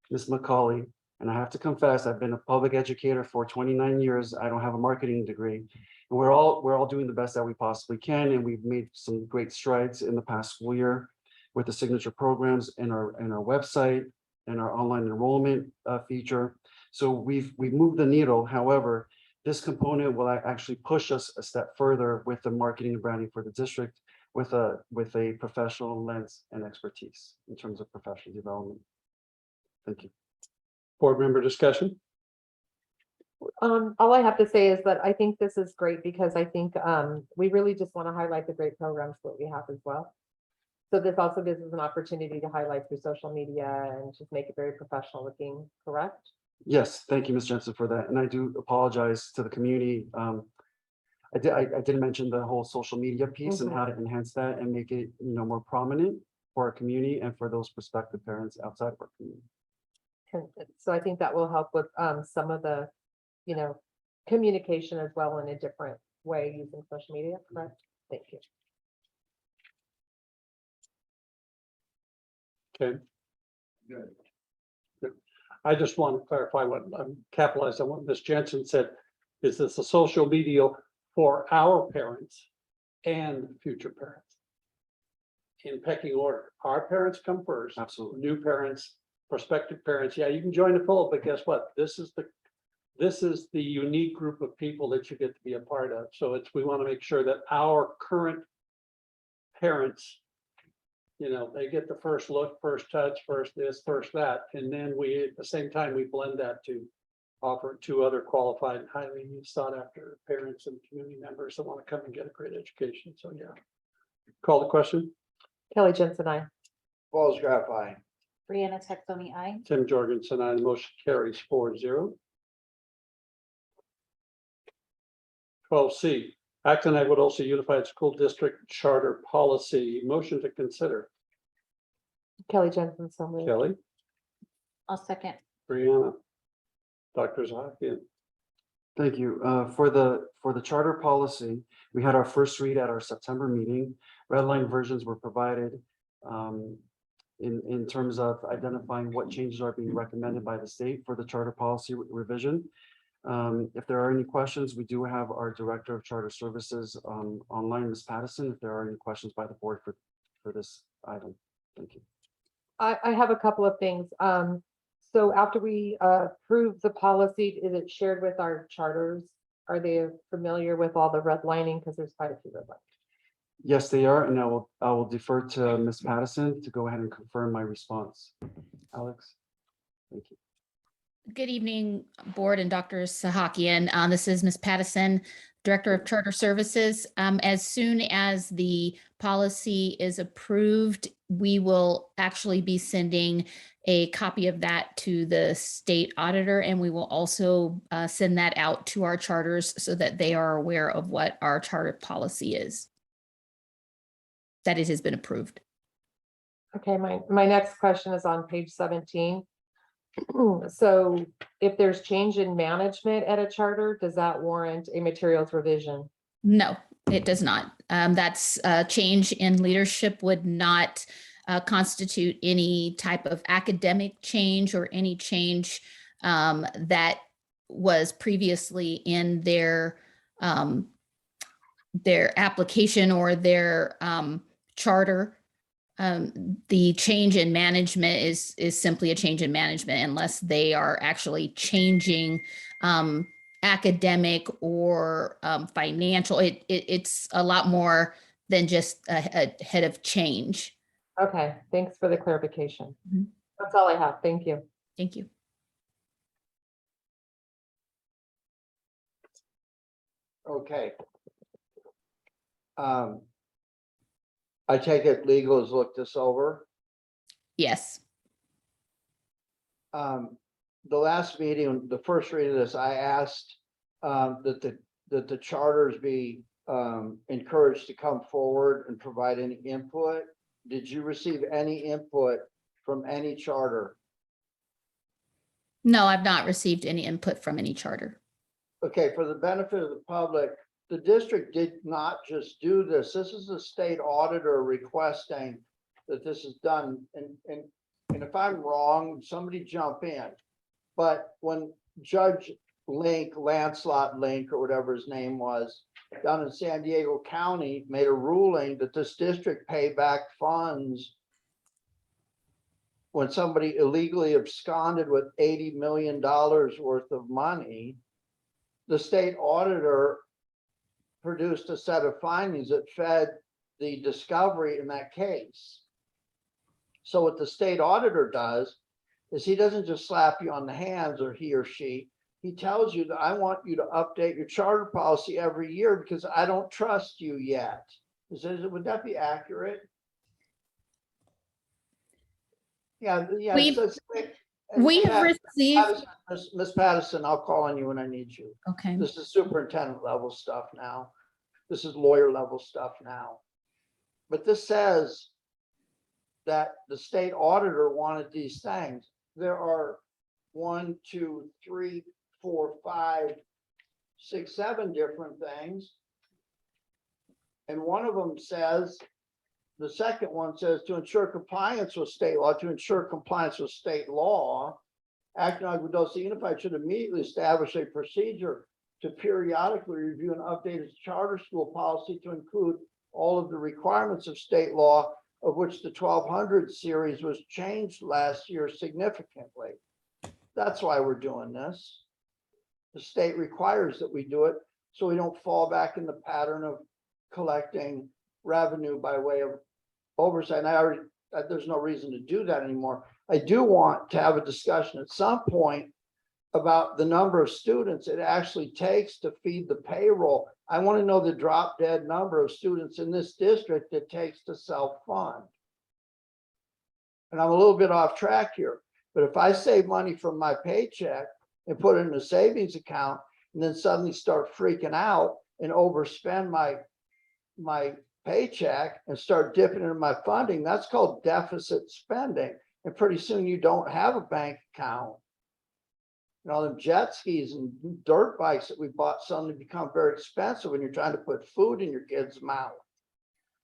Ms. McCauley, and I have to confess, I've been a public educator for 29 years. I don't have a marketing degree. And we're all doing the best that we possibly can, and we've made some great strides in the past school year with the signature programs and our website and our online enrollment feature. So we've moved the needle. However, this component will actually push us a step further with the marketing and branding for the district with a professional lens and expertise in terms of professional development. Thank you. Board member discussion. All I have to say is that I think this is great because I think we really just want to highlight the great programs that we have as well. So this also gives us an opportunity to highlight through social media and just make it very professional looking, correct? Yes, thank you, Ms. Jensen, for that. And I do apologize to the community. I did mention the whole social media piece and how to enhance that and make it, more prominent for our community and for those prospective parents outside of our community. So I think that will help with some of the, communication as well in a different way using social media, correct? Thank you. Okay. Good. I just want to clarify what capitalized on what Ms. Jensen said. Is this a social media for our parents and future parents? In pecking order, our parents come first. Absolutely. New parents, prospective parents. Yeah, you can join the fold, but guess what? This is the unique group of people that you get to be a part of. So we want to make sure that our current parents, they get the first look, first touch, first this, first that, and then we, at the same time, we blend that to offer to other qualified, highly sought after parents and community members that want to come and get a great education. So yeah. Call the question. Kelly Jensen, I. Falls Graph, aye. Brianna Texoni, aye. Tim Jorgensen, aye. The motion carries 4-0. 12C, Acton Agua Dulce Unified School District Charter Policy. Motion to consider. Kelly Jensen, so moved. Kelly, I'll second. Brianna, Dr. Zahakian. Thank you. For the charter policy, we had our first read at our September meeting. Red line versions were provided in terms of identifying what changes are being recommended by the state for the charter policy revision. If there are any questions, we do have our Director of Charter Services online, Ms. Pattison, if there are any questions by the board for this item. Thank you. I have a couple of things. So after we approve the policy, is it shared with our charters? Are they familiar with all the redlining? Because there's quite a few redlining. Yes, they are, and I will defer to Ms. Pattison to go ahead and confirm my response. Alex, thank you. Good evening, board and Dr. Sahakian. This is Ms. Pattison, Director of Charter Services. As soon as the policy is approved, we will actually be sending a copy of that to the state auditor, and we will also send that out to our charters so that they are aware of what our charter policy is, that it has been approved. Okay, my next question is on page 17. So if there's change in management at a charter, does that warrant a materials revision? No, it does not. That's change in leadership would not constitute any type of academic change or any change that was previously in their application or their charter. The change in management is simply a change in management unless they are actually changing academic or financial. It's a lot more than just a head of change. Okay, thanks for the clarification. Mhm. That's all I have. Thank you. Thank you. Okay. I take it legal has looked this over. Yes. The last meeting, the first reading of this, I asked that the charters be encouraged to come forward and provide any input. Did you receive any input from any charter? No, I've not received any input from any charter. Okay, for the benefit of the public, the district did not just do this. This is the state auditor requesting that this is done. And if I'm wrong, somebody jump in. But when Judge Lancelot Link, or whatever his name was, down in San Diego County, made a ruling that this district pay back funds when somebody illegally absconded with $80 million worth of money, the state auditor produced a set of findings that fed the discovery in that case. So what the state auditor does is he doesn't just slap you on the hands, or he or she. He tells you that I want you to update your charter policy every year because I don't trust you yet. Would that be accurate? Yeah. We have received. Ms. Patterson, I'll call on you when I need you. Okay. This is superintendent level stuff now. This is lawyer level stuff now. But this says that the state auditor wanted these things. There are 1, 2, 3, 4, 5, 6, 7 different things. And one of them says, the second one says, to ensure compliance with state law, Acton Agua Dulce Unified should immediately establish a procedure to periodically review and update its charter school policy to include all of the requirements of state law, of which the 1200 series was changed last year significantly. That's why we're doing this. The state requires that we do it so we don't fall back in the pattern of collecting revenue by way of oversight. And there's no reason to do that anymore. I do want to have a discussion at some point about the number of students it actually takes to feed the payroll. I want to know the drop dead number of students in this district it takes to self-fund. And I'm a little bit off track here, but if I save money from my paycheck and put it in a savings account and then suddenly start freaking out and overspend my paycheck and start dipping into my funding, that's called deficit spending. And pretty soon you don't have a bank account. You know, them jet skis and dirt bikes that we bought suddenly become very expensive when you're trying to put food in your kid's mouth.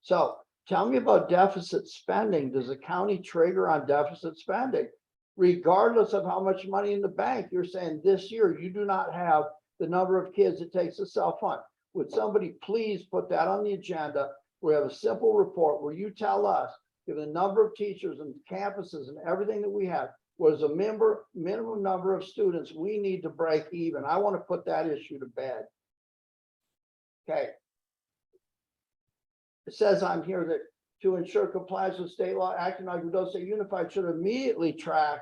So tell me about deficit spending. Does the county trigger on deficit spending? Regardless of how much money in the bank, you're saying this year you do not have the number of kids it takes to self-fund. Would somebody please put that on the agenda? We have a simple report where you tell us, given the number of teachers and campuses and everything that we have, what is a minimum number of students we need to break even. I want to put that issue to bed. Okay. It says on here that to ensure compliance with state law, Acton Agua Dulce Unified should immediately track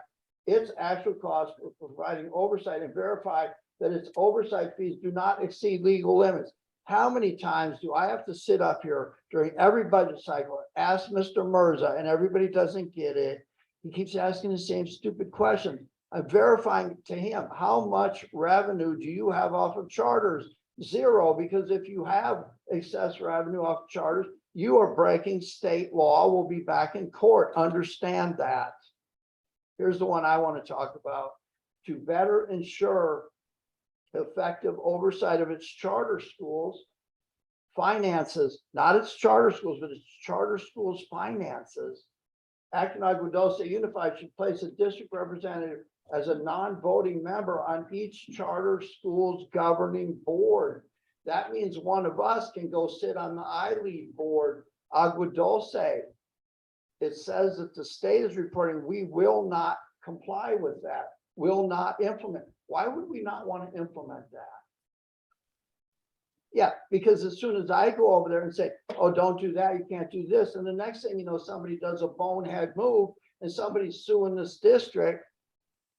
its actual costs for providing oversight and verify that its oversight fees do not exceed legal limits. How many times do I have to sit up here during every budget cycle, ask Mr. Mirza, and everybody doesn't get it? He keeps asking the same stupid question. I'm verifying to him, how much revenue do you have off of charters? Zero, because if you have excess revenue off of charters, you are breaking state law. We'll be back in court. Understand that. Here's the one I want to talk about. To better ensure effective oversight of its charter schools finances, not its charter schools, but its charter schools finances, Acton Agua Dulce Unified should place a district representative as a non-voting member on each charter school's governing board. That means one of us can go sit on the I-Lead board, Agua Dulce. It says that the state is reporting we will not comply with that, will not implement. Why would we not want to implement that? Yeah, because as soon as I go over there and say, oh, don't do that, you can't do this. And the next thing you know, somebody does a bonehead move and somebody's suing this district.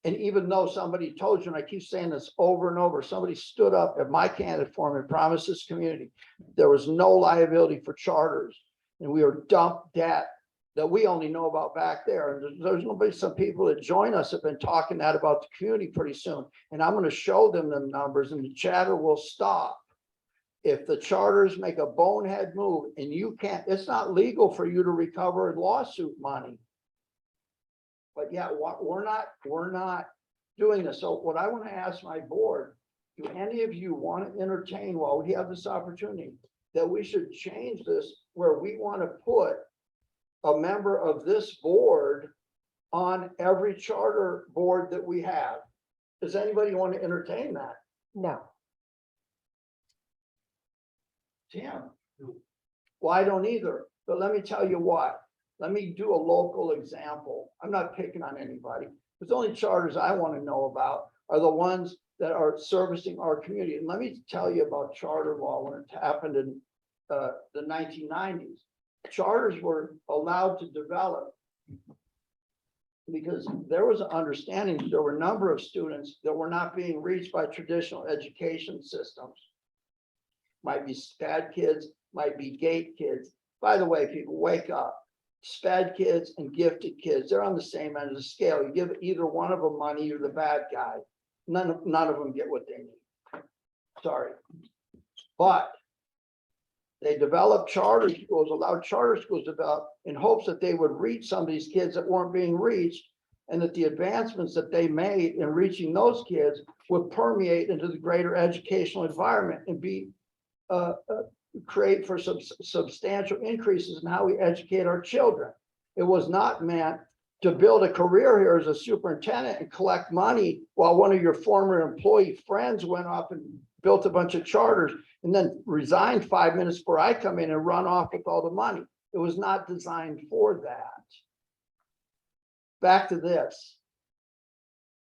And even though somebody told you, and I keep saying this over and over, somebody stood up at my candidate forum and promised this community, there was no liability for charters. And we were dumped debt that we only know about back there. And there's nobody, some people that join us have been talking that about the community pretty soon. And I'm going to show them the numbers and the chatter will stop. If the charters make a bonehead move and you can't, it's not legal for you to recover lawsuit money. But yeah, we're not doing this. So what I want to ask my board, do any of you want to entertain while we have this opportunity that we should change this where we want to put a member of this board on every charter board that we have? Does anybody want to entertain that? No. Tim? Well, I don't either, but let me tell you what. Let me do a local example. I'm not picking on anybody. The only charters I want to know about are the ones that are servicing our community. And let me tell you about charter law when it happened in the 1990s. Charters were allowed to develop because there was an understanding that there were a number of students that were not being reached by traditional education systems. Might be SPAD kids, might be GATE kids. By the way, people, wake up. SPAD kids and gifted kids, they're on the same end of the scale. You give either one of them money, you're the bad guy. None of them get what they need. Sorry. But they developed charter schools, allowed charter schools to develop in hopes that they would reach some of these kids that weren't being reached, and that the advancements that they made in reaching those kids would permeate into the greater educational environment and be create for some substantial increases in how we educate our children. It was not meant to build a career here as a superintendent and collect money while one of your former employee friends went off and built a bunch of charters and then resigned 5 minutes before I come in and run off with all the money. It was not designed for that. Back to this.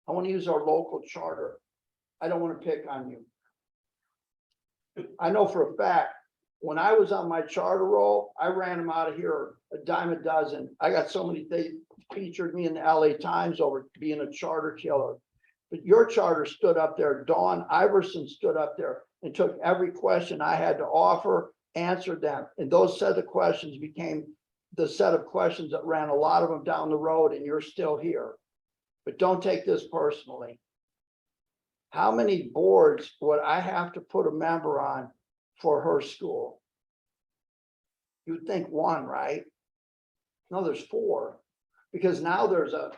I want to use our local charter. I don't want to pick on you. I know for a fact, when I was on my charter roll, I ran them out of here a dime a dozen. I got so many, they featured me in the LA Times over being a charter killer. But your charter stood up there. Dawn Iverson stood up there and took every question I had to offer, answered them. And those set of questions became the set of questions that ran a lot of them down the road, and you're still here. But don't take this personally. How many boards would I have to put a member on for her school? You'd think one, right? No, there's four, because now there's a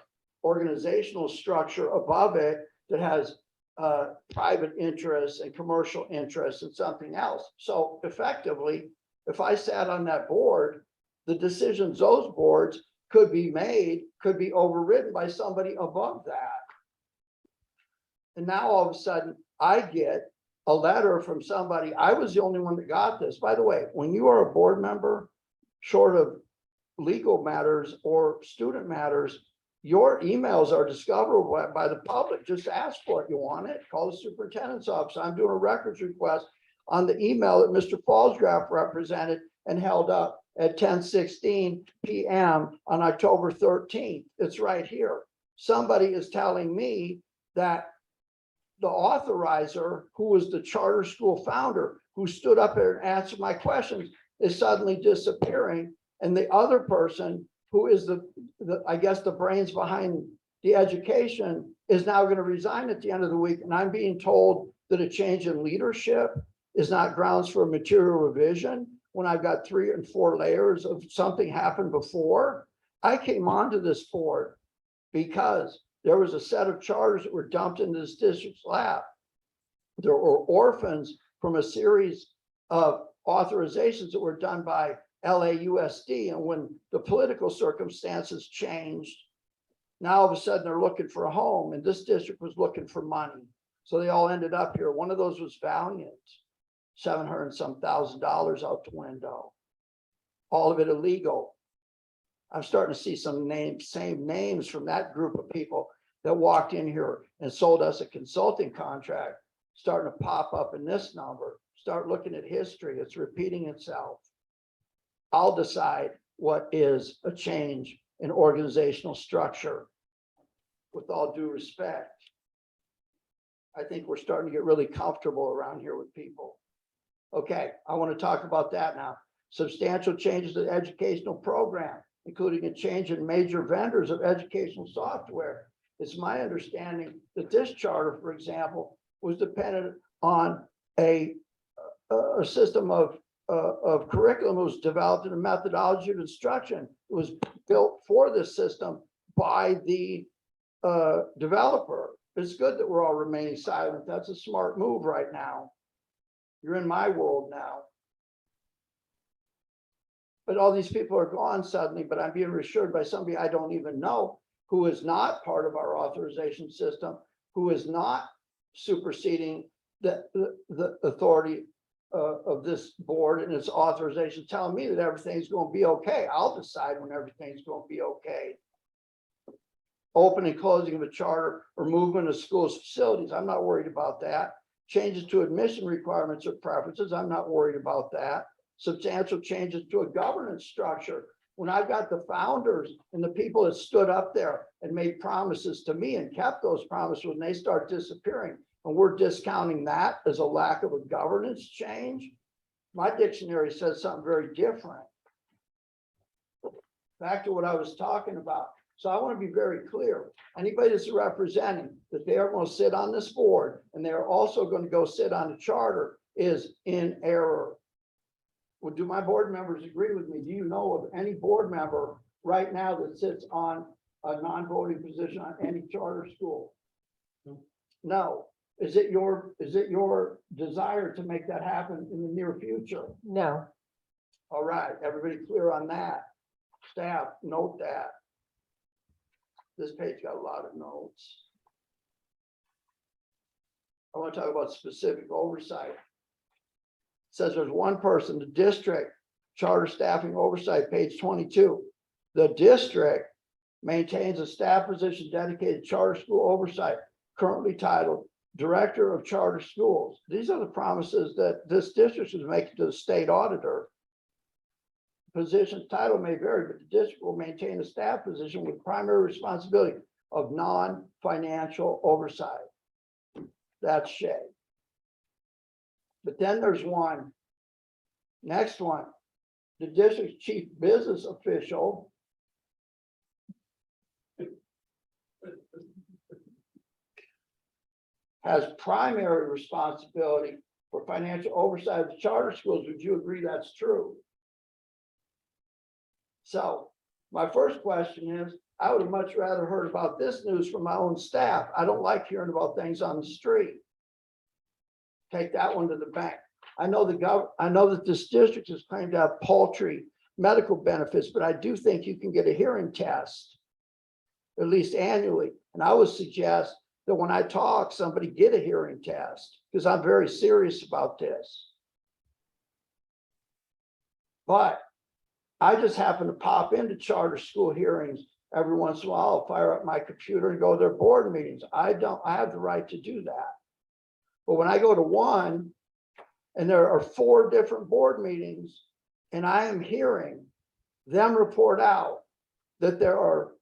organizational structure above it that has private interests and commercial interests and something else. So effectively, if I sat on that board, the decisions those boards could be made, could be overridden by somebody above that. And now all of a sudden I get a letter from somebody. I was the only one that got this. By the way, when you are a board member, short of legal matters or student matters, your emails are discoverable by the public. Just ask for it. You want it? Call the superintendent's office. I'm doing a records request on the email that Mr. Fallsgraf represented and held up at 10:16 p.m. on October 13th. It's right here. Somebody is telling me that the authorizer, who was the charter school founder, who stood up there and answered my questions, is suddenly disappearing. And the other person, who is the I guess the brains behind the education, is now going to resign at the end of the week. And I'm being told that a change in leadership is not grounds for a material revision when I've got 3 and 4 layers of something happened before. I came onto this board because there was a set of charters that were dumped into this district's lap. There were orphans from a series of authorizations that were done by LAUSD. And when the political circumstances changed, now all of a sudden they're looking for a home, and this district was looking for money. So they all ended up here. One of those was Valiant, $700 and some thousand out the window. All of it illegal. I'm starting to see some same names from that group of people that walked in here and sold us a consulting contract, starting to pop up in this number. Start looking at history. It's repeating itself. I'll decide what is a change in organizational structure. With all due respect, I think we're starting to get really comfortable around here with people. Okay, I want to talk about that now. Substantial changes to the educational program, including a change in major vendors of educational software. It's my understanding that this charter, for example, was dependent on a system of curriculum that was developed in a methodology of instruction. It was built for this system by the developer. It's good that we're all remaining silent. That's a smart move right now. You're in my world now. But all these people are gone suddenly, but I'm being reassured by somebody I don't even know, who is not part of our authorization system, who is not superseding the authority of this board and its authorization, telling me that everything's going to be okay. I'll decide when everything's going to be okay. Open and closing of a charter or movement of schools' facilities. I'm not worried about that. Changes to admission requirements or preferences. I'm not worried about that. Substantial changes to a governance structure. When I've got the founders and the people that stood up there and made promises to me and kept those promises, when they start disappearing and we're discounting that as a lack of a governance change, my dictionary says something very different. Back to what I was talking about. So I want to be very clear. Anybody that's representing that they are going to sit on this board and they're also going to go sit on the charter is in error. Well, do my board members agree with me? Do you know of any board member right now that sits on a non-voting position on any charter school? No. Is it your desire to make that happen in the near future? No. All right, everybody clear on that? Staff, note that. This page got a lot of notes. I want to talk about specific oversight. It says there's one person, the district charter staffing oversight, page 22. The district maintains a staff position dedicated to charter school oversight, currently titled Director of Charter Schools. These are the promises that this district is making to the state auditor. Position title may vary, but the district will maintain a staff position with primary responsibility of non-financial oversight. That's Shay. But then there's one. Next one, the district's chief business official has primary responsibility for financial oversight of the charter schools. Would you agree that's true? So my first question is, I would have much rather heard about this news from my own staff. I don't like hearing about things on the street. Take that one to the bank. I know that this district is claimed to have paltry medical benefits, but I do think you can get a hearing test, at least annually. And I would suggest that when I talk, somebody get a hearing test, because I'm very serious about this. But I just happen to pop into charter school hearings every once in a while. I'll fire up my computer and go to their board meetings. I have the right to do that. But when I go to one and there are 4 different board meetings and I am hearing them report out that there are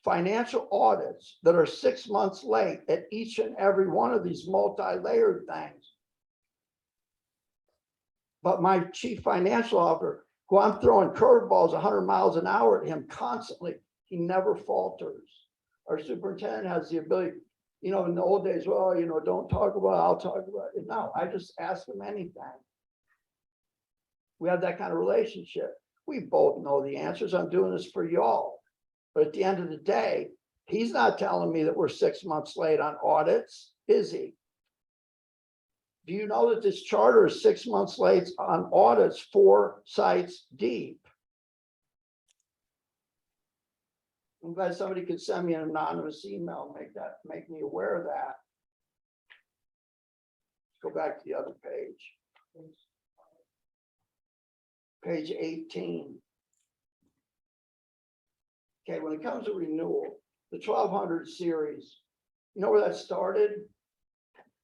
financial audits that are 6 months late at each and every one of these multi-layered things. But my chief financial officer, who I'm throwing curveballs 100 miles an hour at him constantly, he never falters. Our superintendent has the ability, in the old days, well, don't talk about it, I'll talk about it. No, I just ask him anything. We have that kind of relationship. We both know the answers. I'm doing this for y'all. But at the end of the day, he's not telling me that we're 6 months late on audits, is he? Do you know that this charter is 6 months late on audits 4 sites deep? I'm glad somebody could send me an anonymous email, make me aware of that. Go back to the other page. Page 18. Okay, when it comes to renewal, the 1200 series, you know where that started?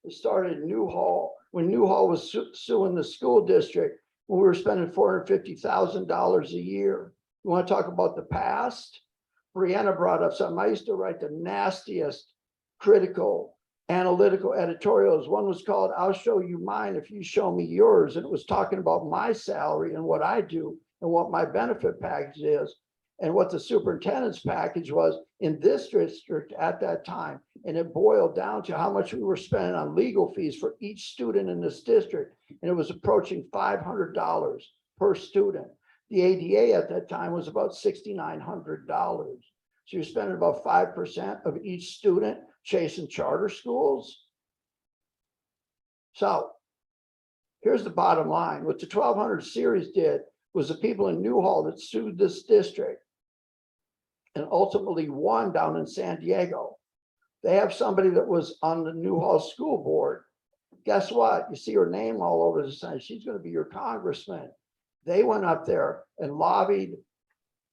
It started in Newhall, when Newhall was suing the school district, when we were spending $450,000 a year. You want to talk about the past? Brianna brought up something. I used to write the nastiest critical analytical editorials. One was called "I'll Show You Mine If You Show Me Yours," and it was talking about my salary and what I do and what my benefit package is and what the superintendent's package was in this district at that time. And it boiled down to how much we were spending on legal fees for each student in this district, and it was approaching $500 per student. The ADA at that time was about $6,900. So you're spending about 5% of each student chasing charter schools. So here's the bottom line. What the 1200 series did was the people in Newhall that sued this district and ultimately won down in San Diego. They have somebody that was on the Newhall school board. Guess what? You see her name all over the sign. She's going to be your congressman. They went up there and lobbied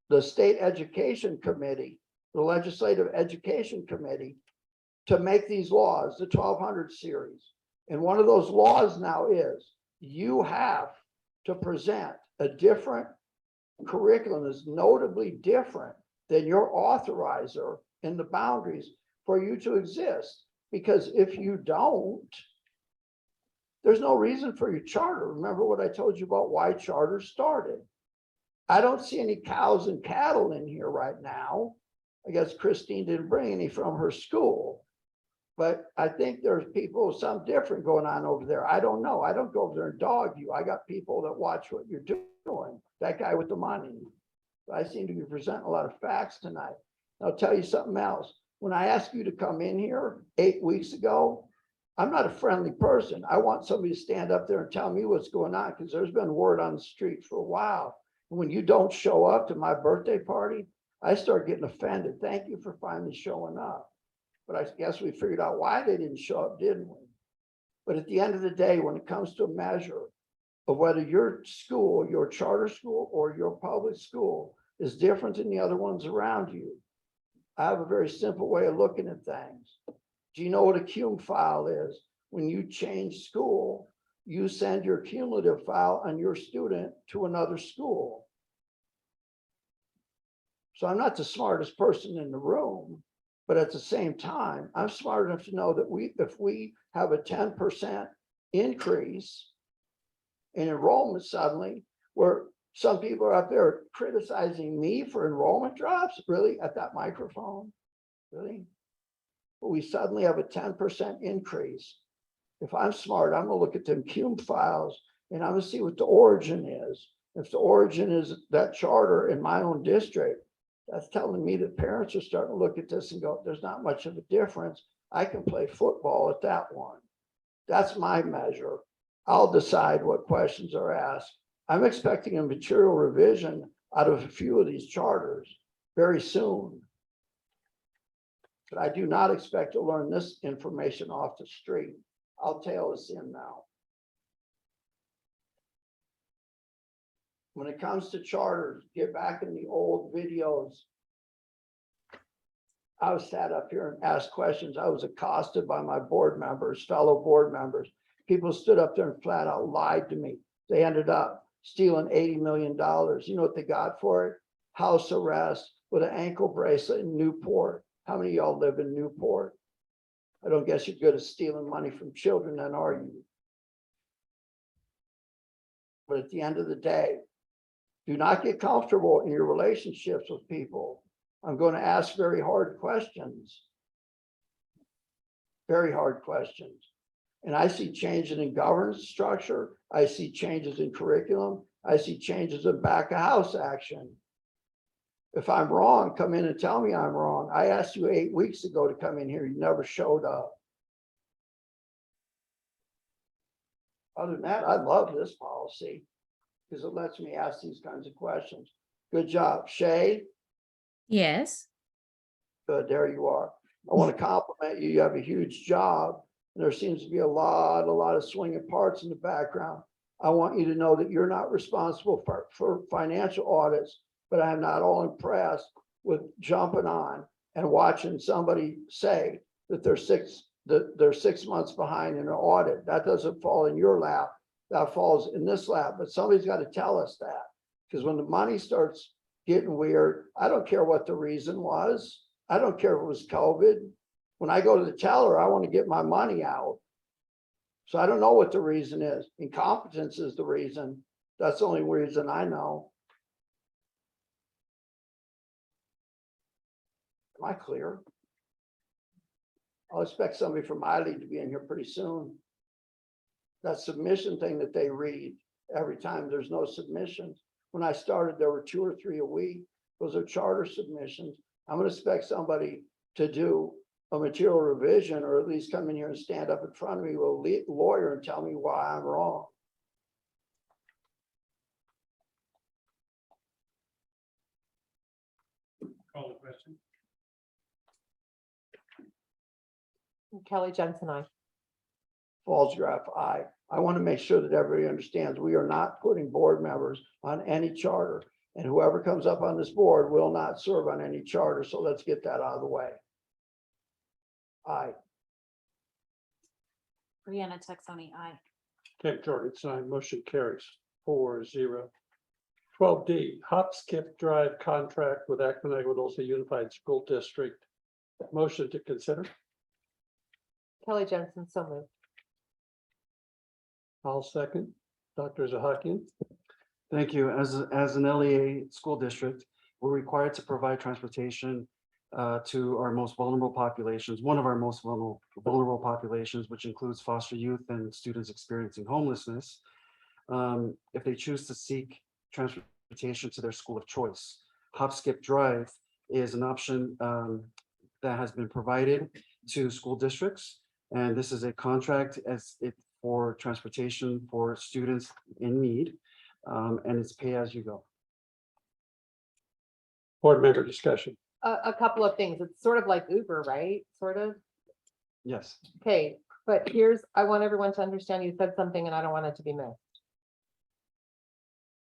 the state education committee, the legislative education committee, to make these laws, the 1200 series. And one of those laws now is you have to present a different curriculum that's notably different than your authorizer in the boundaries for you to exist. Because if you don't, there's no reason for your charter. Remember what I told you about why charters started. I don't see any cows and cattle in here right now. I guess Christine didn't bring any from her school, but I think there's people, some different going on over there. I don't know. I don't go over there and dog you. I got people that watch what you're doing. That guy with the money. I seem to be presenting a lot of facts tonight. I'll tell you something else. When I asked you to come in here 8 weeks ago, I'm not a friendly person. I want somebody to stand up there and tell me what's going on, because there's been word on the street for a while. And when you don't show up to my birthday party, I start getting offended. Thank you for finally showing up. But I guess we figured out why they didn't show up, didn't we? But at the end of the day, when it comes to a measure of whether your school, your charter school or your public school is different than the other ones around you, I have a very simple way of looking at things. Do you know what a cum file is? When you change school, you send your cumulative file on your student to another school. So I'm not the smartest person in the room, but at the same time, I'm smart enough to know that if we have a 10% increase in enrollment suddenly, where some people are up there criticizing me for enrollment drops, really, at that microphone, really? But we suddenly have a 10% increase. If I'm smart, I'm gonna look at them cum files and I'm gonna see what the origin is. If the origin is that charter in my own district, that's telling me that parents are starting to look at this and go, there's not much of a difference. I can play football at that one. That's my measure. I'll decide what questions are asked. I'm expecting a material revision out of a few of these charters very soon. But I do not expect to learn this information off the street. I'll tail this in now. When it comes to charters, get back in the old videos. I was sat up here and asked questions. I was accosted by my board members, fellow board members. People stood up there and flat out lied to me. They ended up stealing $80 million. You know what they got for it? House arrest with an ankle bracelet in Newport. How many of y'all live in Newport? I don't guess you're good at stealing money from children, then, are you? But at the end of the day, do not get comfortable in your relationships with people. I'm going to ask very hard questions. Very hard questions. And I see changes in governance structure. I see changes in curriculum. I see changes in back of house action. If I'm wrong, come in and tell me I'm wrong. I asked you 8 weeks ago to come in here. You never showed up. Other than that, I love this policy because it lets me ask these kinds of questions. Good job. Shay? Yes. Good, there you are. I want to compliment you. You have a huge job. And there seems to be a lot of swinging parts in the background. I want you to know that you're not responsible for financial audits, but I'm not all impressed with jumping on and watching somebody say that they're 6 months behind in an audit. That doesn't fall in your lap. That falls in this lap, but somebody's got to tell us that. Because when the money starts getting weird, I don't care what the reason was. I don't care if it was COVID. When I go to the teller, I want to get my money out. So I don't know what the reason is. Incompetence is the reason. That's the only reason I know. Am I clear? I'll expect somebody from my league to be in here pretty soon. That submission thing that they read every time there's no submissions. When I started, there were 2 or 3 a week. Those are charter submissions. I'm going to expect somebody to do a material revision, or at least come in here and stand up in front of me with a lawyer and tell me why I'm wrong. Call the question. Kelly Jensen, I. Fallsgraf, aye. I want to make sure that everybody understands we are not putting board members on any charter. And whoever comes up on this board will not serve on any charter. So let's get that out of the way. Aye. Brianna Texoni, aye. Kent Jorgensen, aye. Motion carries 4-0. 12D, hop, skip, drive contract with Acton Agua Dulce Unified School District. Motion to consider. Kelly Jensen, so moved. I'll second. Dr. Zahakian. Thank you. As an LEA school district, we're required to provide transportation to our most vulnerable populations, one of our most vulnerable populations, which includes foster youth and students experiencing homelessness, if they choose to seek transportation to their school of choice. Hop, skip, drive is an option that has been provided to school districts. And this is a contract for transportation for students in need. And it's pay as you go. Board member discussion. A couple of things. It's sort of like Uber, right? Sort of. Yes. Okay, but I want everyone to understand you said something and I don't want it to be missed.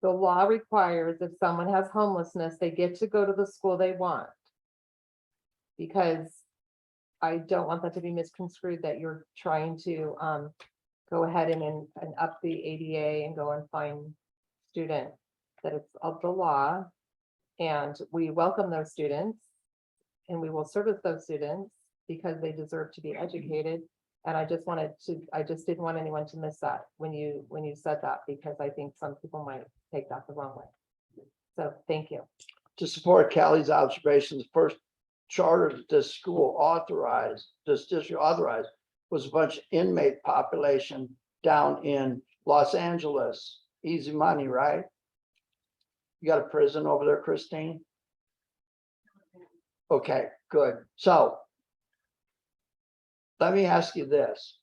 The law requires if someone has homelessness, they get to go to the school they want. Because I don't want that to be misconstrued that you're trying to go ahead and up the ADA and go and find student, that it's of the law. And we welcome those students and we will service those students because they deserve to be educated. And I just didn't want anyone to miss that when you said that, because I think some people might take that the wrong way. So thank you. To support Callie's observations, the first charter that this district authorized was a bunch of inmate population down in Los Angeles. Easy money, right? You got a prison over there, Christine? Okay, good. So let me ask you this.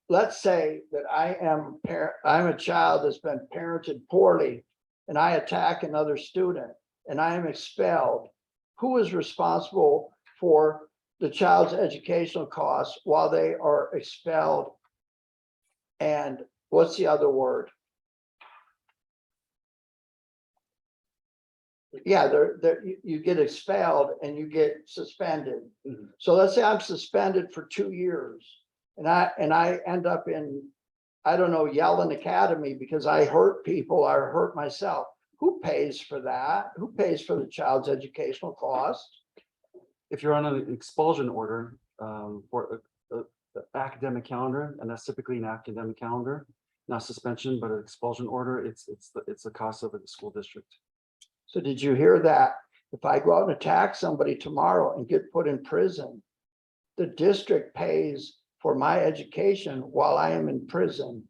Let's say that I'm a child that's been parented poorly and I attack another student and I am expelled. Who is responsible for the child's educational costs while they are expelled? And what's the other word? Yeah, you get expelled and you get suspended. Mm-hmm. So let's say I'm suspended for 2 years and I end up in, I don't know, Yellen Academy because I hurt people, I hurt myself. Who pays for that? Who pays for the child's educational cost? If you're on an expulsion order for the academic calendar, and that's typically an academic calendar, not suspension, but an expulsion order, it's the cost of the school district. So did you hear that? If I go out and attack somebody tomorrow and get put in prison, the district pays for my education while I am in prison.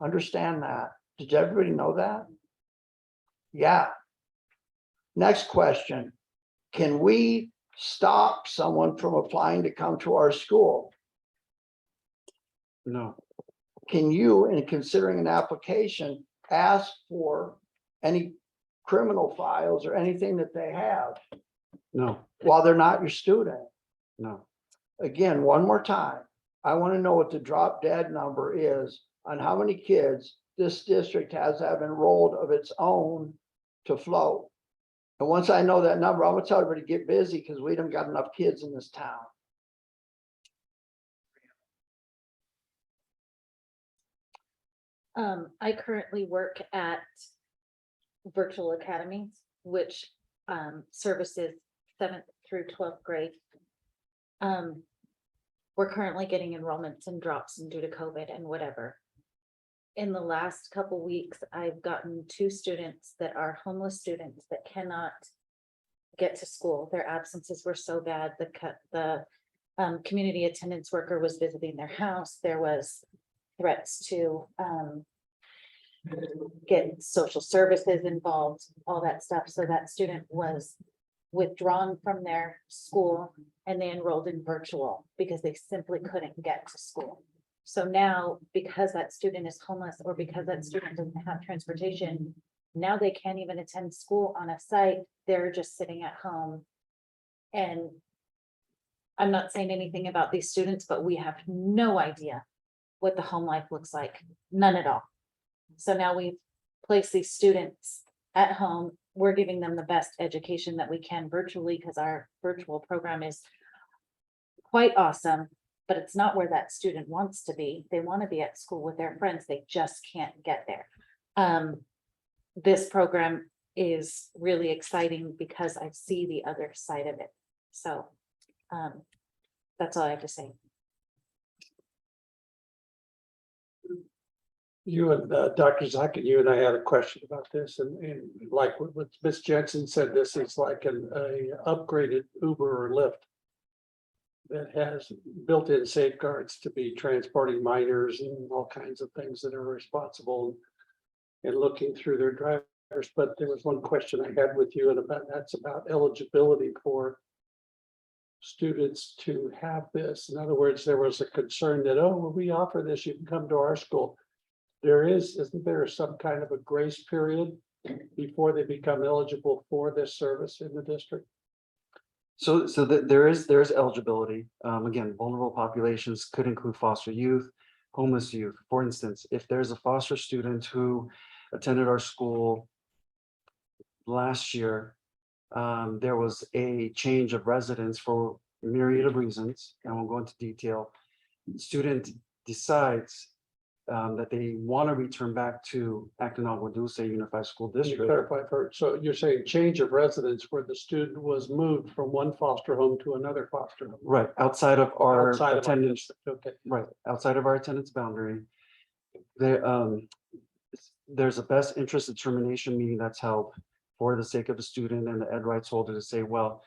Understand that? Did everybody know that? Yeah. Next question. Can we stop someone from applying to come to our school? No. Can you, in considering an application, ask for any criminal files or anything that they have? No. while they're not your student. No. Again, one more time, I want to know what the drop dead number is on how many kids this district has to have enrolled of its own to float. And once I know that number, I'm gonna tell everybody to get busy because we don't got enough kids in this town. I currently work at Virtual Academies, which services 7th through 12th grade. We're currently getting enrollments and drops and due to COVID and whatever. In the last couple weeks, I've gotten 2 students that are homeless students that cannot get to school. Their absences were so bad. The community attendance worker was visiting their house. There was threats to get social services involved, all that stuff. So that student was withdrawn from their school and they enrolled in virtual because they simply couldn't get to school. So now, because that student is homeless or because that student doesn't have transportation, now they can't even attend school on a site. They're just sitting at home. And I'm not saying anything about these students, but we have no idea what the home life looks like. None at all. So now we've placed these students at home. We're giving them the best education that we can virtually because our virtual program is quite awesome, but it's not where that student wants to be. They want to be at school with their friends. They just can't get there. This program is really exciting because I see the other side of it. So that's all I have to say. You and Dr. Zucker, you and I had a question about this, and like what Ms. Jensen said, this is like a upgraded Uber or Lyft that has built-in safeguards to be transporting minors and all kinds of things that are responsible and looking through their drivers. But there was one question I had with you, and that's about eligibility for students to have this. In other words, there was a concern that, oh, well, we offer this, you can come to our school. Isn't there some kind of a grace period before they become eligible for this service in the district? So there's eligibility. Again, vulnerable populations could include foster youth, homeless youth. For instance, if there's a foster student who attended our school last year, there was a change of residence for a myriad of reasons. I won't go into detail. The student decides that they want to return back to Acton Agua Dulce Unified School Can you District. clarify first? So you're saying change of residence where the student was moved from one foster home to another foster home? Right, outside of our Outside of our attendance. district, okay. Right, outside of our attendance boundary. There's a best interest determination meeting that's held for the sake of the student and the ed rights holder to say, well,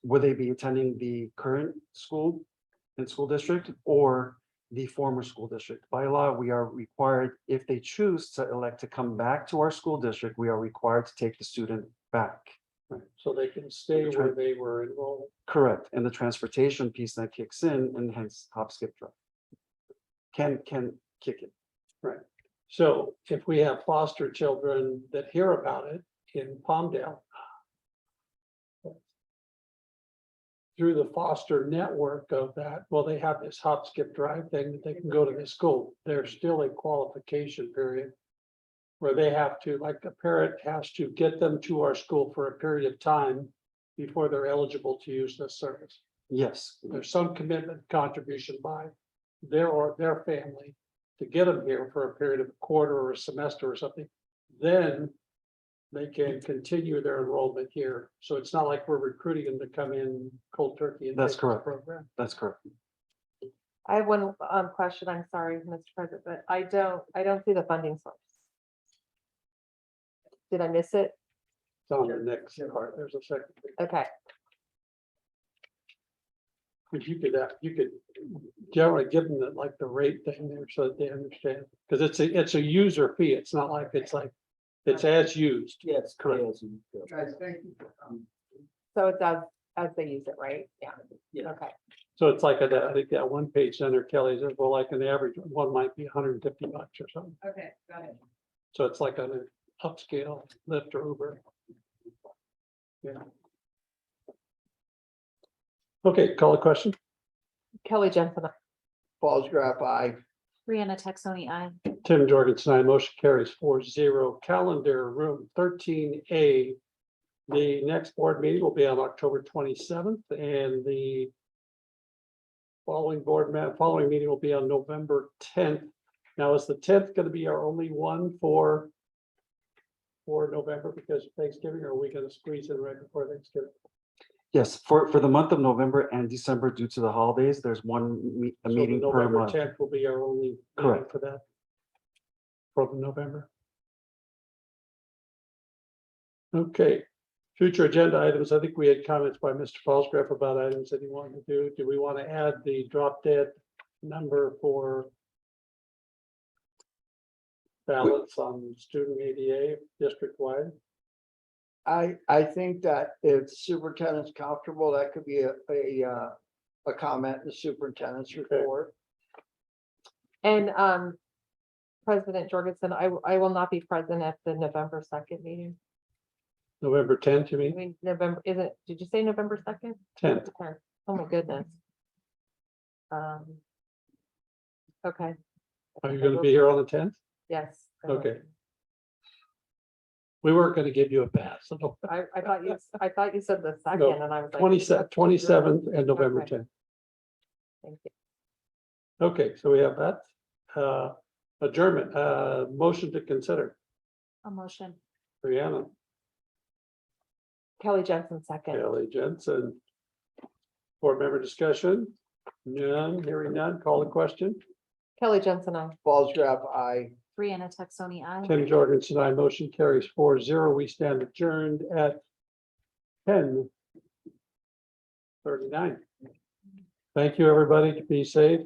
would they be attending the current school and school district or the former school district? By law, we are required, if they choose to elect to come back to our school district, we are required to take the student back. Right. So they can stay where they were enrolled. Correct, and the transportation piece that kicks in, and hence hop, skip, drop. Can kick it. Right. So if we have foster children that hear about it in Palmdale, through the foster network of that, well, they have this hop, skip, drive thing that they can go to this school. There's still a qualification period where they have to, like a parent has to get them to our school for a period of time before they're eligible to use this service. Yes. There's some commitment contribution by their or their family to get them here for a period of a quarter or a semester or something. Then they can continue their enrollment here. So it's not like we're recruiting them to come in cold turkey. And That's take this correct. program. That's correct. I have one question. I'm sorry, Mr. President, but I don't see the funding source. Did I miss it? It's on the next part. There's a second. Okay. If you could generally give them like the rate thing there so that they understand, because it's a user fee. It's not like it's as used. Yes, correct. Guys, thank you for coming. So it does as they use it, right? Yeah. Yeah. Okay. So it's like, I think that one page under Kelly says, well, like an average one might be $150 or something. Okay, got it. So it's like on an upscale Lyft or Uber. Yeah. Okay, call a question. Kelly Jensen, Falls Graph, aye. Brianna Texoni, aye. Tim Jorgensen, I motion carries 4-0. Calendar room 13A. The next board meeting will be on October 27th and the following meeting will be on November 10th. Now, is the 10th going to be our only one for November because of Thanksgiving, or are we going to squeeze in right before Thanksgiving? Yes, for the month of November and December, due to the holidays, there's a So meeting the per November month. 10th will be our only meeting Correct. for that. For the November. Okay, future agenda items. I think we had comments by Mr. Falsgraf about items that he wanted to do. Do we want to add the drop dead number for ballots on student ADA district-wide? I think that if the superintendent's comfortable, that could be a comment in the superintendent's report. and President Jorgensen, I will not be present at the November 2nd meeting. November 10th, you I mean? mean, November, is it, did you say November 2nd? 10th. Okay. Oh, my goodness. Okay. Are you going to be here on the 10th? Yes. I will. Okay. We weren't going to give you a pass. So I thought you said the second and I was like. 27th and November Okay. 10th. Thank you. Okay, so we have that. Adjournment, motion to consider. A motion. Brianna, Kelly Jensen second. Kelly Jensen. Board member discussion? None, hearing none, call the question. Kelly Jensen, I. Falls Graph, aye. Brianna Texoni, aye. Tim Jorgensen, I motion carries 4-0. We stand adjourned at 10:39. Thank you, everybody. Be safe.